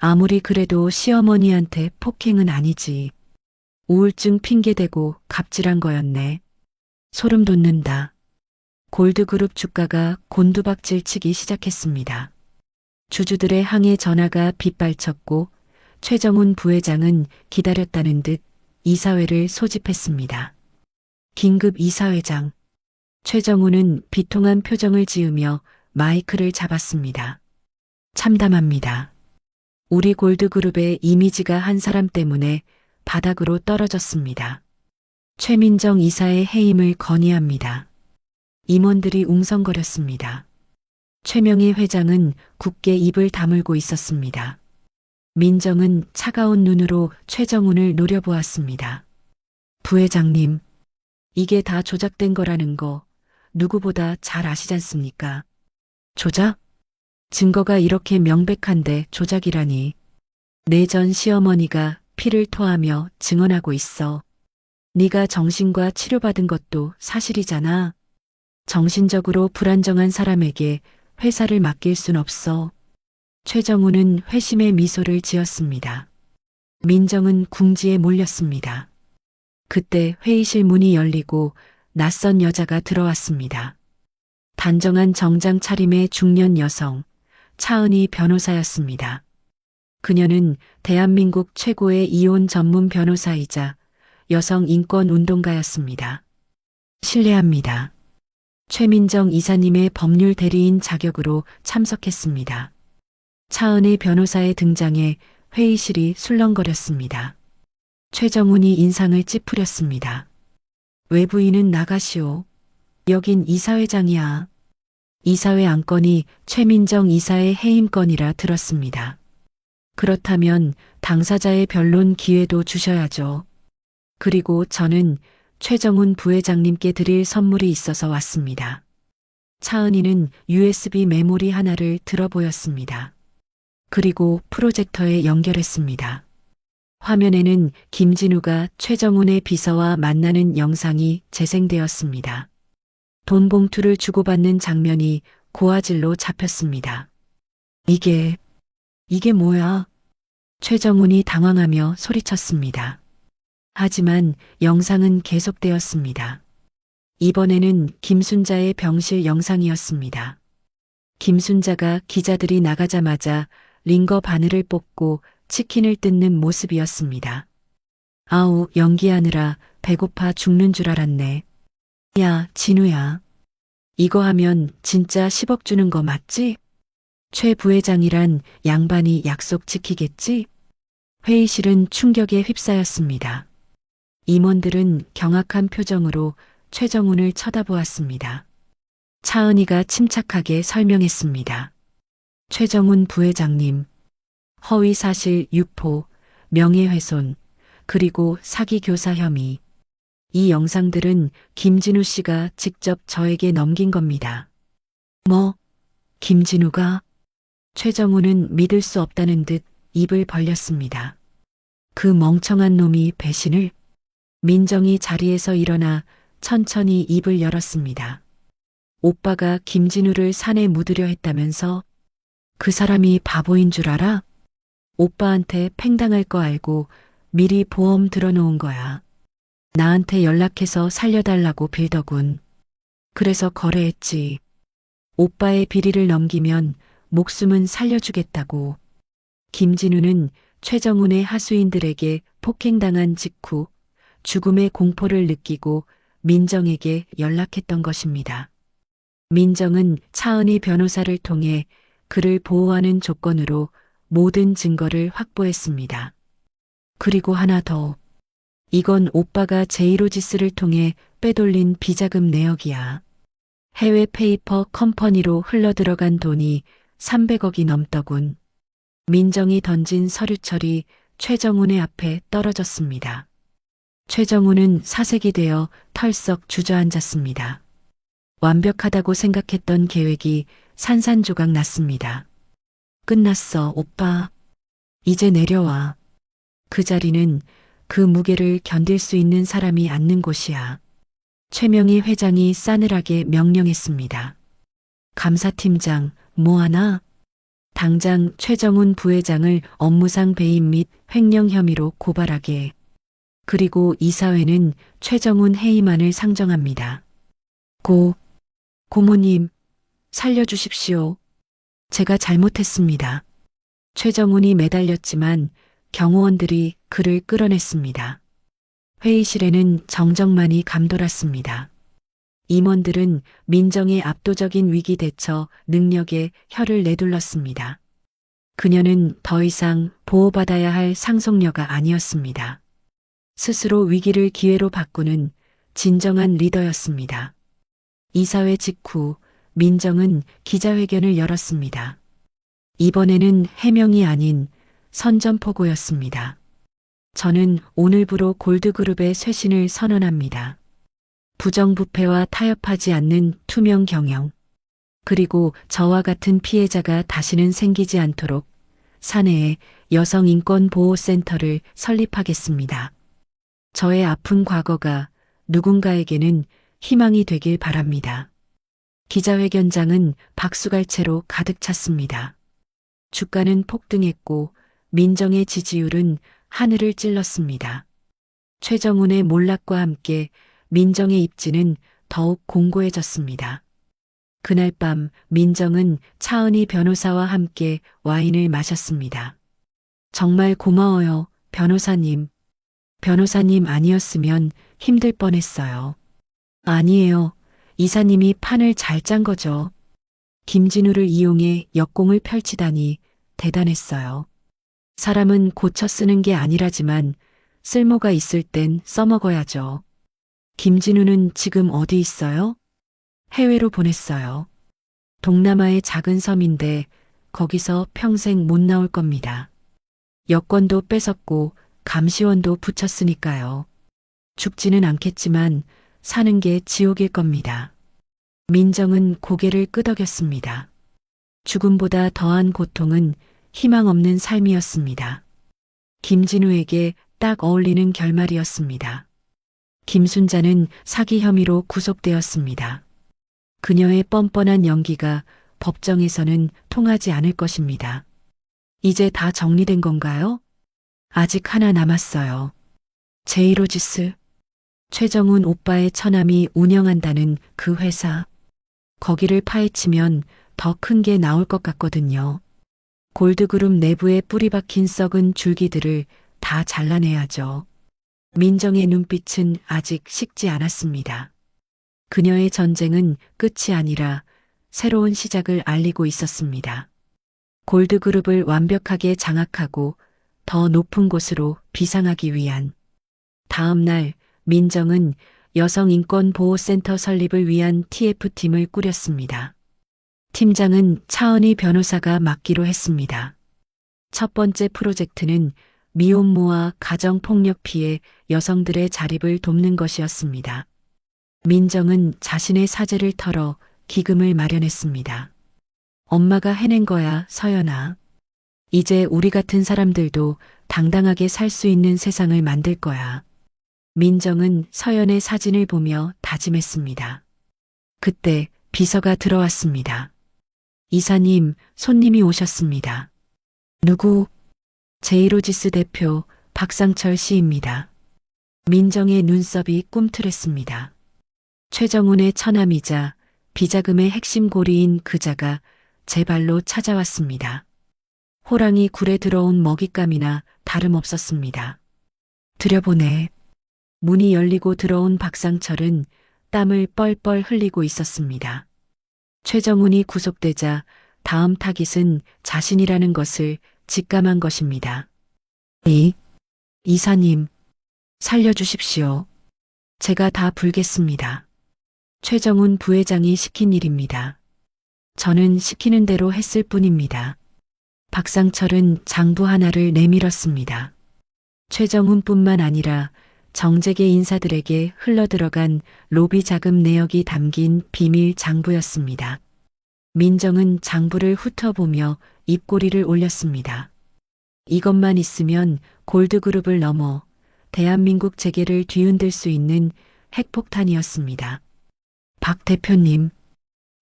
아무리 그래도 시어머니한테 폭행은 아니지. 우울증 핑계대고 갑질한 거였네. 소름 돋는다. 골드그룹 주가가 곤두박질 치기 시작했습니다. 주주들의 항해 전화가 빗발쳤고 최정훈 부회장은 기다렸다는 듯 이사회를 소집했습니다. 긴급 이사회장. 최정훈은 비통한 표정을 지으며 마이크를 잡았습니다. 참담합니다. 우리 골드그룹의 이미지가 한 사람 때문에 바닥으로 떨어졌습니다. 최민정 이사의 해임을 건의합니다. 임원들이 웅성거렸습니다. 최명희 회장은 굳게 입을 다물고 있었습니다. 민정은 차가운 눈으로 최정훈을 노려보았습니다. 부회장님, 이게 다 조작된 거라는 거 누구보다 잘 아시잖습니까? 조작? 증거가 이렇게 명백한데 조작이라니. 내 전 시어머니가 피를 토하며 증언하고 있어. 네가 정신과 치료받은 것도 사실이잖아. 정신적으로 불안정한 사람에게 회사를 맡길 순 없어. 최정훈은 회심의 미소를 지었습니다. 민정은 궁지에 몰렸습니다. 그때 회의실 문이 열리고 낯선 여자가 들어왔습니다. 단정한 정장 차림의 중년 여성, 차은희 변호사였습니다. 그녀는 대한민국 최고의 이혼 전문 변호사이자 여성 인권 운동가였습니다. 실례합니다. 최민정 이사님의 법률 대리인 자격으로 참석했습니다. 차은희 변호사의 등장에 회의실이 술렁거렸습니다. 최정훈이 인상을 찌푸렸습니다. 외부인은 나가시오. 여긴 이사회장이야. 이사회 안건이 최민정 이사의 해임건이라 들었습니다. 그렇다면 당사자의 변론 기회도 주셔야죠. 그리고 저는 최정훈 부회장님께 드릴 선물이 있어서 왔습니다. 차은희는 USB 메모리 하나를 들어 보였습니다. 그리고 프로젝터에 연결했습니다. 화면에는 김진우가 최정훈의 비서와 만나는 영상이 재생되었습니다. 돈 봉투를 주고받는 장면이 고화질로 잡혔습니다. 이게 뭐야? 최정훈이 당황하며 소리쳤습니다. 하지만 영상은 계속되었습니다. 이번에는 김순자의 병실 영상이었습니다. 김순자가 기자들이 나가자마자 링거 바늘을 뽑고 치킨을 뜯는 모습이었습니다. 아우, 연기하느라 배고파 죽는 줄 알았네. 야, 진우야. 이거 하면 진짜 10억 주는 거 맞지? 최 부회장이란 양반이 약속 지키겠지? 회의실은 충격에 휩싸였습니다. 임원들은 경악한 표정으로 최정훈을 쳐다보았습니다. 차은희가 침착하게 설명했습니다. 최정훈 부회장님, 허위사실 유포, 명예훼손, 그리고 사기교사 혐의. 이 영상들은 김진우 씨가 직접 저에게 넘긴 겁니다. 뭐? 김진우가? 최정훈은 믿을 수 없다는 듯 입을 벌렸습니다. 그 멍청한 놈이 배신을? 민정이 자리에서 일어나 천천히 입을 열었습니다. 오빠가 김진우를 산에 묻으려 했다면서? 그 사람이 바보인 줄 알아? 오빠한테 팽당할 거 알고 미리 보험 들어놓은 거야. 나한테 연락해서 살려달라고 빌더군. 그래서 거래했지. 오빠의 비리를 넘기면 목숨은 살려주겠다고. 김진우는 최정훈의 하수인들에게 폭행당한 직후 죽음의 공포를 느끼고 민정에게 연락했던 것입니다. 민정은 차은희 변호사를 통해 그를 보호하는 조건으로 모든 증거를 확보했습니다. 그리고 하나 더. 이건 오빠가 제이로지스를 통해 빼돌린 비자금 내역이야. 해외 페이퍼 컴퍼니로 흘러들어간 돈이 300억이 넘더군. 민정이 던진 서류철이 최정훈의 앞에 떨어졌습니다. 최정훈은 사색이 되어 털썩 주저앉았습니다. 완벽하다고 생각했던 계획이 산산조각 났습니다. 끝났어, 오빠. 이제 내려와. 그 자리는 그 무게를 견딜 수 있는 사람이 앉는 곳이야. 최명희 회장이 싸늘하게 명령했습니다. 감사팀장, 뭐하나? 당장 최정훈 부회장을 업무상 배임 및 횡령 혐의로 고발하게. 그리고 이사회는 최정훈 해임안을 상정합니다. 고 고모님, 살려주십시오. 제가 잘못했습니다. 최정훈이 매달렸지만 경호원들이 그를 끌어냈습니다. 회의실에는 정적만이 감돌았습니다. 임원들은 민정의 압도적인 위기 대처 능력에 혀를 내둘렀습니다. 그녀는 더 이상 보호받아야 할 상속녀가 아니었습니다. 스스로 위기를 기회로 바꾸는 진정한 리더였습니다. 이사회 직후 민정은 기자회견을 열었습니다. 이번에는 해명이 아닌 선전포고였습니다. 저는 오늘부로 골드그룹의 쇄신을 선언합니다. 부정부패와 타협하지 않는 투명 경영, 그리고 저와 같은 피해자가 다시는 생기지 않도록 사내에 여성인권보호센터를 설립하겠습니다. 저의 아픈 과거가 누군가에게는 희망이 되길 바랍니다. 기자회견장은 박수갈채로 가득 찼습니다. 주가는 폭등했고 민정의 지지율은 하늘을 찔렀습니다. 최정훈의 몰락과 함께 민정의 입지는 더욱 공고해졌습니다. 그날 밤 민정은 차은희 변호사와 함께 와인을 마셨습니다. 정말 고마워요, 변호사님. 변호사님 아니었으면 힘들 뻔했어요. 아니에요. 이사님이 판을 잘 짠 거죠. 김진우를 이용해 역공을 펼치다니 대단했어요. 사람은 고쳐 쓰는 게 아니라지만 쓸모가 있을 땐 써먹어야죠. 김진우는 지금 어디 있어요? 해외로 보냈어요. 동남아의 작은 섬인데 거기서 평생 못 나올 겁니다. 여권도 뺏었고 감시원도 붙였으니까요. 죽지는 않겠지만 사는 게 지옥일 겁니다. 민정은 고개를 끄덕였습니다. 죽음보다 더한 고통은 희망 없는 삶이었습니다. 김진우에게 딱 어울리는 결말이었습니다. 김순자는 사기 혐의로 구속되었습니다. 그녀의 뻔뻔한 연기가 법정에서는 통하지 않을 것입니다. 이제 다 정리된 건가요? 아직 하나 남았어요. 제이로지스. 최정훈 오빠의 처남이 운영한다는 그 회사. 거기를 파헤치면 더 큰 게 나올 것 같거든요. 골드그룹 내부에 뿌리 박힌 썩은 줄기들을 다 잘라내야죠. 민정의 눈빛은 아직 식지 않았습니다. 그녀의 전쟁은 끝이 아니라 새로운 시작을 알리고 있었습니다. 골드그룹을 완벽하게 장악하고 더 높은 곳으로 비상하기 위한. 다음 날 민정은 여성인권보호센터 설립을 위한 TF팀을 꾸렸습니다. 팀장은 차은희 변호사가 맡기로 했습니다. 첫 번째 프로젝트는 미혼모와 가정폭력 피해 여성들의 자립을 돕는 것이었습니다. 민정은 자신의 사재를 털어 기금을 마련했습니다. 엄마가 해낸 거야, 서연아. 이제 우리 같은 사람들도 당당하게 살 수 있는 세상을 만들 거야. 민정은 서연의 사진을 보며 다짐했습니다. 그때 비서가 들어왔습니다. 이사님, 손님이 오셨습니다. 누구? 제이로지스 대표 박상철 씨입니다. 민정의 눈썹이 꿈틀했습니다. 최정훈의 처남이자 비자금의 핵심 고리인 그자가 제 발로 찾아왔습니다. 호랑이 굴에 들어온 먹잇감이나 다름없었습니다. 들여보내. 문이 열리고 들어온 박상철은 땀을 뻘뻘 흘리고 있었습니다. 최정훈이 구속되자 다음 타깃은 자신이라는 것을 직감한 것입니다. 이사님, 살려주십시오. 제가 다 불겠습니다. 최정훈 부회장이 시킨 일입니다. 저는 시키는 대로 했을 뿐입니다. 박상철은 장부 하나를 내밀었습니다. 최정훈뿐만 아니라 정재계 인사들에게 흘러들어간 로비 자금 내역이 담긴 비밀 장부였습니다. 민정은 장부를 훑어보며 입꼬리를 올렸습니다. 이것만 있으면 골드그룹을 넘어 대한민국 재계를 뒤흔들 수 있는 핵폭탄이었습니다. 박 대표님,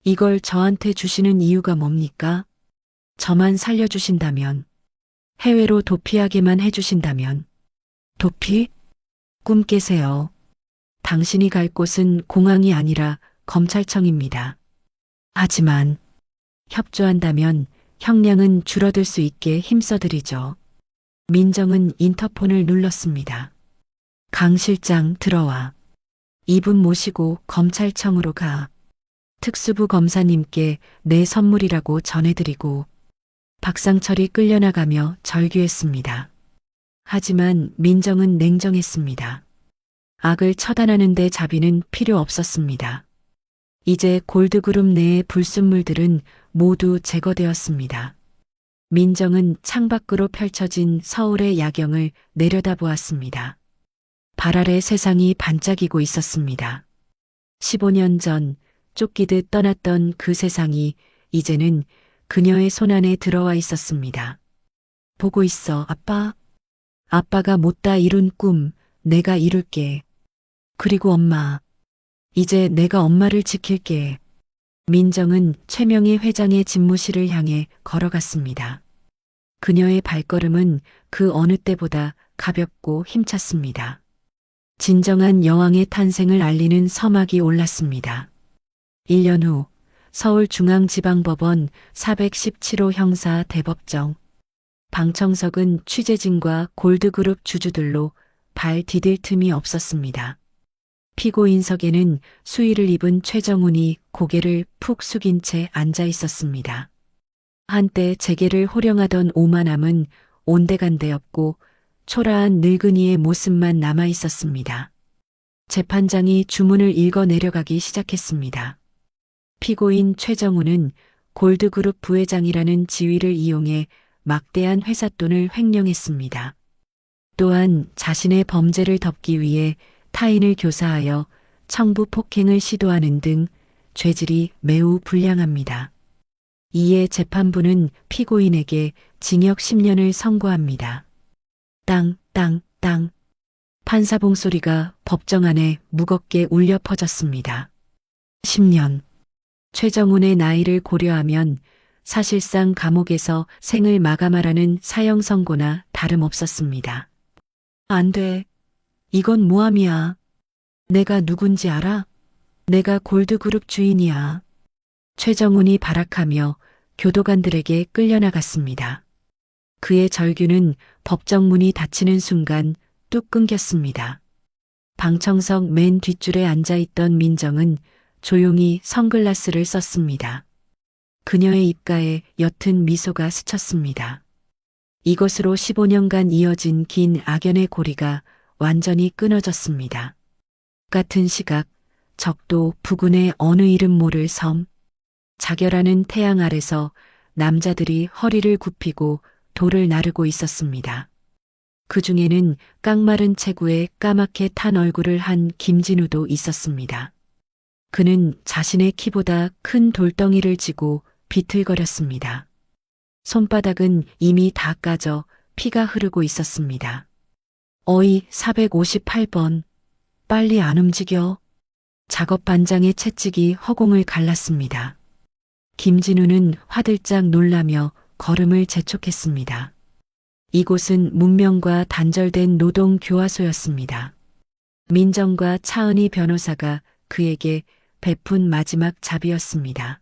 이걸 저한테 주시는 이유가 뭡니까? 저만 살려주신다면, 해외로 도피하게만 해주신다면. 도피? 꿈 깨세요. 당신이 갈 곳은 공항이 아니라 검찰청입니다. 하지만 협조한다면 형량은 줄어들 수 있게 힘써드리죠. 민정은 인터폰을 눌렀습니다. 강 실장 들어와. 이분 모시고 검찰청으로 가. 특수부 검사님께 내 선물이라고 전해드리고. 박상철이 끌려나가며 절규했습니다. 하지만 민정은 냉정했습니다. 악을 처단하는데 자비는 필요 없었습니다. 이제 골드그룹 내의 불순물들은 모두 제거되었습니다. 민정은 창밖으로 펼쳐진 서울의 야경을 내려다보았습니다. 발 아래 세상이 반짝이고 있었습니다. 15년 전 쫓기듯 떠났던 그 세상이 이제는 그녀의 손안에 들어와 있었습니다. 보고 있어, 아빠. 아빠가 못다 이룬 꿈, 내가 이룰게. 그리고 엄마. 이제 내가 엄마를 지킬게. 민정은 최명희 회장의 집무실을 향해 걸어갔습니다. 그녀의 발걸음은 그 어느 때보다 가볍고 힘찼습니다. 진정한 여왕의 탄생을 알리는 서막이 올랐습니다. 1년 후 서울중앙지방법원 417호 형사 대법정. 방청석은 취재진과 골드그룹 주주들로 발 디딜 틈이 없었습니다. 피고인석에는 수의를 입은 최정훈이 고개를 푹 숙인 채 앉아 있었습니다. 한때 재계를 호령하던 오만함은 온데간데 없고 초라한 늙은이의 모습만 남아 있었습니다. 재판장이 주문을 읽어 내려가기 시작했습니다. 피고인 최정훈은 골드그룹 부회장이라는 지위를 이용해 막대한 회삿돈을 횡령했습니다. 또한 자신의 범죄를 덮기 위해 타인을 교사하여 청부 폭행을 시도하는 등 죄질이 매우 불량합니다. 이에 재판부는 피고인에게 징역 10년을 선고합니다. 땅, 땅, 땅. 판사봉 소리가 법정 안에 무겁게 울려 퍼졌습니다. 10년. 최정훈의 나이를 고려하면 사실상 감옥에서 생을 마감하라는 사형 선고나 다름없었습니다. 안 돼. 이건 모함이야. 내가 누군지 알아? 내가 골드그룹 주인이야. 최정훈이 발악하며 교도관들에게 끌려나갔습니다. 그의 절규는 법정 문이 닫히는 순간 뚝 끊겼습니다. 방청석 맨 뒷줄에 앉아있던 민정은 조용히 선글라스를 썼습니다. 그녀의 입가에 옅은 미소가 스쳤습니다. 이것으로 15년간 이어진 긴 악연의 고리가 완전히 끊어졌습니다. 같은 시각 적도 부근의 어느 이름 모를 섬. 자결하는 태양 아래서 남자들이 허리를 굽히고 돌을 나르고 있었습니다. 그 중에는 깡마른 체구에 까맣게 탄 얼굴을 한 김진우도 있었습니다. 그는 자신의 키보다 큰 돌덩이를 지고 비틀거렸습니다. 손바닥은 이미 다 까져 피가 흐르고 있었습니다. 어이 458번. 빨리 안 움직여. 작업 반장의 채찍이 허공을 갈랐습니다. 김진우는 화들짝 놀라며 걸음을 재촉했습니다. 이곳은 문명과 단절된 노동교화소였습니다. 민정과 차은희 변호사가 그에게 베푼 마지막 자비였습니다.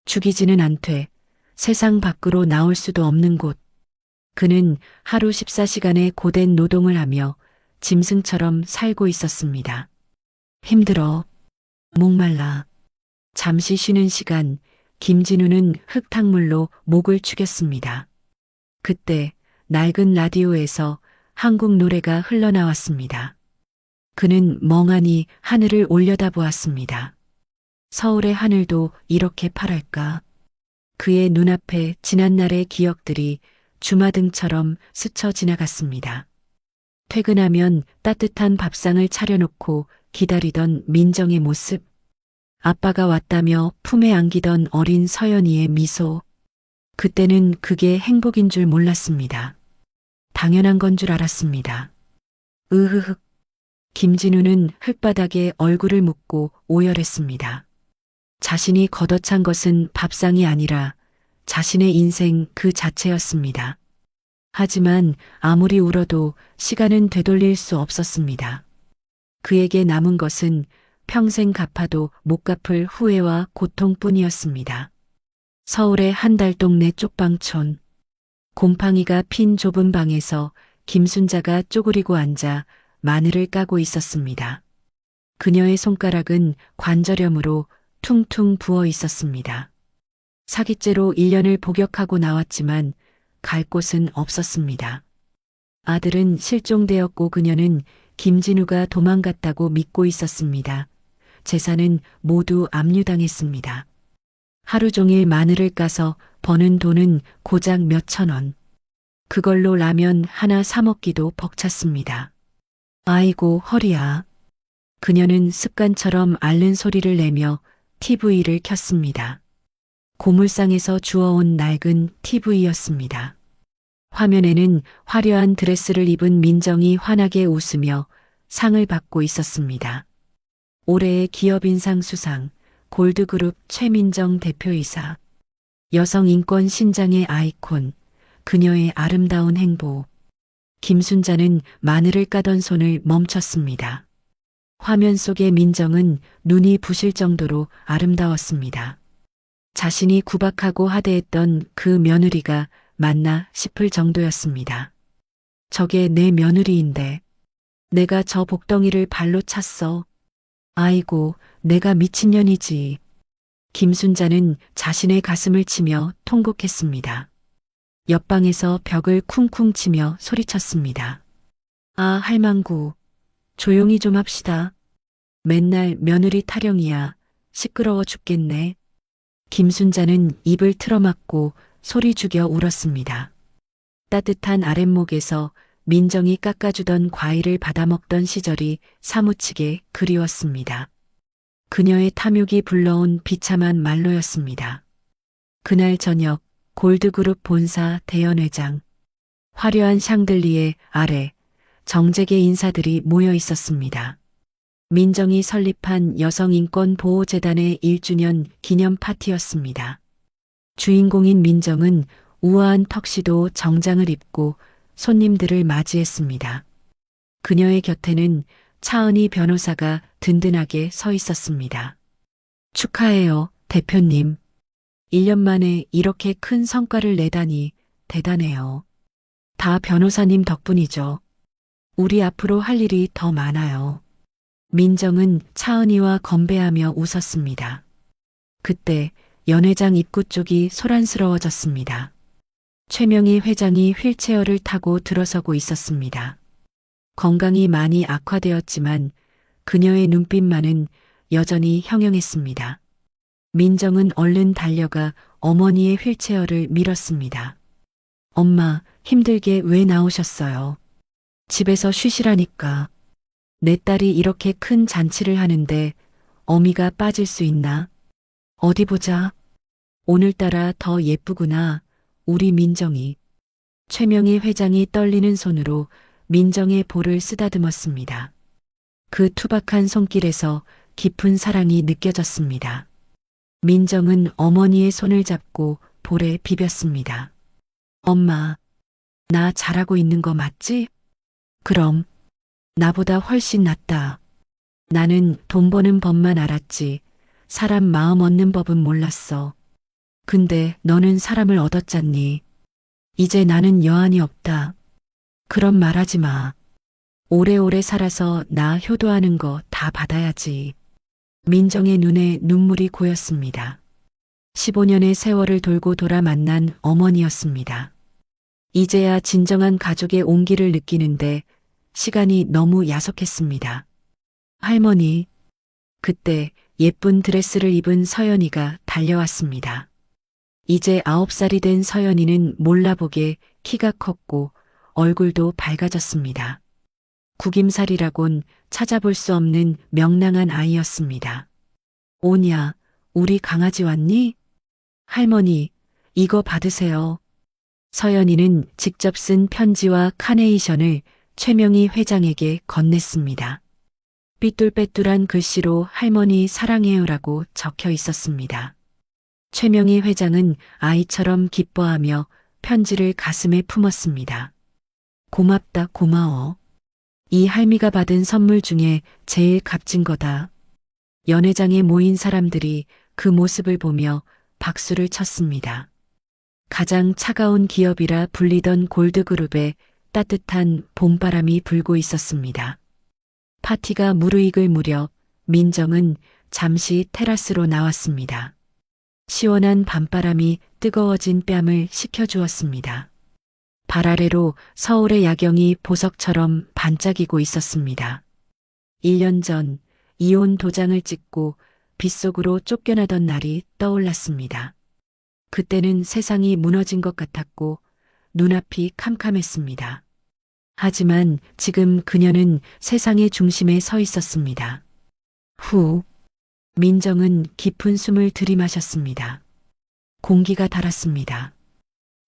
죽이지는 않되 세상 밖으로 나올 수도 없는 곳. 그는 하루 14시간의 고된 노동을 하며 짐승처럼 살고 있었습니다. 힘들어. 목말라. 잠시 쉬는 시간, 김진우는 흙탕물로 목을 축였습니다. 그때 낡은 라디오에서 한국 노래가 흘러나왔습니다. 그는 멍하니 하늘을 올려다보았습니다. 서울의 하늘도 이렇게 파랄까? 그의 눈앞에 지난날의 기억들이 주마등처럼 스쳐 지나갔습니다. 퇴근하면 따뜻한 밥상을 차려놓고 기다리던 민정의 모습. 아빠가 왔다며 품에 안기던 어린 서연이의 미소. 그때는 그게 행복인 줄 몰랐습니다. 당연한 건 줄 알았습니다. 으흐흑. 김진우는 흙바닥에 얼굴을 묻고 오열했습니다. 자신이 걷어찬 것은 밥상이 아니라 자신의 인생 그 자체였습니다. 하지만 아무리 울어도 시간은 되돌릴 수 없었습니다. 그에게 남은 것은 평생 갚아도 못 갚을 후회와 고통뿐이었습니다. 서울의 한 달 동네 쪽방촌. 곰팡이가 핀 좁은 방에서 김순자가 쪼그리고 앉아 마늘을 까고 있었습니다. 그녀의 손가락은 관절염으로 퉁퉁 부어 있었습니다. 사기죄로 1년을 복역하고 나왔지만 갈 곳은 없었습니다. 아들은 실종되었고 그녀는 김진우가 도망갔다고 믿고 있었습니다. 재산은 모두 압류당했습니다. 하루 종일 마늘을 까서 버는 돈은 고작 몇천 원. 그걸로 라면 하나 사 먹기도 벅찼습니다. 아이고 허리야. 그녀는 습관처럼 앓는 소리를 내며 TV를 켰습니다. 고물상에서 주워온 낡은 TV였습니다. 화면에는 화려한 드레스를 입은 민정이 환하게 웃으며 상을 받고 있었습니다. 올해의 기업인상 수상, 골드그룹 최민정 대표이사. 여성인권 신장의 아이콘, 그녀의 아름다운 행보. 김순자는 마늘을 까던 손을 멈췄습니다. 화면 속의 민정은 눈이 부실 정도로 아름다웠습니다. 자신이 구박하고 하대했던 그 며느리가 맞나 싶을 정도였습니다. 저게 내 며느리인데 내가 저 복덩이를 발로 찼어. 아이고, 내가 미친년이지. 김순자는 자신의 가슴을 치며 통곡했습니다. 옆방에서 벽을 쿵쿵 치며 소리쳤습니다. 아, 할망구. 조용히 좀 합시다. 맨날 며느리 타령이야. 시끄러워 죽겠네. 김순자는 입을 틀어막고 소리 죽여 울었습니다. 따뜻한 아랫목에서 민정이 깎아주던 과일을 받아먹던 시절이 사무치게 그리웠습니다. 그녀의 탐욕이 불러온 비참한 말로였습니다. 그날 저녁 골드그룹 본사 대연회장. 화려한 샹들리에 아래 정재계 인사들이 모여 있었습니다. 민정이 설립한 여성인권보호재단의 1주년 기념 파티였습니다. 주인공인 민정은 우아한 턱시도 정장을 입고 손님들을 맞이했습니다. 그녀의 곁에는 차은희 변호사가 든든하게 서 있었습니다. 축하해요, 대표님. 1년 만에 이렇게 큰 성과를 내다니 대단해요. 다 변호사님 덕분이죠. 우리 앞으로 할 일이 더 많아요. 민정은 차은희와 건배하며 웃었습니다. 그때 연회장 입구 쪽이 소란스러워졌습니다. 최명희 회장이 휠체어를 타고 들어서고 있었습니다. 건강이 많이 악화되었지만 그녀의 눈빛만은 여전히 형형했습니다. 민정은 얼른 달려가 어머니의 휠체어를 밀었습니다. 엄마, 힘들게 왜 나오셨어요? 집에서 쉬시라니까. 내 딸이 이렇게 큰 잔치를 하는데 어미가 빠질 수 있나? 어디 보자. 오늘따라 더 예쁘구나. 우리 민정이. 최명희 회장이 떨리는 손으로 민정의 볼을 쓰다듬었습니다. 그 투박한 손길에서 깊은 사랑이 느껴졌습니다. 민정은 어머니의 손을 잡고 볼에 비볐습니다. 엄마, 나 잘하고 있는 거 맞지? 그럼. 나보다 훨씬 낫다. 나는 돈 버는 법만 알았지. 사람 마음 얻는 법은 몰랐어. 근데 너는 사람을 얻었잖니. 이제 나는 여한이 없다. 그런 말하지 마. 오래오래 살아서 나 효도하는 거 다 받아야지. 민정의 눈에 눈물이 고였습니다. 15년의 세월을 돌고 돌아 만난 어머니였습니다. 이제야 진정한 가족의 온기를 느끼는데 시간이 너무 야속했습니다. 할머니. 그때 예쁜 드레스를 입은 서연이가 달려왔습니다. 이제 9살이 된 서연이는 몰라보게 키가 컸고 얼굴도 밝아졌습니다. 구김살이라곤 찾아볼 수 없는 명랑한 아이였습니다. 오냐, 우리 강아지 왔니? 할머니, 이거 받으세요. 서연이는 직접 쓴 편지와 카네이션을 최명희 회장에게 건넸습니다. 삐뚤빼뚤한 글씨로 할머니 사랑해요라고 적혀 있었습니다. 최명희 회장은 아이처럼 기뻐하며 편지를 가슴에 품었습니다. 고맙다, 고마워. 이 할미가 받은 선물 중에 제일 값진 거다. 연회장에 모인 사람들이 그 모습을 보며 박수를 쳤습니다. 가장 차가운 기업이라 불리던 골드그룹에 따뜻한 봄바람이 불고 있었습니다. 파티가 무르익을 무렵 민정은 잠시 테라스로 나왔습니다. 시원한 밤바람이 뜨거워진 뺨을 식혀주었습니다. 발 아래로 서울의 야경이 보석처럼 반짝이고 있었습니다. 1년 전 이혼 도장을 찍고 빗속으로 쫓겨나던 날이 떠올랐습니다. 그때는 세상이 무너진 것 같았고 눈앞이 캄캄했습니다. 하지만 지금 그녀는 세상의 중심에 서 있었습니다. 후, 민정은 깊은 숨을 들이마셨습니다. 공기가 달았습니다.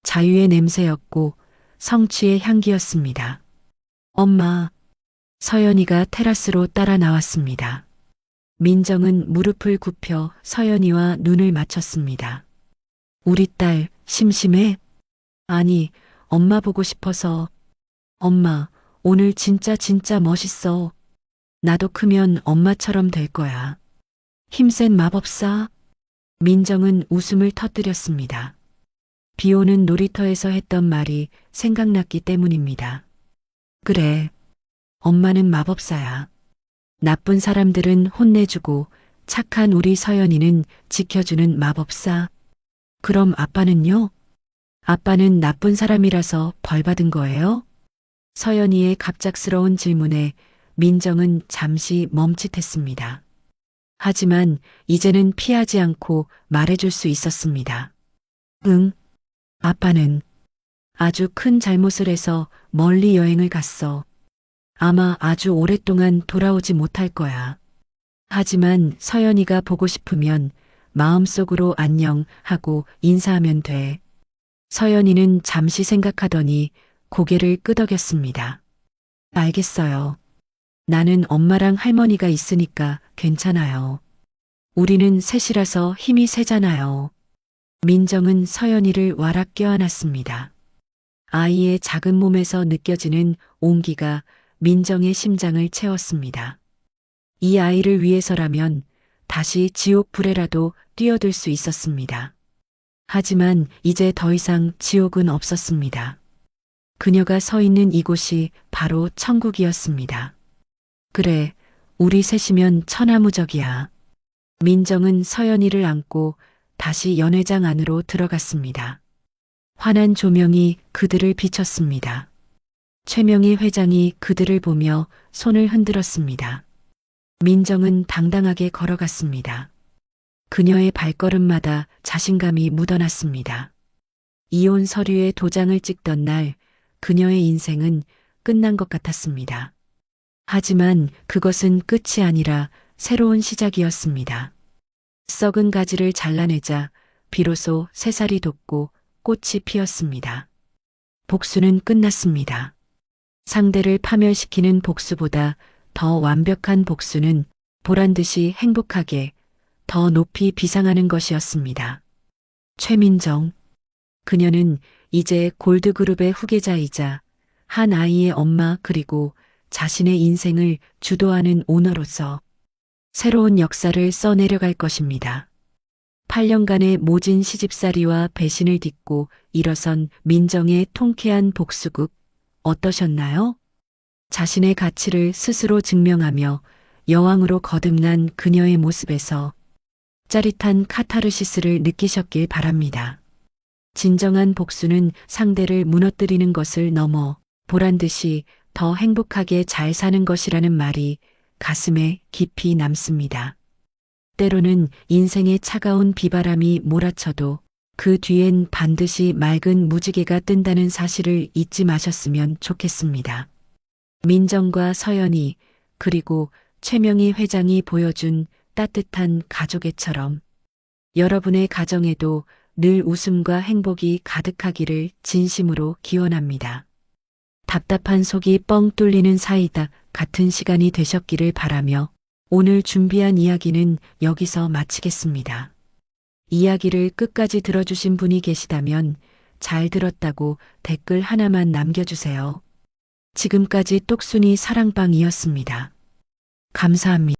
자유의 냄새였고 성취의 향기였습니다. 엄마, 서연이가 테라스로 따라 나왔습니다. 민정은 무릎을 굽혀 서연이와 눈을 맞췄습니다. 우리 딸 심심해? 아니, 엄마 보고 싶어서. 엄마, 오늘 진짜 멋있어. 나도 크면 엄마처럼 될 거야. 힘센 마법사? 민정은 웃음을 터뜨렸습니다. 비 오는 놀이터에서 했던 말이 생각났기 때문입니다. 그래, 엄마는 마법사야. 나쁜 사람들은 혼내주고 착한 우리 서연이는 지켜주는 마법사. 그럼 아빠는요? 아빠는 나쁜 사람이라서 벌 받은 거예요? 서연이의 갑작스러운 질문에 민정은 잠시 멈칫했습니다. 하지만 이제는 피하지 않고 말해줄 수 있었습니다. 응, 아빠는 아주 큰 잘못을 해서 멀리 여행을 갔어. 아마 아주 오랫동안 돌아오지 못할 거야. 하지만 서연이가 보고 싶으면 마음속으로 안녕 하고 인사하면 돼. 서연이는 잠시 생각하더니 고개를 끄덕였습니다. 알겠어요. 나는 엄마랑 할머니가 있으니까 괜찮아요. 우리는 셋이라서 힘이 세잖아요. 민정은 서연이를 와락 껴안았습니다. 아이의 작은 몸에서 느껴지는 온기가 민정의 심장을 채웠습니다. 이 아이를 위해서라면 다시 지옥 불에라도 뛰어들 수 있었습니다. 하지만 이제 더 이상 지옥은 없었습니다. 그녀가 서 있는 이곳이 바로 천국이었습니다. 그래, 우리 셋이면 천하무적이야. 민정은 서연이를 안고 다시 연회장 안으로 들어갔습니다. 환한 조명이 그들을 비췄습니다. 최명희 회장이 그들을 보며 손을 흔들었습니다. 민정은 당당하게 걸어갔습니다. 그녀의 발걸음마다 자신감이 묻어났습니다. 이혼 서류에 도장을 찍던 날 그녀의 인생은 끝난 것 같았습니다. 하지만 그것은 끝이 아니라 새로운 시작이었습니다. 썩은 가지를 잘라내자 비로소 새살이 돋고 꽃이 피었습니다. 복수는 끝났습니다. 상대를 파멸시키는 복수보다 더 완벽한 복수는 보란듯이 행복하게 더 높이 비상하는 것이었습니다. 최민정. 그녀는 이제 골드그룹의 후계자이자 한 아이의 엄마 그리고 자신의 인생을 주도하는 오너로서 새로운 역사를 써내려갈 것입니다. 8년간의 모진 시집살이와 배신을 딛고 일어선 민정의 통쾌한 복수극 어떠셨나요? 자신의 가치를 스스로 증명하며 여왕으로 거듭난 그녀의 모습에서 짜릿한 카타르시스를 느끼셨길 바랍니다. 진정한 복수는 상대를 무너뜨리는 것을 넘어 보란듯이 더 행복하게 잘 사는 것이라는 말이 가슴에 깊이 남습니다. 때로는 인생의 차가운 비바람이 몰아쳐도 그 뒤엔 반드시 맑은 무지개가 뜬다는 사실을 잊지 마셨으면 좋겠습니다. 민정과 서연이 그리고 최명희 회장이 보여준 따뜻한 가족애처럼 여러분의 가정에도 늘 웃음과 행복이 가득하기를 진심으로 기원합니다. 답답한 속이 뻥 뚫리는 사이다 같은 시간이 되셨기를 바라며 오늘 준비한 이야기는 여기서 마치겠습니다. 이야기를 끝까지 들어주신 분이 계시다면 잘 들었다고 댓글 하나만 남겨주세요. 지금까지 똑순이 사랑방이었습니다. 감사합니다.